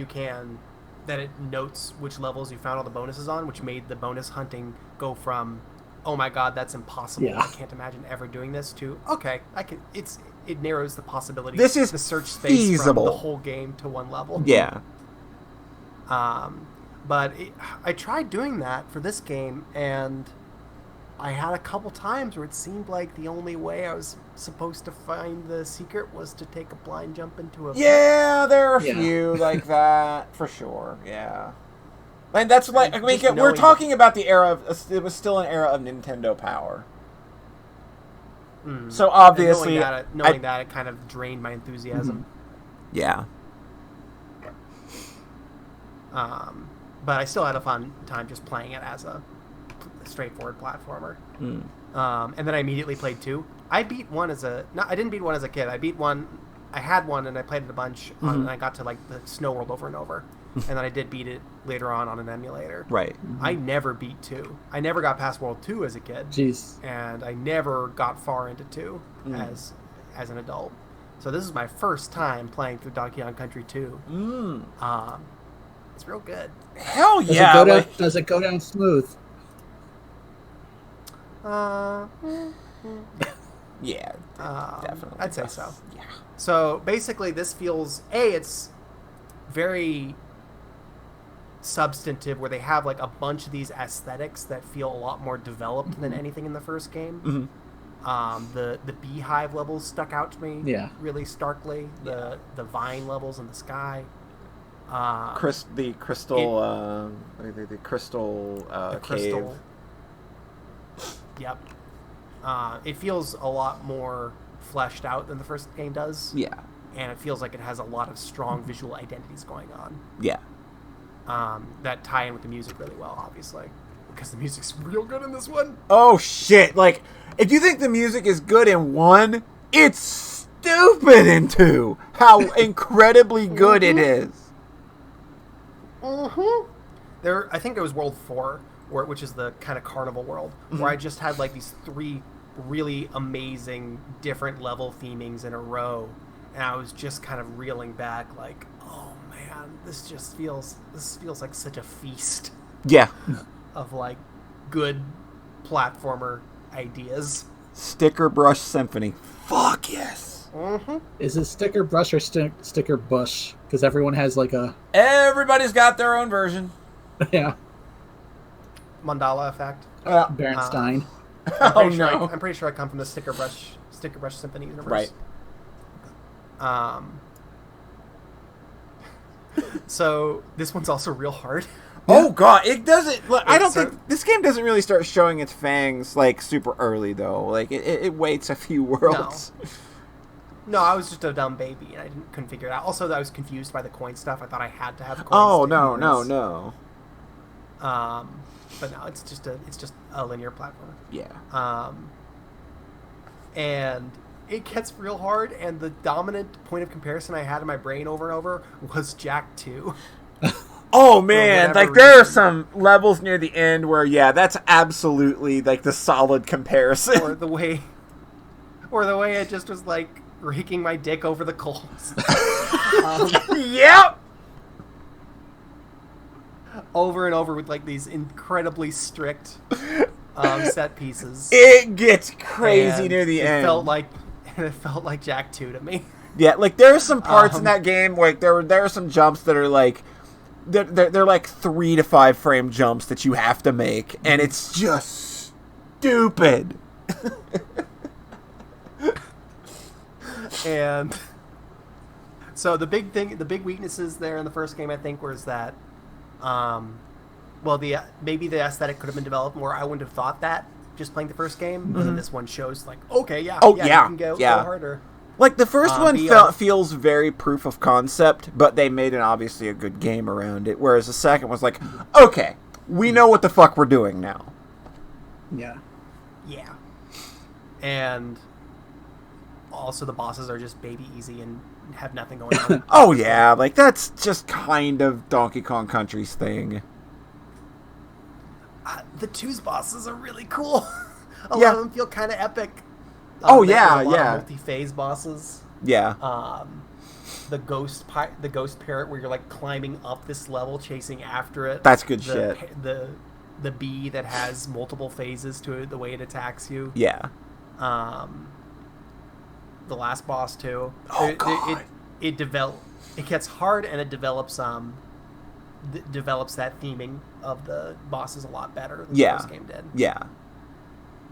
that it notes which levels you found all the bonuses on, which made the bonus hunting go from, oh my god, that's impossible. Yeah. I can't imagine ever doing this to, okay, it narrows the possibility. This is the search space feasible. from the whole game to one level. Yeah. But I tried doing that for this game, and I had a couple times where it seemed like the only way I was supposed to find the secret was to take a blind jump into a... Yeah, there are a few like that, for sure, yeah. And that's like, I mean, we're talking about the era of, it was still an era of Nintendo Power. So obviously... Knowing that, it kind of drained my enthusiasm. Yeah. But I still had a fun time just playing it as a straightforward platformer. And then I immediately played 2. I didn't beat one as a kid. I had one and I played it a bunch and I got to like the Snow World over and over. And then I did beat it later on an emulator. Right. I never beat 2. I never got past World 2 as a kid. Jeez. And I never got far into 2 as an adult. So this is my first time playing through Donkey Kong Country 2. It's real good. Hell yeah! Does it go down smooth? Yeah, definitely. I'd say so. Yeah. So basically, this feels it's very substantive, where they have like a bunch of these aesthetics that feel a lot more developed than anything in the first game. The beehive levels stuck out to me really starkly. The vine levels in the sky. The crystal cave. Yep. It feels a lot more fleshed out than the first game does. Yeah. And it feels like it has a lot of strong visual identities going on. Yeah. That tie in with the music really well, obviously. Because the music's real good in this one. Oh, shit. Like, if you think the music is good in 1, it's stupid in 2. How incredibly good it is. I think it was World 4, which is the kind of carnival world, where I just had like these 3 really amazing different level themings in a row. And I was just kind of reeling back like, oh man, this feels like such a feast. Yeah. Of like good platformer ideas. Sticker brush symphony. Fuck yes. Is it sticker brush or sticker bush? Because everyone has like a... Everybody's got their own version. Yeah. Mandala effect. Bernstein. I'm pretty sure I come from the sticker brush symphony universe. Right. So this one's also real hard. Oh god, it doesn't. Look, I don't think this game doesn't really start showing its fangs like super early though. Like it waits a few worlds. No, I was just a dumb baby and couldn't figure it out. Also, I was confused by the coin stuff. I thought I had to have coins. Oh no. But no, it's just a linear platformer. Yeah. And it gets real hard. And the dominant point of comparison I had in my brain over and over was Jak 2. Oh man, like there are some levels near the end where that's absolutely like the solid comparison. Or the way it just was like raking my dick over the coals. Yep. Over and over with like these incredibly strict set pieces. It gets crazy near the end. It felt like Jak 2 to me. Yeah, like there are some parts in that game like there are some jumps that are like they're like 3 to 5 frame jumps that you have to make, and it's just stupid. And so the big weaknesses there in the first game, I think, was that, maybe the aesthetic could have been developed more. I wouldn't have thought that just playing the first game, but then this one shows like, okay, you can go harder. Like, the first one feels very proof of concept, but they made obviously a good game around it, whereas the second was like, okay, we know what the fuck we're doing now. Yeah. Yeah. And also the bosses are just baby easy and have nothing going on. Oh, yeah, like, that's just kind of Donkey Kong Country's thing. The 2's bosses are really cool. A lot of them feel kind of epic. Yeah. Multi-phase bosses. Yeah. The ghost parrot, where you're like climbing up this level, chasing after it. That's good shit. The bee that has multiple phases to it, the way it attacks you. Yeah. The last boss too. God. It gets hard, and it develops that theming of the bosses a lot better than the first game did. Yeah.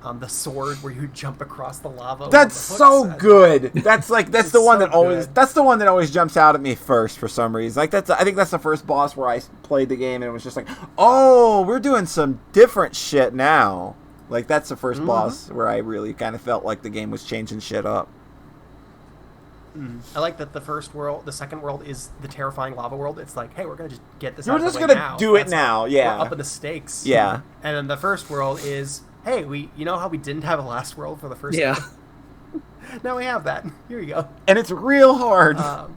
The sword where you jump across the lava. That's so good. That's the one that always. Good. That's the one that always jumps out at me first for some reason. Like I think that's the first boss where I played the game and it was just like, oh, we're doing some different shit now. Like that's the first boss where I really kind of felt like the game was changing shit up. I like that the second world is the terrifying lava world. It's like, hey, we're gonna just get this. We're just gonna do it now. Yeah. We're up in the stakes. Yeah. And then the first world is, hey, you know how we didn't have a last world for the first game? Now we have that. Here you go. And it's real hard. And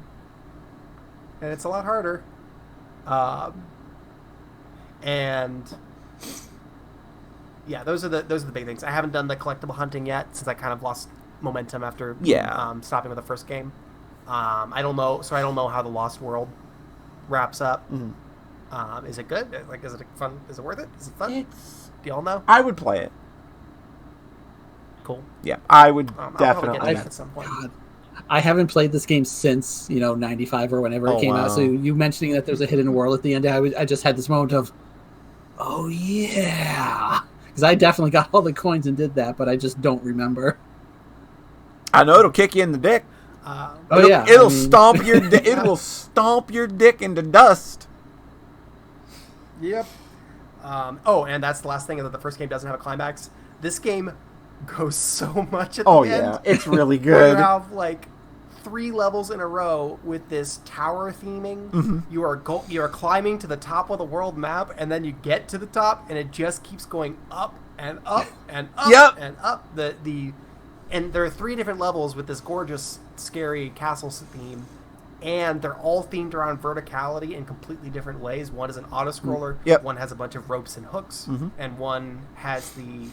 it's a lot harder. And yeah, those are the big things. I haven't done the collectible hunting yet since I kind of lost momentum after stopping with the first game. I don't know how the Lost World wraps up. Is it good? Like, is it fun? Is it worth it? Is it fun? Do y'all know? I would play it. Cool. Yeah, I would I'll definitely. get that at some point. I haven't played this game since, 95 or whenever it came out. So you mentioning that there's a hidden world at the end, I just had this moment of, oh yeah. Because I definitely got all the coins and did that, but I just don't remember. I know it'll kick you in the dick. It'll stomp your it will stomp your dick into dust. Yep. And that's the last thing, is that the first game doesn't have a climax. This game goes so much at the end. Yeah, it's really good. You have like 3 levels in a row with this tower theming. Mm-hmm. You are climbing to the top of the world map, and then you get to the top, and it just keeps going up and up and up and up. And there are 3 different levels with this gorgeous, scary castle theme, and they're all themed around verticality in completely different ways. One is an auto-scroller, one has a bunch of ropes and hooks, and one has the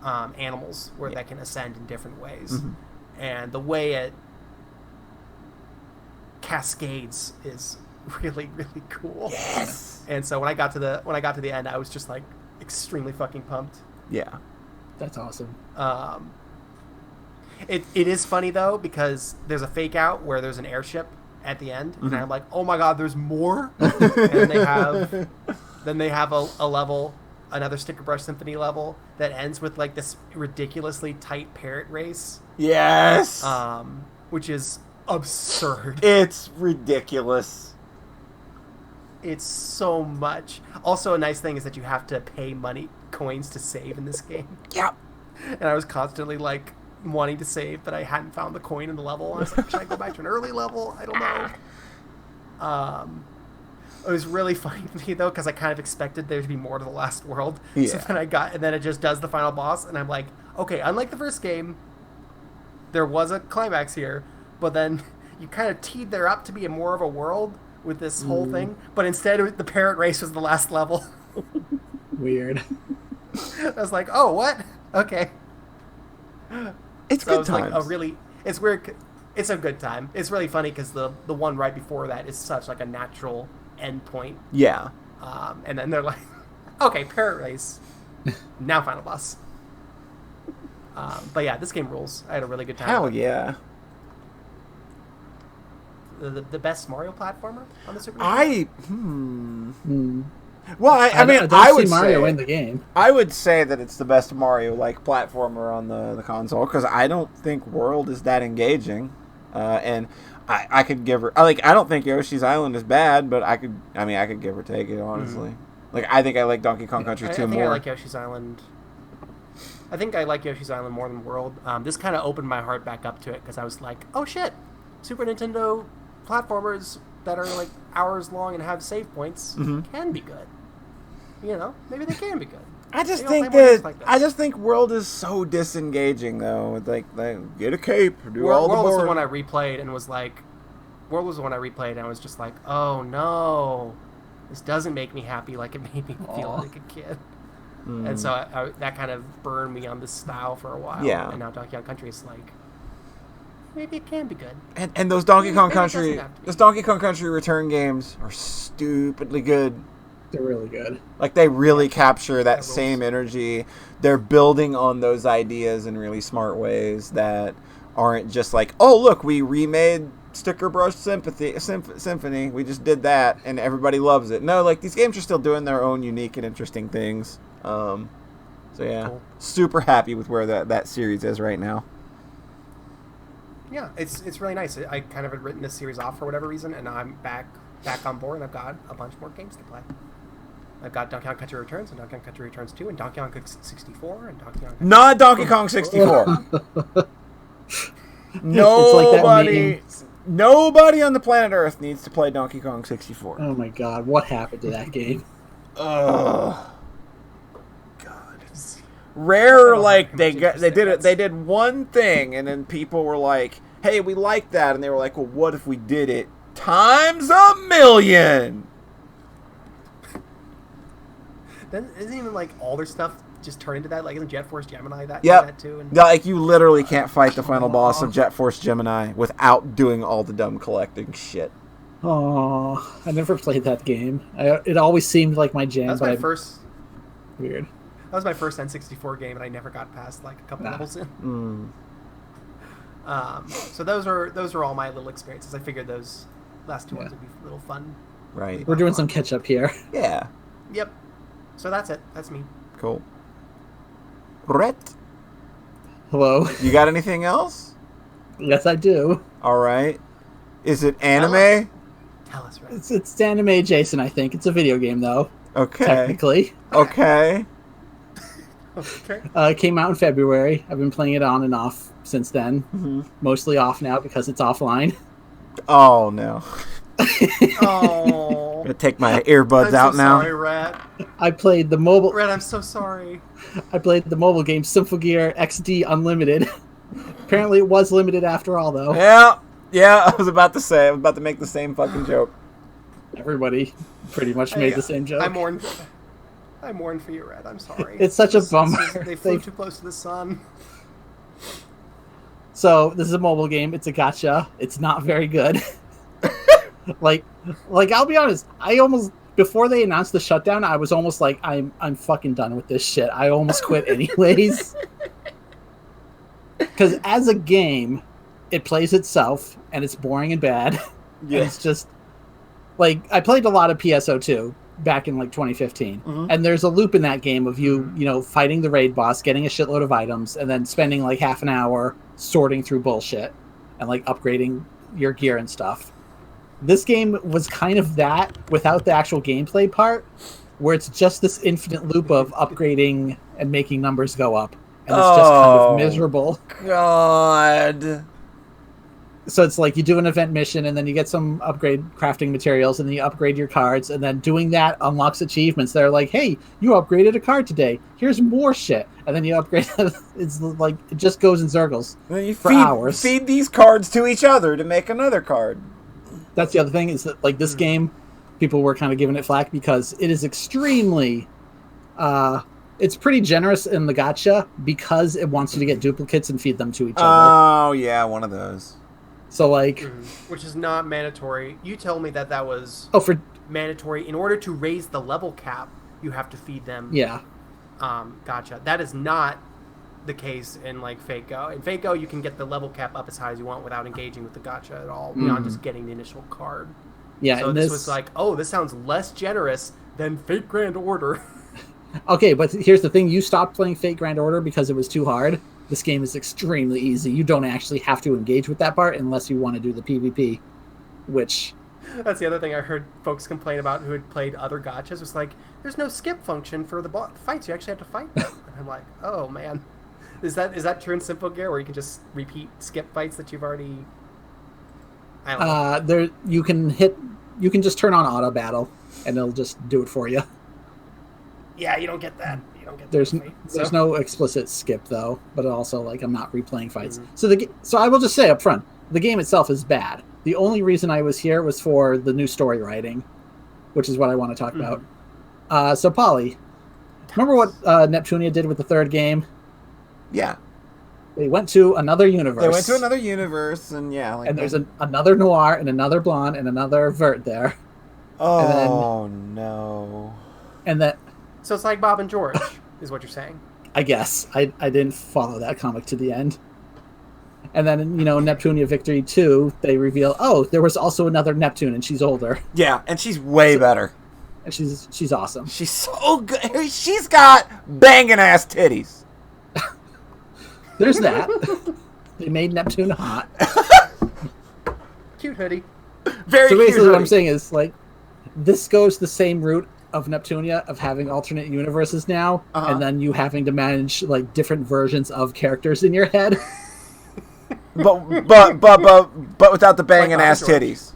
animals where they can ascend in different ways. And the way it cascades is really, really cool. Yes. And so when I got to the end, I was just like extremely fucking pumped. Yeah. That's awesome. It is funny though, because there's a fake out where there's an airship at the end, and I'm like, oh my god, there's more. And they have a level, another Sticker Brush Symphony level that ends with like this ridiculously tight parrot race. Yes. Which is absurd. It's ridiculous. It's so much. Also, a nice thing is that you have to pay coins to save in this game. Yep. And I was constantly like wanting to save, but I hadn't found the coin in the level. I was like, should I go back to an early level? I don't know. It was really funny to me though, because I kind of expected there to be more to the last world. Yeah. So then it just does the final boss, and I'm like, okay, unlike the first game, there was a climax here, but then you kind of teed there up to be more of a world with this whole thing, but instead the parrot race was the last level. Weird. I was like, oh, what? Okay. It's so good times. Like it's weird. It's a good time. It's really funny because the one right before that is such like a natural end point. Yeah. And then they're like, okay, parrot race. Now final boss. But yeah, this game rules. I had a really good time. Hell yeah. The best Mario platformer on the Super Nintendo? Well, I mean, I would see Mario say, in the game. I would say that it's the best Mario like platformer on the console, because I don't think World is that engaging, and I could give her I don't think Yoshi's Island is bad, but I could give her take it honestly. Like I think I like Donkey Kong Country 2 more. I like Yoshi's Island. I think I like Yoshi's Island more than World. This kind of opened my heart back up to it because I was like, oh shit, Super Nintendo platformers that are like hours long and have save points can be good. Maybe they can be good. I just think World is so disengaging though. Like get a cape, do all the board. World was the one I replayed and was like, I was just like, oh no, this doesn't make me happy like it made me feel like a kid. And so that kind of burned me on this style for a while. Yeah. And now Donkey Kong Country is like, maybe it can be good. And those Donkey Kong Country return games are stupidly good. They're really good. Like they really capture that same energy. They're building on those ideas in really smart ways that aren't just like, oh look, we remade Sticker Brush Symphony. We just did that and everybody loves it. No, like these games are still doing their own unique and interesting things. So yeah, cool. Super happy with where that series is right now. Yeah, it's really nice. I kind of had written this series off for whatever reason, and now I'm back on board, and I've got a bunch more games to play. I've got Donkey Kong Country Returns, and Donkey Kong Country Returns 2, and Donkey Kong 64, and Donkey Kong... Not Donkey Kong 64! Nobody on the planet Earth needs to play Donkey Kong 64. Oh my god, what happened to that game? God. Rare, like, they did one thing, and then people were like, hey, we like that, and they were like, well, what if we did it times 1,000,000? Isn't even like all their stuff just turn into that? Like, isn't Jet Force Gemini that too? And... like you literally can't fight the final boss of Jet Force Gemini without doing all the dumb collecting shit. Oh, I never played that game. It always seemed like my jam. That was my first. Weird. That was my first N64 game, and I never got past like a couple levels in. So those are all my little experiences. I figured those last two ones would be a little fun. Right. We're doing some catch up here. Yeah. Yep. So that's it. That's me. Cool. Rhett, Hello. you got anything else? Yes, I do. All right. Is it anime? Tell us, right? It's anime Jason, I think. It's a video game, though. Okay. Technically. Okay. Okay. It came out in February. I've been playing it on and off since then. Mm-hmm. Mostly off now because it's offline. Oh, no. Oh. I'm going to take my earbuds I'm out so now. Sorry, Rat. I played the mobile. Rat, I'm so sorry. I played the mobile game Symphogear XD Unlimited. Apparently, it was limited after all, though. Yeah, I was about to say. I was about to make the same fucking joke. Everybody pretty much made the same joke. I mourn for you, Red. I'm sorry. It's such a bummer. They flew too close to the sun. So this is a mobile game. It's a gacha. It's not very good. like I'll be honest. I almost before they announced the shutdown, I was almost like, I'm fucking done with this shit. I almost quit anyways. Because as a game, it plays itself and it's boring and bad. Yeah. And it's just like I played a lot of PSO2 back in like 2015, and there's a loop in that game of you fighting the raid boss, getting a shitload of items, and then spending like half an hour sorting through bullshit and like upgrading your gear and stuff. This game was kind of that without the actual gameplay part, where it's just this infinite loop of upgrading and making numbers go up, and it's just kind of miserable. God. So it's like you do an event mission and then you get some upgrade crafting materials and then you upgrade your cards, and then doing that unlocks achievements that are like, hey, you upgraded a card today. Here's more shit. And then you upgrade. It's like it just goes in circles for hours. Feed these cards to each other to make another card. That's the other thing is that like this game, people were kind of giving it flack because it is extremely it's pretty generous in the gacha because it wants you to get duplicates and feed them to each other. Oh, yeah, one of those. So like, which is not mandatory. You told me that was for mandatory. In order to raise the level cap, you have to feed them. Yeah. Gotcha. That is not the case in like Fate Go. In Fate Go, you can get the level cap up as high as you want without engaging with the gacha at all, beyond just getting the initial card. Yeah. So this was like, oh, this sounds less generous than Fate Grand Order. Okay, but here's the thing. You stopped playing Fate Grand Order because it was too hard. This game is extremely easy. You don't actually have to engage with that part unless you want to do the PvP, which... That's the other thing I heard folks complain about who had played other gachas. Was like, there's no skip function for the fights. You actually have to fight them. And I'm like, oh, man. Is that true in Simple Gear where you can just repeat skip fights that you've already... I don't know. You can just turn on auto battle and it'll just do it for you. Yeah, you don't get that. There's no explicit skip though, but also like I'm not replaying fights. So I will just say up front, the game itself is bad. The only reason I was here was for the new story writing, which is what I want to talk about. So Polly, remember what Neptunia did with the third game? Yeah. They went to another universe. They went to another universe, and yeah. Like and there's another Noir and another Blonde and another Vert there. Oh, no. And that... So it's like Bob and George, is what you're saying. I guess. I didn't follow that comic to the end. And then, Neptunia Victory 2, they reveal, oh, there was also another Neptune, and she's older. Yeah, and she's way better. And she's awesome. She's so good. She's got banging-ass titties. There's that. They made Neptune hot. Cute hoodie. Very So basically cute what I'm saying is, like, this goes the same route of Neptunia, of having alternate universes now, and then you having to manage, like, different versions of characters in your head. but without the banging ass titties.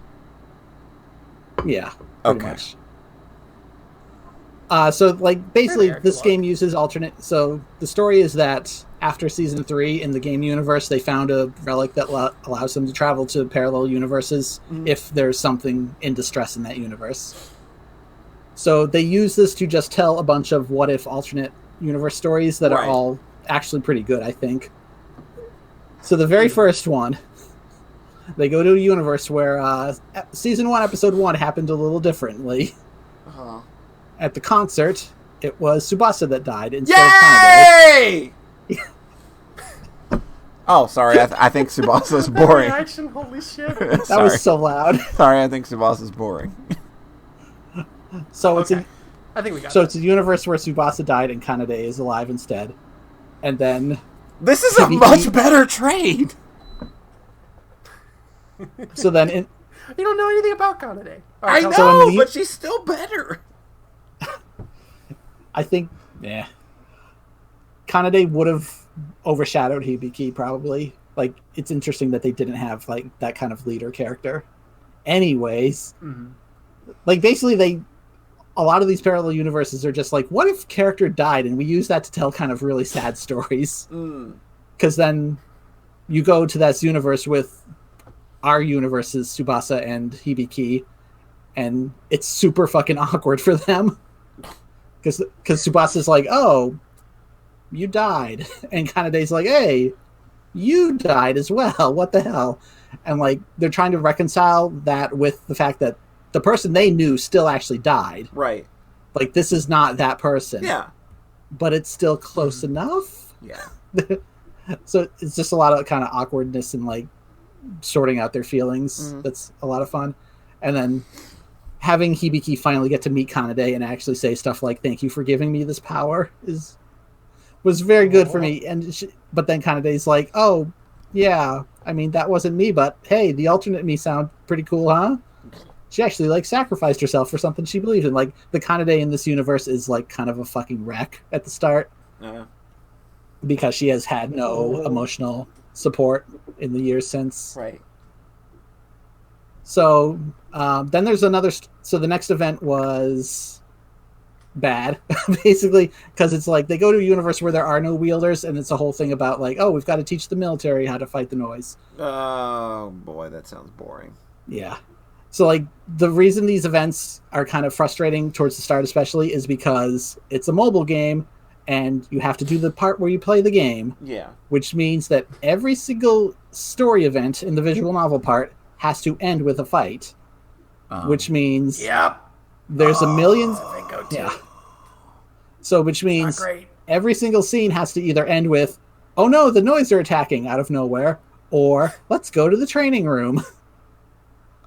Yeah. Okay. Much. So, like, basically, this game uses alternate... So, the story is that after Season 3, in the game universe, they found a relic that allows them to travel to parallel universes if there's something in distress in that universe. So, they use this to just tell a bunch of what-if alternate universe stories that are all actually pretty good, I think. So, the very first one, they go to a universe where Season 1, Episode 1 happened a little differently. At the concert, it was Tsubasa that died instead of Kanade. Yay! Oh, sorry. I think Tsubasa's boring. Reaction, holy shit. That was so loud. Sorry, I think Tsubasa's boring. So it's I think we got it's a universe where Tsubasa died and Kanade is alive instead. And then This is a much better trade. So then you don't know anything about Kanade. I know, So but she's still better. I think, Kanade would have overshadowed Hibiki probably. Like, it's interesting that they didn't have like that kind of leader character. Anyways, like basically a lot of these parallel universes are just like, what if character died and we use that to tell kind of really sad stories? Because then you go to that universe with our universes, Tsubasa and Hibiki, and it's super fucking awkward for them. Because Tsubasa's like, oh, you died. And Kanade's like, hey, you died as well. What the hell? And like, they're trying to reconcile that with the fact that the person they knew still actually died. Right. Like, this is not that person. Yeah. But it's still close enough. Yeah. So it's just a lot of kind of awkwardness and like sorting out their feelings. That's a lot of fun. And then having Hibiki finally get to meet Kanade and actually say stuff like, thank you for giving me this power was very good for me. And but then Kanade's like, oh, yeah, I mean, that wasn't me, but hey, the alternate me sound pretty cool, huh? She actually like sacrificed herself for something she believed in. Like, the Kanade in this universe is like kind of a fucking wreck at the start. Because she has had no emotional support in the years since. Right. So then there's another. So the next event was bad, basically, because it's like they go to a universe where there are no wielders, and it's a whole thing about like, oh, we've got to teach the military how to fight the noise. Oh boy, that sounds boring. Yeah. So like the reason these events are kind of frustrating towards the start, especially, is because it's a mobile game. And you have to do the part where you play the game. Yeah. Which means that every single story event in the visual novel part has to end with a fight. Which means there's a million. Yeah. So which means every single scene has to either end with, oh no, the noise are attacking out of nowhere, or let's go to the training room.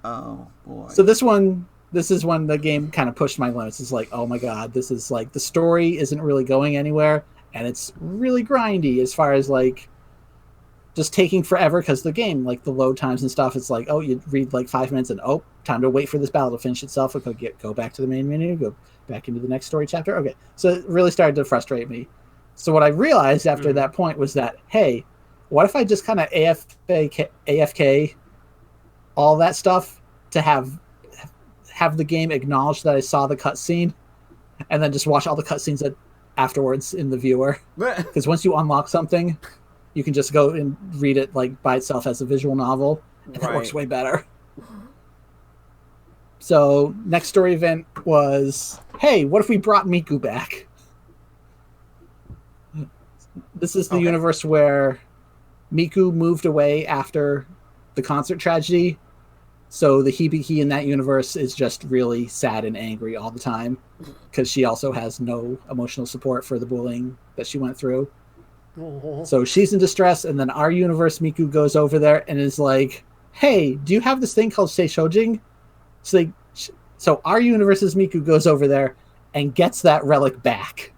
Oh boy. So this is when the game kind of pushed my limits. It's like, oh my god, this is like, the story isn't really going anywhere, and it's really grindy as far as like just taking forever, because the game, like the load times and stuff, it's like, oh, you read like 5 minutes and oh, time to wait for this battle to finish itself. Go back to the main menu, go back into the next story chapter. Okay, so it really started to frustrate me. So what I realized after that point was that, hey, what if I just kind of AFK all that stuff to have the game acknowledge that I saw the cutscene, and then just watch all the cutscenes afterwards in the viewer. Because once you unlock something, you can just go and read it like by itself as a visual novel, and that works way better. So next story event was, hey, what if we brought Miku back? This is the universe where Miku moved away after the concert tragedy. So the Hibiki in that universe is just really sad and angry all the time, because she also has no emotional support for the bullying that she went through. So she's in distress, and then our universe, Miku goes over there and is like, hey, do you have this thing called Seishojing? So our universe's Miku goes over there and gets that relic back.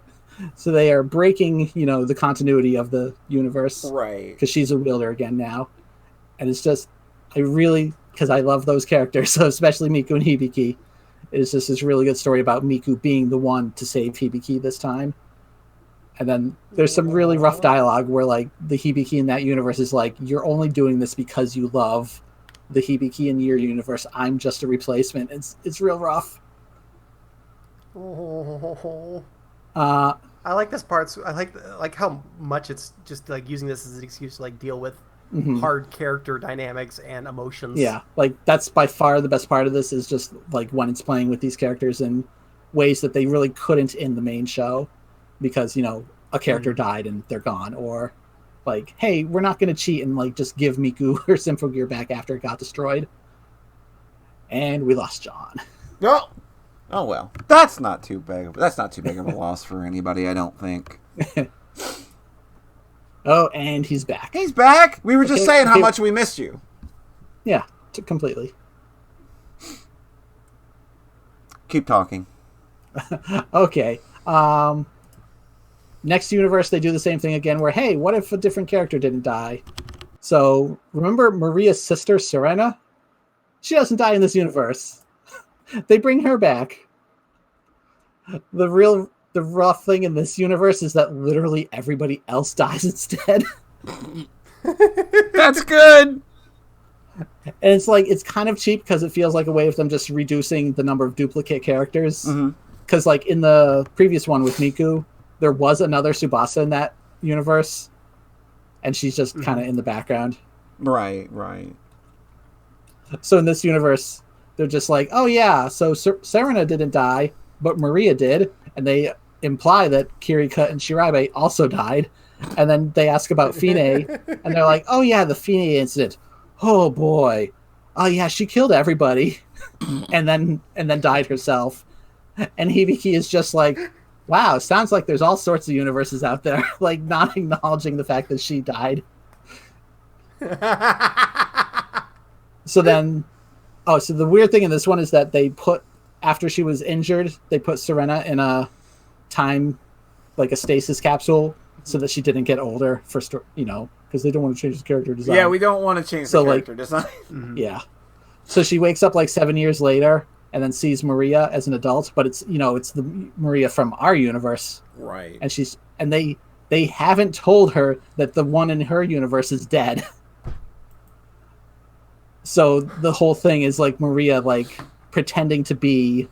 So they are breaking, the continuity of the universe. Right. Because she's a wielder again now. And it's just, because I love those characters, so especially Miku and Hibiki. It's just this really good story about Miku being the one to save Hibiki this time. And then there's some really rough dialogue where like the Hibiki in that universe is like, you're only doing this because you love the Hibiki in your universe. I'm just a replacement. It's real rough. I like this part. I like how much it's just like using this as an excuse to like deal with hard character dynamics and emotions. Yeah, like that's by far the best part of this, is just like when it's playing with these characters in ways that they really couldn't in the main show, because a character died and they're gone, or like, hey, we're not going to cheat and like just give Miku her Symphogear back after it got destroyed. And we lost John. No. Oh well, that's not too big of a loss for anybody, I don't think. Oh, and he's back. He's back. We were just saying how okay. much we missed you. Yeah, completely. Keep talking. Okay. Next universe, they do the same thing again where, hey, what if a different character didn't die? So, remember Maria's sister, Serena? She doesn't die in this universe. They bring her back. The rough thing in this universe is that literally everybody else dies instead. That's good. And it's kind of cheap because it feels like a way of them just reducing the number of duplicate characters. Because in the previous one with Miku, there was another Tsubasa in that universe, and she's just kind of in the background. Right. So in this universe, they're just like, oh yeah, so Serena didn't die, but Maria did, and they imply that Kirika and Shiraibe also died, and then they ask about Fine, and they're like, oh yeah, the Fine incident. Oh boy, oh yeah, she killed everybody, and then died herself. And Hibiki is just like, wow, sounds like there's all sorts of universes out there, like not acknowledging the fact that she died. So the weird thing in this one is that they put, after she was injured, they put Serena in a time, like a stasis capsule, so that she didn't get older because they don't want to change the character design. Yeah, we don't want to change the character design. Yeah. So she wakes up like 7 years later and then sees Maria as an adult, but it's the Maria from our universe. Right. And they haven't told her that the one in her universe is dead. So the whole thing is like Maria like pretending to be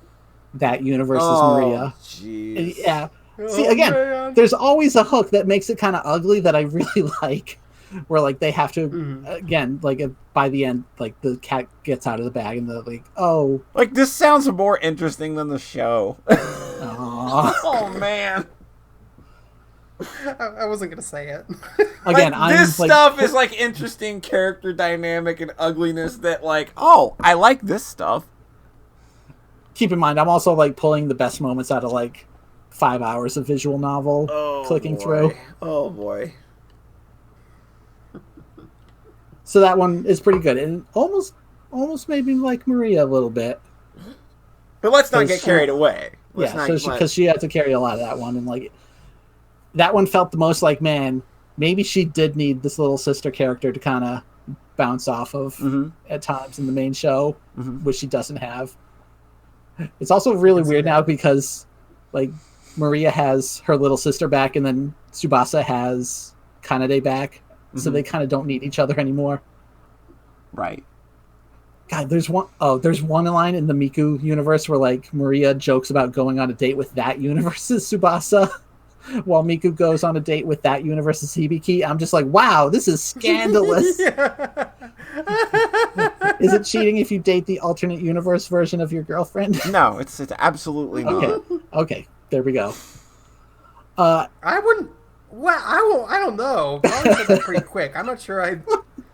that universe's Maria. Jeez. Yeah. See, again, there's always a hook that makes it kind of ugly that I really like, where like they have to again, like by the end, like the cat gets out of the bag and they're like, oh, like this sounds more interesting than the show. Oh man. I wasn't gonna say it. Again, like, this stuff is like interesting character dynamic and ugliness that like, oh, I like this stuff. Keep in mind, I'm also like pulling the best moments out of like 5 hours of visual novel clicking through. Oh boy. So that one is pretty good and almost made me like Maria a little bit. But let's not get carried away. Because she had to carry a lot of that one, and like that one felt the most like, man, maybe she did need this little sister character to kind of bounce off of at times in the main show, which she doesn't have. It's also really weird now because like Maria has her little sister back and then Tsubasa has Kanade back, so they kind of don't need each other anymore. Right. God, there's one line in the Miku universe where like Maria jokes about going on a date with that universe's Tsubasa while Miku goes on a date with that universe's Hibiki. I'm just like, wow, this is scandalous. Is it cheating if you date the alternate universe version of your girlfriend? No, it's absolutely not. Okay, there we go. I wouldn't. Well, I don't know. I said that pretty quick. I'm not sure.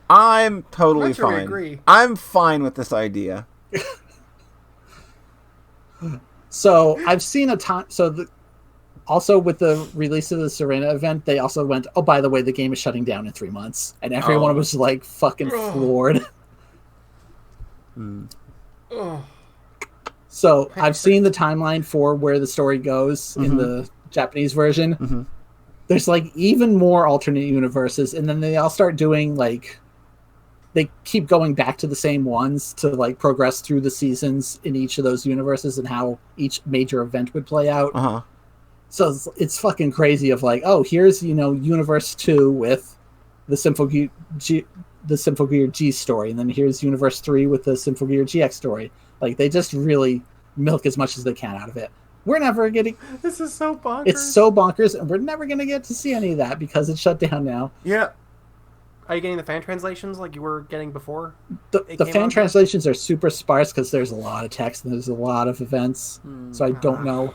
I'm totally I'm not sure fine. I agree. I'm fine with this idea. So I've seen a time. Also with the release of the Serena event, they also went, oh, by the way, the game is shutting down in 3 months, and everyone was like fucking floored. So I've seen the timeline for where the story goes in the Japanese version. There's like even more alternate universes, and then they all start doing like, they keep going back to the same ones to like progress through the seasons in each of those universes and how each major event would play out. So it's fucking crazy of like, oh, here's, universe 2 with the Symphogear G story, and then here's universe 3 with the Symphogear GX story. Like they just really milk as much as they can out of it. We're never getting. This is so bonkers. It's so bonkers, and we're never gonna get to see any of that because it's shut down now. Yeah. Are you getting the fan translations like you were getting before? The fan translations are super sparse because there's a lot of text and there's a lot of events, so I don't know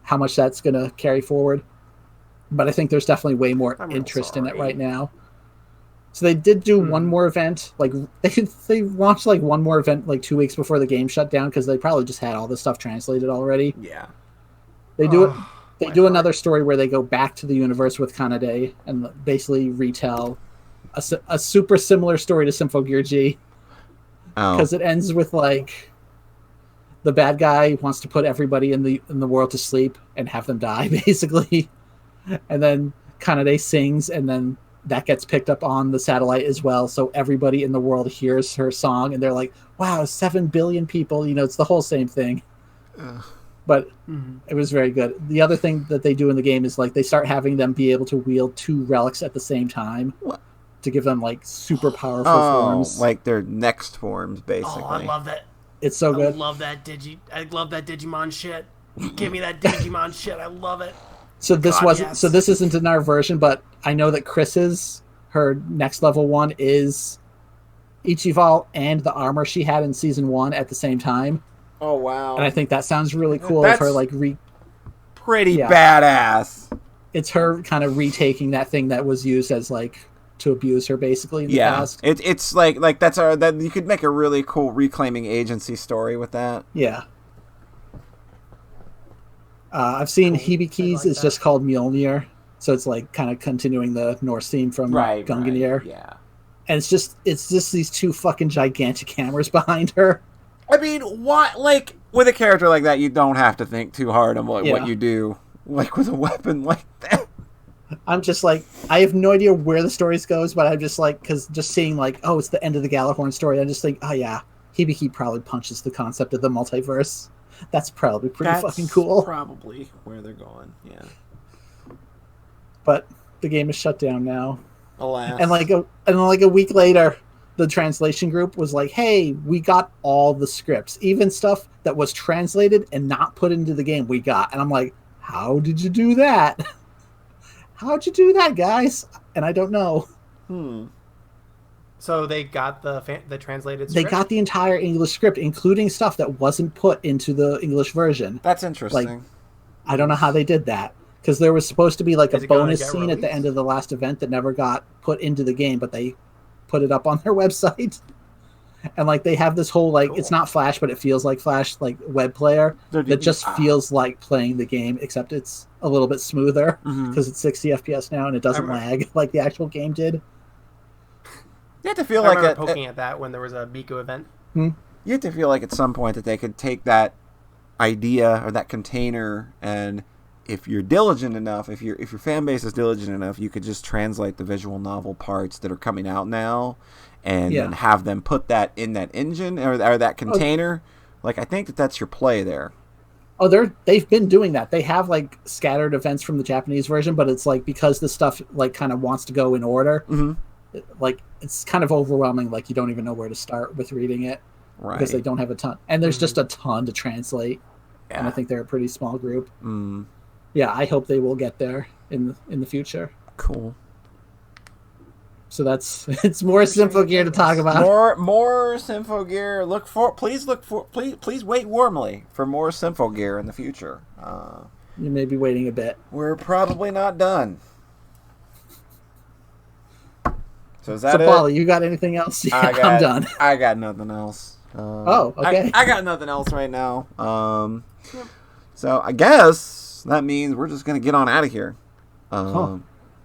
how much that's going to carry forward. But I think there's definitely way more interest in it right now. So they did do one more event. Like they launched like one more event like 2 weeks before the game shut down because they probably just had all this stuff translated already. Yeah. They do it. They do another story where they go back to the universe with Kanade and basically retell a super similar story to Symphogear G. Because it ends with like the bad guy wants to put everybody in the world to sleep and have them die, basically. And then Kanade sings, and then that gets picked up on the satellite as well. So everybody in the world hears her song, and they're like, "Wow, 7 billion people!" It's the whole same thing. But it was very good. The other thing that they do in the game is like they start having them be able to wield 2 relics at the same time. What? To give them like super powerful forms, like their next forms, basically. Oh, I love that. It's so good. I love that Digimon shit. Give me that Digimon shit. I love it. So this wasn't. Yes. So this isn't in our version, but I know that Chris's her next level one is Ichival and the armor she had in season 1 at the same time. Oh wow! And I think that sounds really cool. That's of her like pretty badass. It's her kind of retaking that thing that was used as like to abuse her, basically. In the past. It's like that you could make a really cool reclaiming agency story with that. Yeah. I've seen Hibiki's is just called Mjolnir, so it's like kind of continuing the Norse theme from Gungnir. Right, yeah. And it's just these 2 fucking gigantic hammers behind her. I mean, why? Like with a character like that, you don't have to think too hard on what you do. Like with a weapon like that. I'm just like, I have no idea where the stories goes, but I'm just like, because just seeing like, oh, it's the end of the Galahorn story, I just think, oh yeah, Hibiki probably punches the concept of the multiverse. That's probably pretty fucking cool. Probably where they're going, yeah. But the game is shut down now. Alas. And like a week later, the translation group was like, hey, we got all the scripts, even stuff that was translated and not put into the game we got. And I'm like, how did you do that? How'd you do that, guys? And I don't know. So they got the translated script? They got the entire English script, including stuff that wasn't put into the English version. That's interesting. Like, I don't know how they did that. Because there was supposed to be like a bonus scene at the end of the last event that never got put into the game, but they put it up on their website. And like they have this whole like it's not Flash, but it feels like Flash, like web player that just feels like playing the game, except it's a little bit smoother because it's 60 FPS now and it doesn't lag like the actual game did. You have to feel I like remember poking at that when there was a Miku event. You have to feel like at some point that they could take that idea or that container, and if you're diligent enough, if your fan base is diligent enough, you could just translate the visual novel parts that are coming out now. And then have them put that in that engine or that container. Like, I think that's your play there. Oh, they've been doing that. They have like scattered events from the Japanese version, but it's like because the stuff like kind of wants to go in order. Like it's kind of overwhelming. Like you don't even know where to start with reading it because they don't have a ton. And there's just a ton to translate. And I think they're a pretty small group. Yeah, I hope they will get there in the future. Cool. So it's more Symphogear to talk about. More Symphogear. Please wait warmly for more Symphogear in the future. You may be waiting a bit. We're probably not done. So is that it? Paulie, you got anything else? Yeah, I'm done. I got nothing else. Okay. I got nothing else right now. So I guess that means we're just gonna get on out of here.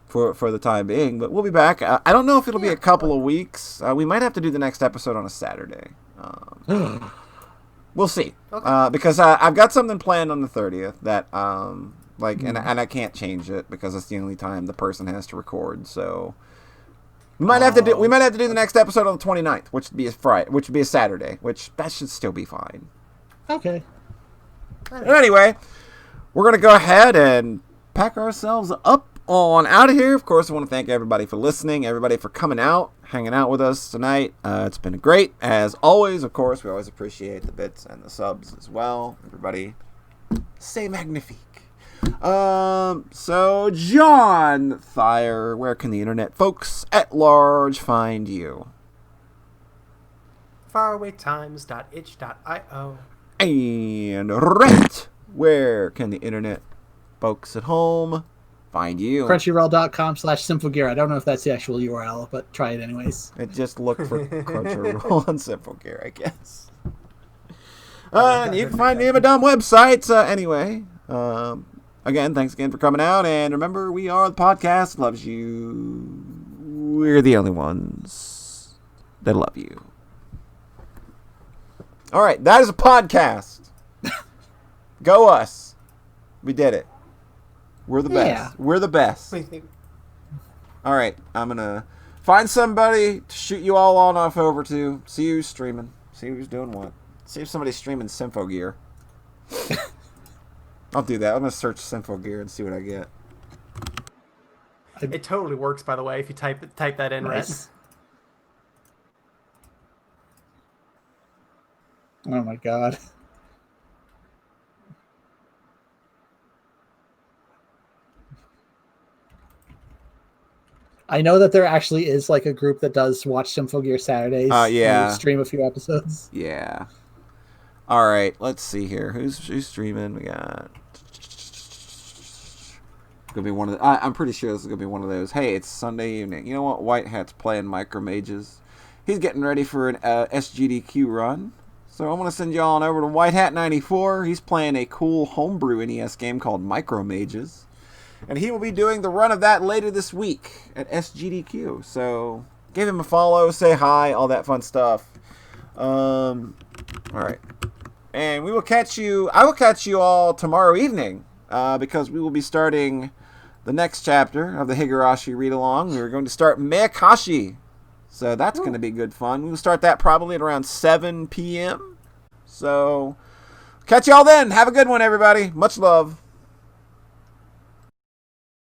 For the time being, but we'll be back. I don't know if it'll be a couple of weeks. We might have to do the next episode on a Saturday. We'll see. Okay. Because I've got something planned on the 30th that and I can't change it because it's the only time the person has to record. So we might have to do the next episode on the 29th, which would be a Saturday, which that should still be fine. Okay. Anyway, we're gonna go ahead and pack ourselves up on out of here. Of course, I want to thank everybody for listening, everybody for coming out, hanging out with us tonight. It's been great. As always, of course, we always appreciate the bits and the subs as well. Everybody, say magnifique. So, John Thayer, where can the internet folks at large find you? farawaytimes.itch.io. And Rhett, where can the internet folks at home find you? Crunchyroll.com/Symphogear. I don't know if that's the actual URL, but try it anyways. Just look for Crunchyroll on Symphogear, I guess. And you can find me at my dumb websites. Anyway, again, thanks again for coming out. And remember, we are the podcast that loves you. We're the only ones that love you. All right, that is a podcast. Go us. We did it. We're the best. Yeah. We're the best. All right, I'm going to find somebody to shoot you all on off over to. See who's streaming. See who's doing what. See if somebody's streaming Symphogear. I'll do that. I'm going to search Symphogear and see what I get. It totally works, by the way, if you type that in right. Nice. Oh my god. I know that there actually is like a group that does watch Symphogear Saturdays. Yeah. Stream a few episodes. Yeah. All right. Let's see here. Who's streaming? We got. Gonna be one of the, I'm pretty sure this is gonna be one of those. Hey, it's Sunday evening. You know what? White Hat's playing Micro Mages. He's getting ready for an SGDQ run. So I'm gonna send y'all on over to White Hat 94. He's playing a cool homebrew NES game called Micro Mages, and he will be doing the run of that later this week at SGDQ. So give him a follow, say hi, all that fun stuff. All right, and we will catch you. I will catch you all tomorrow evening because we will be starting the next chapter of the Higurashi read-along. We're going to start Meakashi. So that's going to be good fun. We'll start that probably at around 7 p.m. So catch y'all then. Have a good one, everybody. Much love.